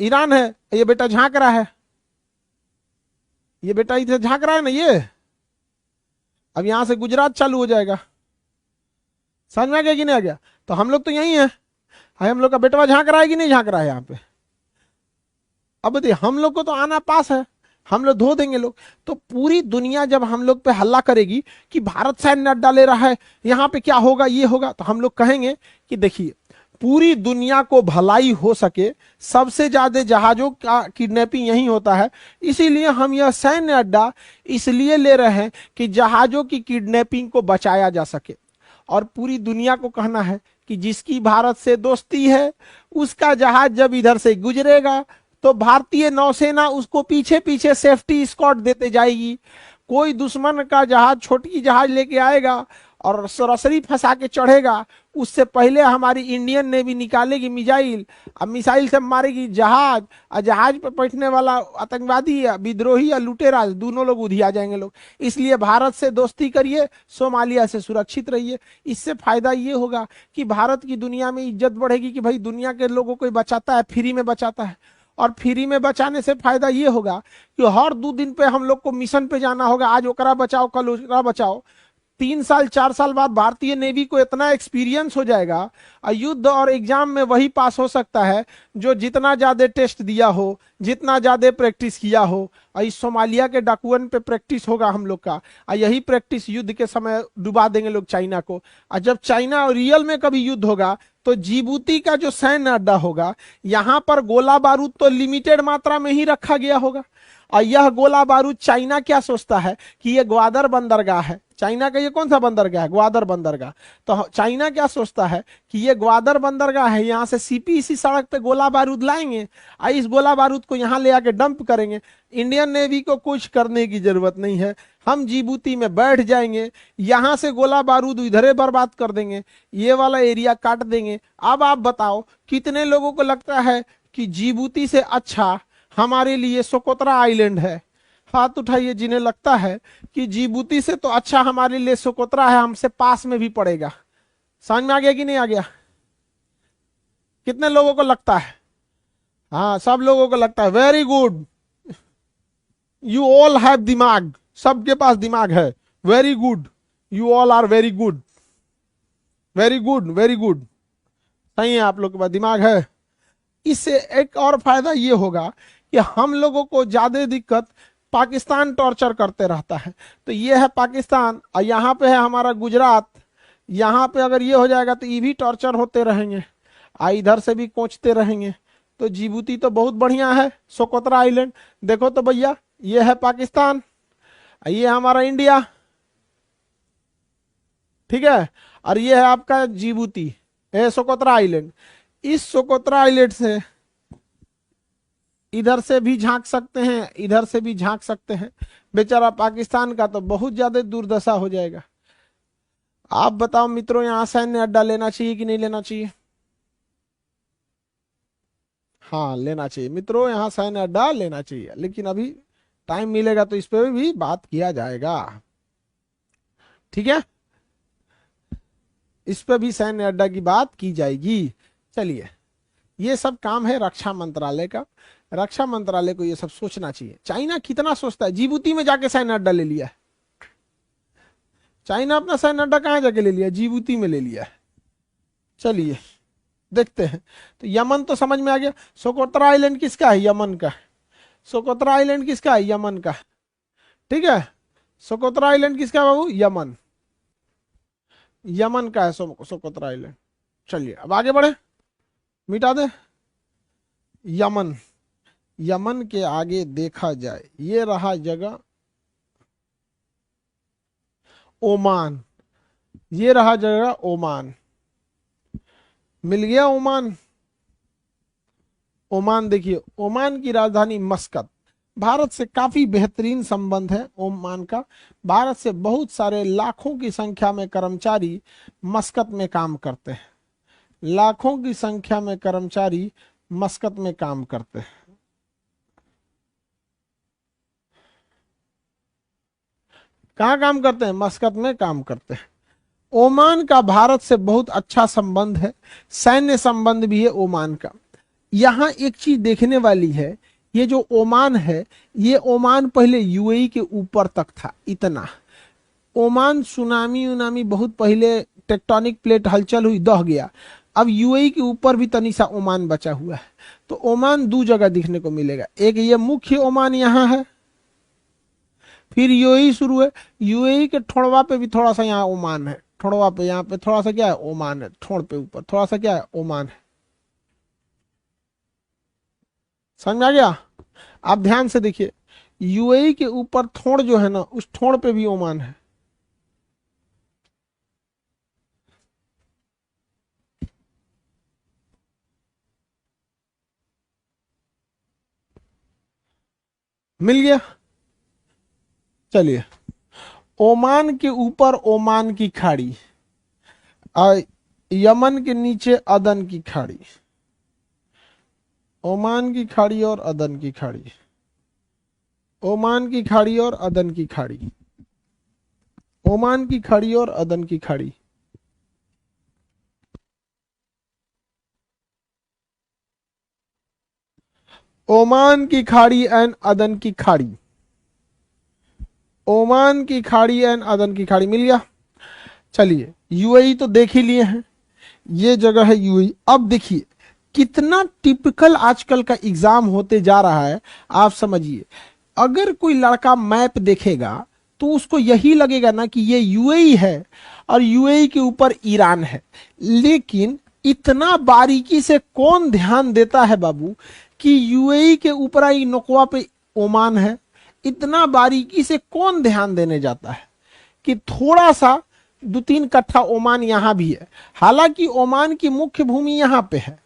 ईरान है, ये बेटा झांक रहा है, ये बेटा इधर झांक रहा है ना, ये अब यहां से गुजरात चालू हो जाएगा। समझ में आ गया कि नहीं आ गया? तो हम लोग तो यही है, हम लोग का बेटवा झांक रहा है कि नहीं झांक रहा है यहाँ पे? अब बताइए, हम लोग को तो आना पास है, हम लोग धो देंगे लोग। तो पूरी दुनिया जब हम लोग पे हल्ला करेगी कि भारत सैन्य अड्डा ले रहा है, यहाँ पे क्या होगा, ये होगा, तो हम लोग कहेंगे कि देखिए पूरी दुनिया को भलाई हो सके, सबसे ज्यादा जहाजों का किडनैपिंग यही होता है। इसीलिए हम यह सैन्य अड्डा इसलिए ले रहे हैं कि जहाजों की किडनैपिंग को बचाया जा सके। और पूरी दुनिया को कहना है कि जिसकी भारत से दोस्ती है उसका जहाज जब इधर से गुजरेगा तो भारतीय नौसेना उसको पीछे पीछे सेफ्टी स्कॉट देते जाएगी। कोई दुश्मन का जहाज, छोटी जहाज लेके आएगा और सरसरी फंसा के चढ़ेगा, उससे पहले हमारी इंडियन नेवी निकालेगी मिसाइल, अब मिसाइल से मारेगी जहाज, और जहाज पर बैठने वाला आतंकवादी या विद्रोही या लुटेरा दोनों लोग उधिया जाएंगे लोग। इसलिए भारत से दोस्ती करिए, सोमालिया से सुरक्षित रहिए। इससे फायदा ये होगा कि भारत की दुनिया में इज्जत बढ़ेगी कि भाई दुनिया के लोगों को बचाता है, फ्री में बचाता है। और फ्री में बचाने से फायदा ये होगा कि हर 2 दिन पे हम लोग को मिशन पे जाना होगा, आज ओकरा बचाओ कल ओकरा बचाओ। 3 साल 4 साल बाद भारतीय नेवी को इतना एक्सपीरियंस हो जाएगा और युद्ध और एग्जाम में वही पास हो सकता है जो जितना ज्यादा टेस्ट दिया हो, जितना ज्यादा प्रैक्टिस किया हो। और इस सोमालिया के डाकुअन पे प्रैक्टिस होगा हम लोग का, और यही प्रैक्टिस युद्ध के समय डुबा देंगे लोग चाइना को। और जब चाइना और रियल में कभी युद्ध होगा तो जिबूती का जो सैन्य अड्डा होगा, यहाँ पर गोला बारूद तो लिमिटेड मात्रा में ही रखा गया होगा। और यह गोला बारूद चाइना क्या सोचता है कि ये ग्वादर बंदरगाह है, चाइना का ये कौन सा बंदरगाह है, ग्वादर बंदरगाह। तो चाइना क्या सोचता है कि ये ग्वादर बंदरगाह है, यहाँ से सीपी इसी सड़क पे गोला बारूद लाएंगे और इस गोला बारूद को यहाँ ले आके डंप करेंगे। इंडियन नेवी को कुछ करने की जरूरत नहीं है, हम जिबूती में बैठ जाएंगे, यहाँ से गोला बारूद इधरे बर्बाद कर देंगे, ये वाला एरिया काट देंगे। अब आप बताओ कितने लोगों को लगता है कि जिबूती से अच्छा हमारे लिए सोकोत्रा आइलैंड है? हाथ उठाइए जिन्हें लगता है कि जिबूती से तो अच्छा हमारे लिए सोकोत्रा है, हमसे पास में भी पड़ेगा। समझ में आ गया कि नहीं आ गया? कितने लोगों को लगता है? हाँ, सब लोगों को लगता है। Very good, you all have दिमाग, सबके पास दिमाग है। Very good, you all are very good, very good, very good. सही है, आप लोग के पास दिमाग है। इससे एक और फायदा ये होगा कि हम लोगों को ज्यादा दिक्कत, पाकिस्तान टॉर्चर करते रहता है, तो ये है पाकिस्तान और यहाँ पे है हमारा गुजरात। यहाँ पे अगर ये हो जाएगा तो ये भी टॉर्चर होते रहेंगे, इधर से भी कोचते रहेंगे। तो जिबूती तो बहुत बढ़िया है, सोकोत्रा आइलैंड। देखो तो भैया, ये है पाकिस्तान, ये हमारा इंडिया, ठीक है, और ये है आपका जिबूती, ये सोकोत्रा आइलैंड। इस सोकोत्रा आइलैंड से इधर से भी झांक सकते हैं, इधर से भी झांक सकते हैं। बेचारा पाकिस्तान का तो बहुत ज्यादा दुर्दशा हो जाएगा। आप बताओ मित्रों, यहां सैन्य अड्डा लेना चाहिए कि नहीं लेना चाहिए? हाँ, लेना चाहिए मित्रों, यहाँ सैन्य अड्डा लेना चाहिए। लेकिन अभी टाइम मिलेगा तो इस पे भी बात किया जाएगा, ठीक है? इस पे भी सैन्य अड्डा की बात की जाएगी। चलिए, ये सब काम है रक्षा मंत्रालय का। रक्षा मंत्रालय को ये सब सोचना चाहिए। चाइना कितना सोचता है, जिबूती में जाके सैन्य अड्डा ले लिया है। चाइना अपना सैन्य अड्डा कहाँ जाके ले लिया? जिबूती में ले लिया है। चलिए देखते हैं। तो यमन तो समझ में आ गया। सोकोत्रा आइलैंड किसका है? यमन का। सोकोत्रा आइलैंड किसका है? यमन का, ठीक है। सोकोत्रा आइलैंड किसका है बाबू? यमन, यमन का है सोकोत्रा आइलैंड। चलिए अब आगे बढ़े, मिटा दे यमन। यमन के आगे देखा जाए, ये रहा जगह ओमान, ये रहा जगह ओमान। मिल गया ओमान। ओमान देखिए, ओमान की राजधानी मस्कत। भारत से काफी बेहतरीन संबंध है ओमान का। भारत से बहुत सारे लाखों की संख्या में कर्मचारी मस्कत में काम करते हैं, लाखों की संख्या में कर्मचारी मस्कत में काम करते हैं। कहाँ काम करते हैं? मस्कत में काम करते हैं। ओमान का भारत से बहुत अच्छा संबंध है, सैन्य संबंध भी है ओमान का। यहाँ एक चीज देखने वाली है, ये जो ओमान है, ये ओमान पहले यूएई के ऊपर तक था, इतना। ओमान सुनामी उनामी बहुत पहले, टेक्टोनिक प्लेट हलचल हुई, दह गया। अब यूएई के ऊपर भी तनिसा ओमान बचा हुआ है। तो ओमान 2 जगह दिखने को मिलेगा। एक ये मुख्य ओमान यहाँ है, फिर यूएई शुरू है, यूएई के ठोड़वा पे भी थोड़ा सा यहाँ ओमान है, ठोड़वा पे यहाँ पे थोड़ा सा क्या है, ओमान है, ठोड़ पे ऊपर थोड़ा सा क्या है, ओमान है। समझ में आ गया? आप ध्यान से देखिए, यूएई के ऊपर थोड़ जो है ना, उस थोड़ पे भी ओमान है। मिल गया? चलिए, ओमान के ऊपर ओमान की खाड़ी, और यमन के नीचे अदन की खाड़ी। ओमान की खाड़ी और अदन की खाड़ी, ओमान की खाड़ी और अदन की खाड़ी, ओमान की खाड़ी और अदन की खाड़ी। ओमान की खाड़ी एंड अदन की खाड़ी, ओमान की खाड़ी एंड अदन की खाड़ी। मिल गया? चलिए, यूएई तो देख ही लिए हैं, ये जगह है यूएई। अब देखिए कितना टिपिकल आजकल का एग्जाम होते जा रहा है। आप समझिए, अगर कोई लड़का मैप देखेगा तो उसको यही लगेगा ना कि ये यूएई है और यूएई के ऊपर ईरान है। लेकिन इतना बारीकी से कौन ध्यान देता है बाबू कि यूएई के ऊपर ही नोकवा पे ओमान है? इतना बारीकी से कौन ध्यान देने जाता है कि थोड़ा सा 2-3 कट्ठा ओमान यहां भी है। हालांकि ओमान की मुख्य भूमि यहां पे है,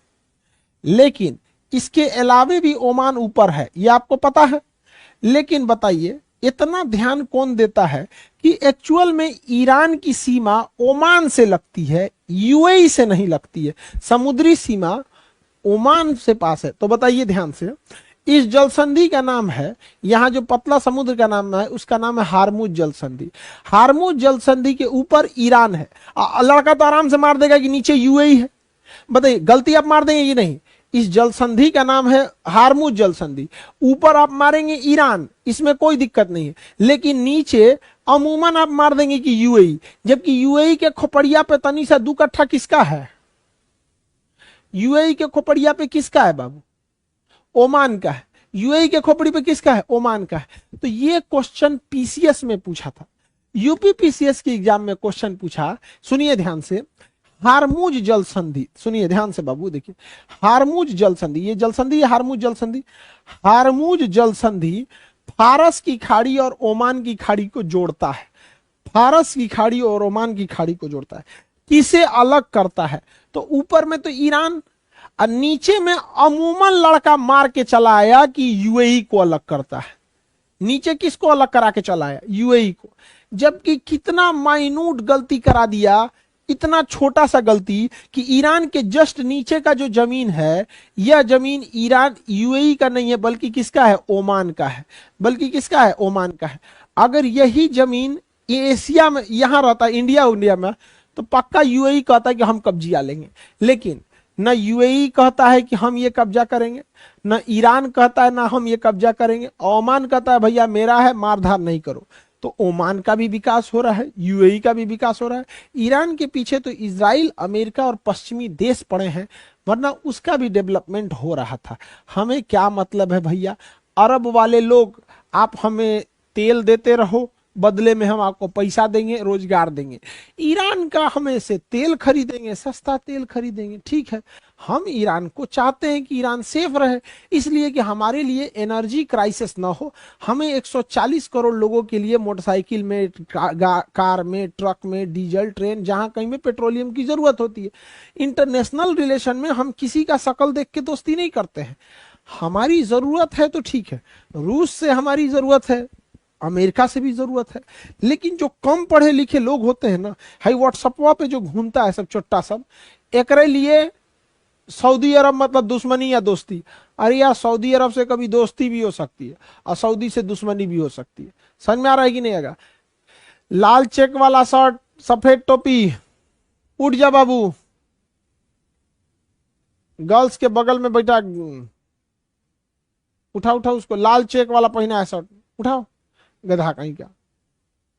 लेकिन इसके अलावे भी ओमान ऊपर है, ये आपको पता है। लेकिन बताइए, इतना ध्यान कौन देता है कि एक्चुअल में ईरान की सीमा ओमान से लगती है, यूएई से नहीं लगती है। समुद्री सीमा ओमान से पास है। तो बताइए ध्यान से, इस जल संधि का नाम है, यहां जो पतला समुद्र का नाम है उसका नाम है हारमुज जल संधि। हारमुज जल संधि के ऊपर ईरान है। लड़का तो आराम से मार देगा कि नीचे यूएई है। बताइए, गलती आप मार देंगे कि नहीं? इस जल संधि का नाम है हारमुज जल संधि, ऊपर आप मारेंगे ईरान, इसमें कोई दिक्कत नहीं है। लेकिन नीचे अमूमन आप मार देंगे कि यूएई, जबकि यूएई के खोपड़िया पे तनी सा 2 कट्ठा किसका है? यूएई के खोपड़िया पे किसका है बाबू? ओमान का है। यूएई के खोपड़ी पे किसका है? ओमान का है। तो ये क्वेश्चन पीसीएस में पूछा था, यूपी पीसीएस के एग्जाम में क्वेश्चन पूछा। सुनिए ध्यान से, हारमुज जल संधि, सुनिए ध्यान से बाबू, देखिए हारमुज जल संधि, ये जल संधि है हारमुज जल संधि। हारमुज जल संधि फारस की खाड़ी और ओमान की खाड़ी को जोड़ता है। फारस की खाड़ी और ओमान की खाड़ी को जोड़ता है। किसे अलग करता है? तो ऊपर में तो ईरान, और नीचे में अमूमन लड़का मार के चला आया कि यूएई को अलग करता है। नीचे किसको अलग करा के चला आया? यूएई को। जबकि कितना माइन्यूट गलती करा दिया, इतना छोटा सा गलती कि ईरान के जस्ट नीचे का जो जमीन है, यह जमीन ईरान यूएई का नहीं है, बल्कि किसका है? ओमान का है। बल्कि किसका है? ओमान का है। अगर यही जमीन एशिया में यहां रहता, इंडिया इंडिया में, तो पक्का यूएई कहता है कि हम कब्जा लेंगे। लेकिन न यूएई कहता है कि हम ये कब्जा करेंगे, न ईरान कहता है ना हम ये कब्जा करेंगे। ओमान कहता है भैया मेरा है, मारधार नहीं करो। तो ओमान का भी विकास हो रहा है, यूएई का भी विकास हो रहा है। ईरान के पीछे तो इजराइल, अमेरिका और पश्चिमी देश पड़े हैं, वरना उसका भी डेवलपमेंट हो रहा था। हमें क्या मतलब है भैया? अरब वाले लोग, आप हमें तेल देते रहो, बदले में हम आपको पैसा देंगे, रोजगार देंगे। ईरान का हमें से तेल खरीदेंगे, सस्ता तेल खरीदेंगे, ठीक है। हम ईरान को चाहते हैं कि ईरान सेफ रहे, इसलिए कि हमारे लिए एनर्जी क्राइसिस ना हो। हमें 140 करोड़ लोगों के लिए मोटरसाइकिल में, कार में, ट्रक में, डीजल, ट्रेन, जहां कहीं में पेट्रोलियम की जरूरत होती है। इंटरनेशनल रिलेशन में हम किसी का शकल देख के दोस्ती नहीं करते हैं। हमारी जरूरत है तो ठीक है, रूस से हमारी जरूरत है, अमेरिका से भी जरूरत है। लेकिन जो कम पढ़े लिखे लोग होते हैं ना, हाई व्हाट्सअपवा पे जो घूमता है सब चोट्टा सब, एक लिए सऊदी अरब मतलब दुश्मनी या दोस्ती। अरे यार, सऊदी अरब से कभी दोस्ती भी हो सकती है और सऊदी से दुश्मनी भी हो सकती है। समझ में आ रहा है कि नहीं आएगा? लाल चेक वाला शर्ट, सफेद टोपी, उठ जा बाबू। गर्ल्स के बगल में बैठा, उठा उठा उसको, लाल चेक वाला पहना है शर्ट, उठाओ, गधा कहीं का।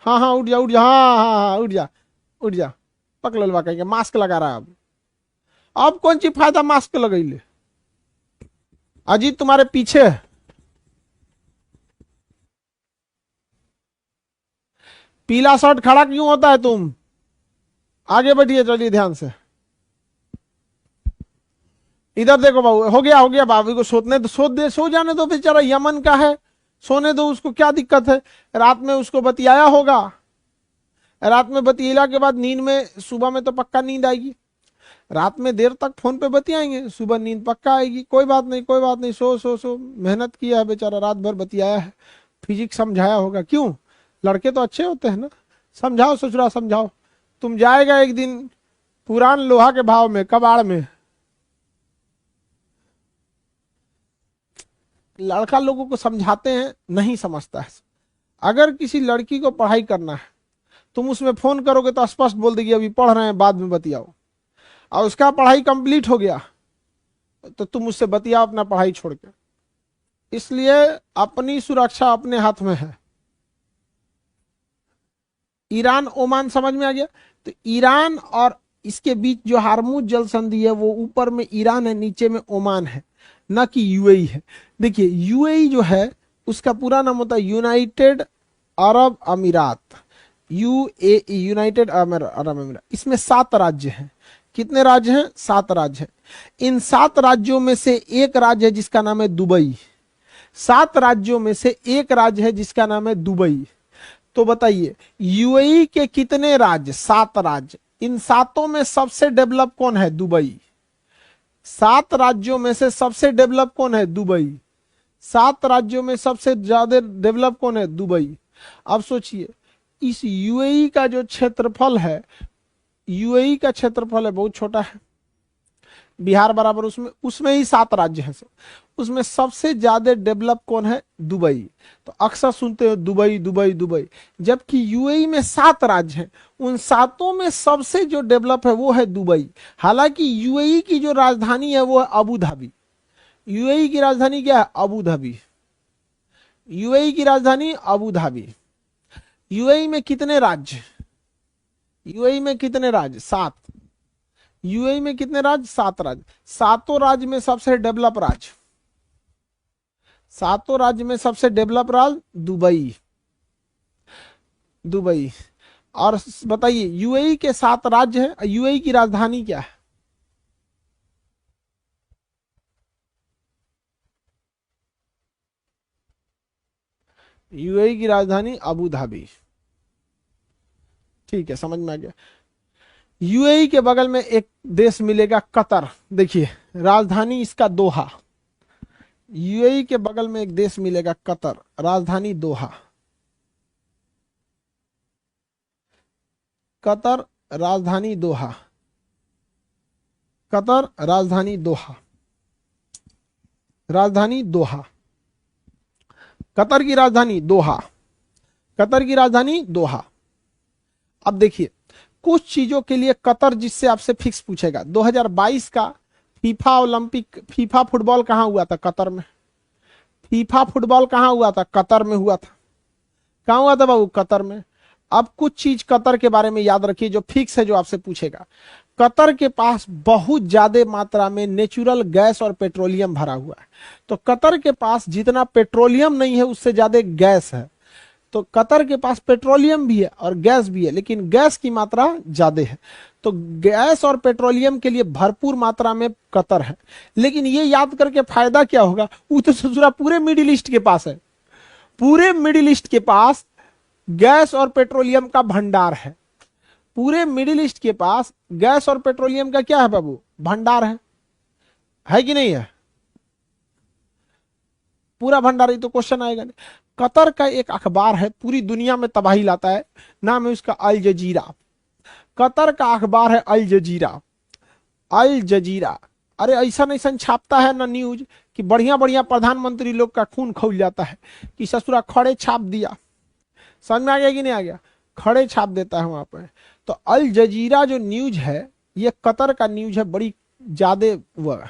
हाँ हाँ उठ जा उठ जा, हाँ हाँ हाँ उठ जा उठ जा। पकड़ ललवा कहीं का, मास्क लगा रहा है अब कौन सी फायदा मास्क लगैले? अजीत तुम्हारे पीछे है। पीला शर्ट खड़ा क्यों होता है तुम? आगे बढ़िए, चलिए ध्यान से। इधर देखो बाबू, हो गया बाबू को सोने दो, सो जाने दो, बेचारा यमन का है, सोने दो उसको, क्या दिक्कत है। रात में उसको बतियाया होगा, रात में बतियला के बाद नींद में, सुबह में तो पक्का नींद आएगी। रात में देर तक फोन पे बतियाएंगे, सुबह नींद पक्का आएगी। कोई बात नहीं, कोई बात नहीं, सो सो सो, मेहनत किया है बेचारा, रात भर बतियाया है, फिजिक्स समझाया होगा। क्यों, लड़के तो अच्छे होते हैं ना। समझाओ ससुरा, समझाओ। तुम जाएगा एक दिन पुरान लोहा के भाव में, कबाड़ में। लड़का लोगों को समझाते हैं, नहीं समझता है। अगर किसी लड़की को पढ़ाई करना है, तुम उसमें फोन करोगे तो स्पष्ट बोल देगी अभी पढ़ रहे हैं, बाद में बतियाओ। और उसका पढ़ाई कंप्लीट हो गया तो तुम उससे बतियाओ अपना पढ़ाई छोड़ के। इसलिए अपनी सुरक्षा अपने हाथ में है। ईरान ओमान समझ में आ गया। तो ईरान और इसके बीच जो हार्मुज जल संधि है, वो ऊपर में ईरान है, नीचे में ओमान है, ना कि यूएई है। देखिए यूएई जो है उसका पूरा नाम होता है यूनाइटेड अरब अमीरात, यूएई, यूनाइटेड अरब अमीरात। इसमें 7 राज्य हैं। कितने राज्य हैं? 7 राज्य हैं। इन 7 राज्यों में से एक राज्य है जिसका नाम है दुबई। 7 राज्यों में से एक राज्य है जिसका नाम है दुबई। तो बताइए यूएई के कितने राज्य? 7 राज्य। इन 7 में सबसे डेवलप कौन है? दुबई। 7 राज्यों में से सबसे डेवलप कौन है? दुबई। 7 राज्यों में सबसे ज्यादा डेवलप कौन है? दुबई। अब सोचिए इस यूएई का जो क्षेत्रफल है, यूएई का क्षेत्रफल है बहुत छोटा है, बिहार बराबर, उसमें ही 7 राज्य हैं। उसमें सबसे ज्यादा डेवलप कौन है? दुबई। तो अक्सर सुनते हो दुबई दुबई दुबई, जबकि यूएई में 7 राज्य हैं, उन 7 में सबसे जो डेवलप है वो है दुबई। हालांकि यूएई की जो राजधानी है वो है अबू धाबी। यूएई की राजधानी क्या है? Abu Dhabi. यूएई की राजधानी अबू धाबी। यूएई में कितने राज्य? यूएई में कितने राज्य? 7। यूएई में कितने राज्य? 7 राज्य। 7 राज्य में सबसे डेवलप राज्य, 7 राज्य में सबसे डेवलप राज्य दुबई। दुबई। और बताइए यूएई के 7 राज्य हैं, यूएई की राजधानी क्या है? यूएई की राजधानी अबू धाबी। ठीक है, समझ में आ गया। यूएई के बगल में एक देश मिलेगा कतर। देखिए राजधानी इसका दोहा। यूएई के बगल में एक देश मिलेगा कतर, राजधानी दोहा। कतर राजधानी दोहा। कतर राजधानी दोहा। राजधानी दोहा। कतर की राजधानी दोहा। कतर की राजधानी दोहा। अब देखिए कुछ चीजों के लिए कतर जिससे आपसे फिक्स पूछेगा। 2022 का फीफा ओलंपिक, फीफा फुटबॉल कहां हुआ था? कतर में। फीफा फुटबॉल कहां हुआ था? कतर में हुआ था। कहां हुआ था बाबू? कतर में। अब कुछ चीज कतर के बारे में याद रखिए जो फिक्स है, जो आपसे पूछेगा। कतर के पास बहुत ज्यादा मात्रा में नेचुरल गैस और पेट्रोलियम भरा हुआ है। तो कतर के पास जितना पेट्रोलियम नहीं है उससे ज्यादा गैस है। तो कतर के पास पेट्रोलियम भी है और गैस भी है, लेकिन गैस की मात्रा ज्यादा है। तो गैस और पेट्रोलियम के लिए भरपूर मात्रा में कतर है। लेकिन ये याद करके फायदा क्या होगा? वो तो ससुरा पूरे मिडिल ईस्ट के पास है। पूरे मिडिल ईस्ट के पास गैस और पेट्रोलियम का भंडार है। पूरे मिडिल ईस्ट के पास गैस और पेट्रोलियम का क्या है बाबू? भंडार है कि नहीं है? पूरा भंडार ही तो क्वेश्चन आएगा नहीं। कतर का एक अखबार है, पूरी दुनिया में तबाही लाता है, नाम है उसका अल जजीरा। कतर का अखबार है अल जजीरा। अल जजीरा। अरे ऐसा ऐसा छापता है ना न्यूज कि बढ़िया बढ़िया प्रधानमंत्री लोग का खून खौल जाता है कि ससुरा खड़े छाप दिया। समझ में आ गया कि नहीं आ गया? खड़े छाप देता है वहां पर। तो अल जजीरा जो न्यूज है ये कतर का न्यूज है, बड़ी ज्यादा वह।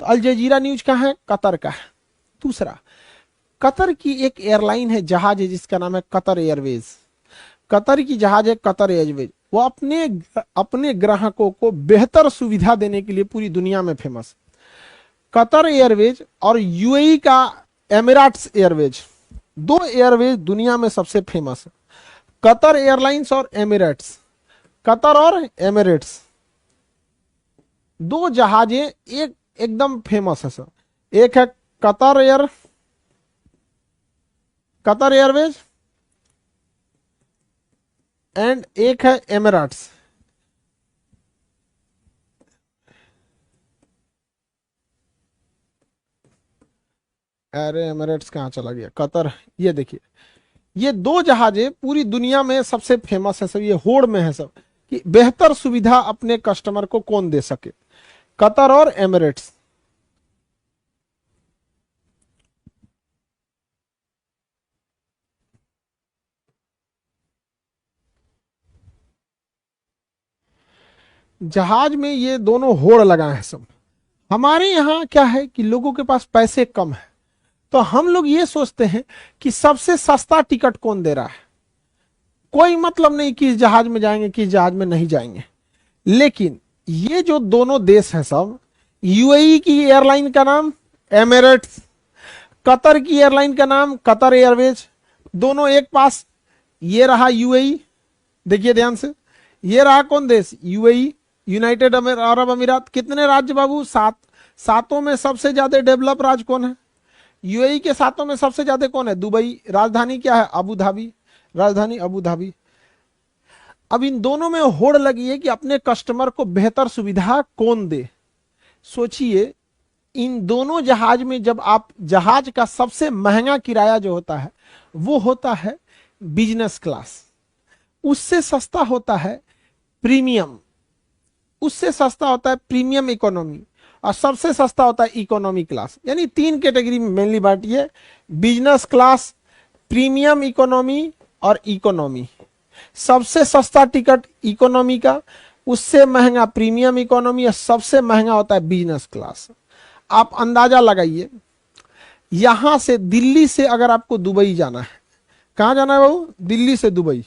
तो अल जजीरा न्यूज कहाँ है? कतर का है। दूसरा, कतर की एक एयरलाइन है, जहाज है, जिसका नाम है कतर एयरवेज। कतर की जहाज है कतर एयरवेज। वो अपने अपने ग्राहकों को बेहतर सुविधा देने के लिए पूरी दुनिया में फेमस। कतर एयरवेज और यूएई का एमिरेट्स एयरवेज, 2 एयरवेज दुनिया में सबसे फेमस है। कतर एयरलाइंस और एमिरेट्स। कतर और एमिरेट्स, दो जहाजें, एक एकदम फेमस है सर। एक है कतर एयरवेज एंड एक है एमिरेट्स। अरे एमिरेट्स कहाँ चला गया, कतर। ये देखिए, ये दो जहाजें पूरी दुनिया में सबसे फेमस है सब, ये होड़ में है सब कि बेहतर सुविधा अपने कस्टमर को कौन दे सके, कतर और एमिरेट्स। जहाज में ये दोनों होड़ लगाए हैं सब। हमारे यहाँ क्या है कि लोगों के पास पैसे कम है, तो हम लोग ये सोचते हैं कि सबसे सस्ता टिकट कौन दे रहा है, कोई मतलब नहीं किस जहाज में जाएंगे किस जहाज में नहीं जाएंगे। लेकिन ये जो दोनों देश हैं सब, यूएई की एयरलाइन का नाम एमिरेट्स, कतर की एयरलाइन का नाम कतर एयरवेज, दोनों एक पास। ये रहा यूएई, देखिए ध्यान से, ये रहा कौन देश, यूएई, यूनाइटेड अरब अमीरात। कितने राज्य बाबू, 7। सातों में सबसे ज्यादा डेवलप राज्य कौन है, यूएई के सातों में सबसे ज्यादा कौन है, दुबई। राजधानी क्या है, अबू धाबी, राजधानी अबू धाबी। अब इन दोनों में होड़ लगी है कि अपने कस्टमर को बेहतर सुविधा कौन दे। सोचिए, इन दोनों जहाज में जब आप, जहाज का सबसे महंगा किराया जो होता है वो होता है बिजनेस क्लास, उससे सस्ता होता है प्रीमियम, उससे सस्ता होता है प्रीमियम इकोनॉमी, और सबसे सस्ता होता है इकोनॉमी क्लास। यानी 3 कैटेगरी में मेनली बांटिए, बिजनेस क्लास, प्रीमियम इकोनॉमी और इकोनॉमी। सबसे सस्ता टिकट इकोनॉमी का, उससे महंगा प्रीमियम इकोनॉमी, और सबसे महंगा होता है बिजनेस क्लास। आप अंदाजा लगाइए, यहां से दिल्ली से अगर आपको दुबई जाना है, कहां जाना है बाबू, दिल्ली से दुबई,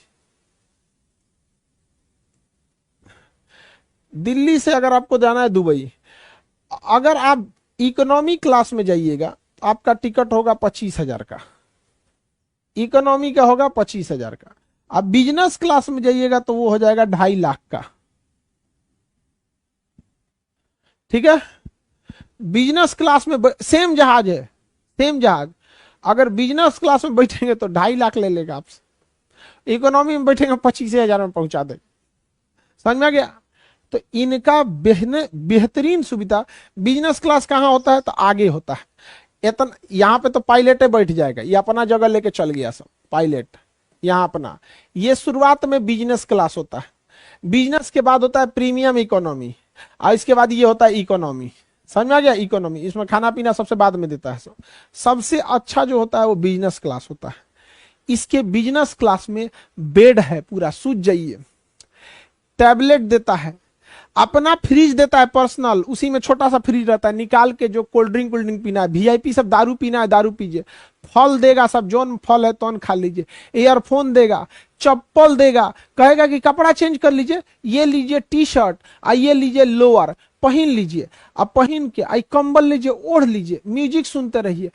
दिल्ली से अगर आपको जाना है दुबई, अगर आप इकोनॉमी क्लास में जाइएगा आपका टिकट होगा 25,000 का, इकोनॉमी का होगा 25,000 का। आप बिजनेस क्लास में जाइएगा तो वो हो जाएगा 2.5 लाख का। ठीक है, बिजनेस क्लास में सेम जहाज है, सेम जहाज, अगर बिजनेस क्लास में बैठेंगे तो 2.5 लाख ले लेगा आपसे, इकोनॉमी में बैठेंगे 25,000 में पहुंचा देगा। समझ में आ गया। तो इनका बेहतरीन सुविधा, बिजनेस क्लास कहां होता है तो आगे होता है, इतना यहां पे तो पायलट बैठ जाएगा, ये अपना जगह लेके चल गया सब पायलट यहां अपना। ये शुरुआत में बिजनेस क्लास होता है, बिजनेस के बाद होता है प्रीमियम इकोनॉमी, और इसके बाद ये होता है इकोनॉमी। समझ में आ गया, इकोनॉमी, इसमें खाना पीना सबसे बाद में देता है सब। सबसे अच्छा जो होता है वो बिजनेस क्लास होता है। इसके बिजनेस क्लास में बेड है पूरा, सूझ जाइए, टैबलेट देता है, अपना फ्रिज देता है पर्सनल, उसी में छोटा सा फ्रिज रहता है, निकाल के जो कोल्ड ड्रिंक पीना है, वीआईपी सब दारू पीना है दारू पीजिए, फल देगा सब, जोन फल है तो खा लीजिए, ईयरफोन देगा, चप्पल देगा, कहेगा कि कपड़ा चेंज कर लीजिए, ये लीजिए टी शर्ट, ये लीजिए लोअर पहन लीजिए, अब पहन के आई कंबल लीजिए ओढ़ लीजिए, म्यूजिक सुनते रहिए।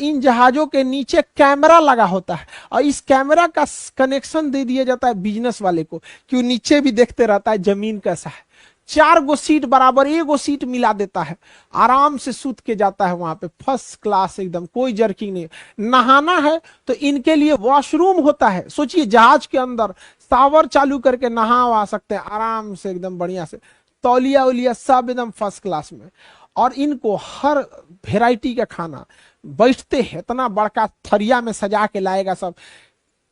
इन जहाजों के नीचे कैमरा लगा होता है, और इस कैमरा का कनेक्शन दे दिया जाता है बिजनेस वाले को, कि वो नीचे भी देखते रहता है जमीन कैसा है। 4 गो सीट बराबर, 1 गो सीट मिला देता है, आराम से सूत के जाता है वहां पे, फर्स्ट क्लास एकदम, कोई जर्किंग नहीं। नहाना है तो इनके लिए वॉशरूम होता है, सोचिए जहाज के अंदर शावर चालू करके नहा आ सकते हैं आराम से एकदम बढ़िया से, तौलिया उलिया सब एकदम फर्स्ट क्लास में। और इनको हर वेराइटी का खाना, बैठते हैं इतना बड़का थरिया में सजा के लाएगा सब,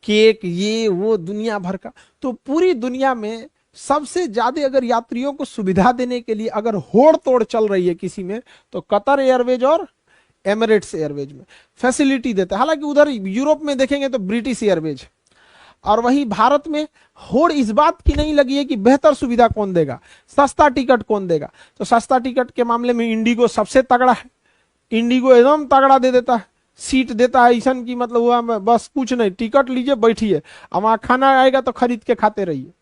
केक ये वो दुनिया भर का। तो पूरी दुनिया में सबसे ज्यादा अगर यात्रियों को सुविधा देने के लिए अगर होड़ तोड़ चल रही है किसी में, तो कतर एयरवेज और एमिरेट्स एयरवेज में फैसिलिटी देता है। हालांकि उधर यूरोप में देखेंगे तो ब्रिटिश एयरवेज, और वहीं भारत में होड़ इस बात की नहीं लगी है कि बेहतर सुविधा कौन देगा, सस्ता टिकट कौन देगा। तो सस्ता टिकट के मामले में इंडिगो सबसे तगड़ा है, इंडिगो एकदम तगड़ा दे देता है, सीट देता है ऐसा की मतलब हुआ बस कुछ नहीं, टिकट लीजिए बैठिए, अब वहां खाना आएगा तो खरीद के खाते रहिए।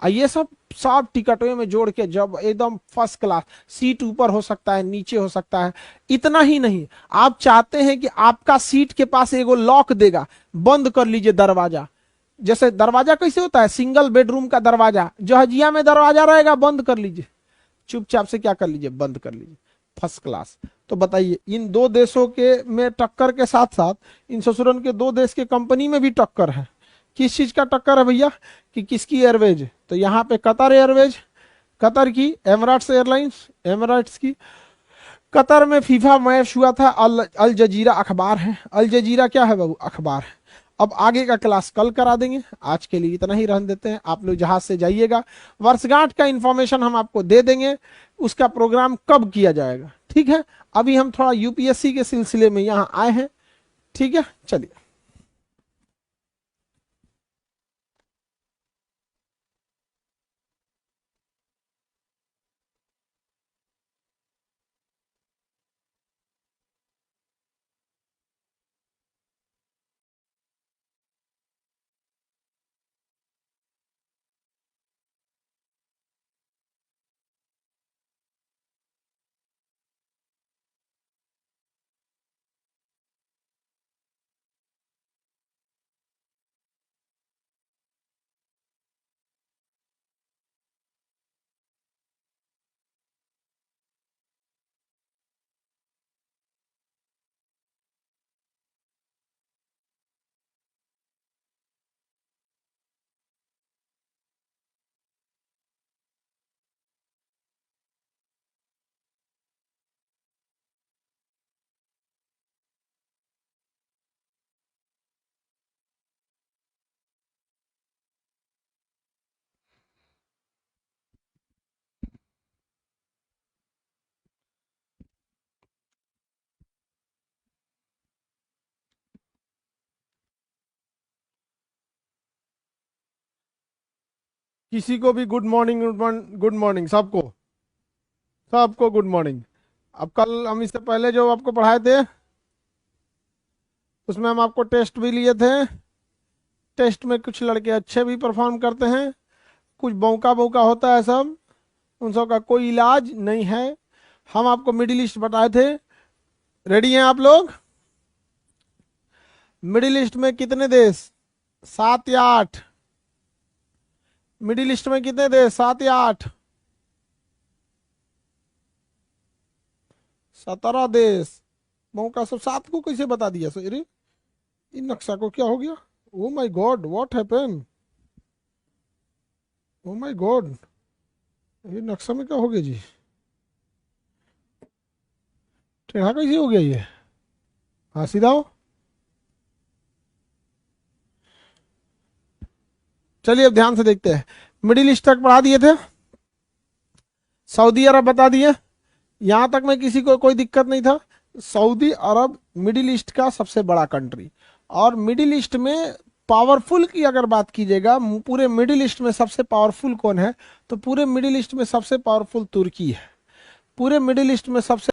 ये सब टिकटों में जोड़ के जब एकदम फर्स्ट क्लास, सीट ऊपर हो सकता है नीचे हो सकता है। इतना ही नहीं, आप चाहते हैं कि आपका सीट के पास एगो लॉक देगा, बंद कर लीजिए दरवाजा, जैसे दरवाजा कैसे होता है, सिंगल बेडरूम का दरवाजा, जहाजिया में दरवाजा रहेगा बंद कर लीजिए, चुपचाप से क्या कर लीजिए, बंद कर लीजिए, फर्स्ट क्लास। तो बताइए इन दो देशों के में टक्कर के साथ साथ इन ससुरन के दो देश के कंपनी में भी टक्कर है। किस चीज का टक्कर है भैया, कि किसकी एयरवेज, तो यहाँ पे कतर एयरवेज, कतर की, एमराट्स एयरलाइंस, एमराट्स की। कतर में फीफा मैच हुआ था, अल जजीरा अखबार है, अल जजीरा क्या है बाबू, अखबार है। अब आगे का क्लास कल करा देंगे, आज के लिए इतना ही रहने देते हैं। आप लोग जहाज से जाइएगा, वर्षगांठ का इंफॉर्मेशन हम आपको दे देंगे, उसका प्रोग्राम कब किया जाएगा, ठीक है। अभी हम थोड़ा यूपीएससी के सिलसिले में यहाँ आए हैं, ठीक है, चलिए। किसी को भी गुड मॉर्निंग, गुड मॉर्निंग सबको, सबको गुड मॉर्निंग। अब कल हम इससे पहले जो आपको पढ़ाए थे उसमें हम आपको टेस्ट भी लिए थे। टेस्ट में कुछ लड़के अच्छे भी परफॉर्म करते हैं, कुछ बौका बौका होता है सब, उन सब का कोई इलाज नहीं है। हम आपको मिडिल ईस्ट बताए थे, रेडी हैं आप लोग। मिडिल ईस्ट में कितने देश, 7 या 8, मिडिल ईस्ट में कितने देश, 7 या 8, 17 देश। मौका सब 7 को कैसे बता दिया सर, इन नक्शा को क्या हो गया, oh my God what happen, oh my God, ये नक्शा में क्या हो गया जी, टेढ़ा कैसे हो गया ये, हाँ सीधा हो। चलिए अब ध्यान से देखते हैं, मिडिल ईस्ट तक पढ़ा दिए थे, सऊदी अरब बता दिए, यहां तक में किसी को कोई दिक्कत नहीं था। सऊदी अरब मिडिल ईस्ट का सबसे बड़ा कंट्री, और मिडिल ईस्ट में पावरफुल की अगर बात कीजिएगा, पूरे मिडिल ईस्ट में सबसे पावरफुल कौन है, तो पूरे मिडिल ईस्ट में सबसे पावरफुल तुर्की है, पूरे मिडिल ईस्ट में सबसे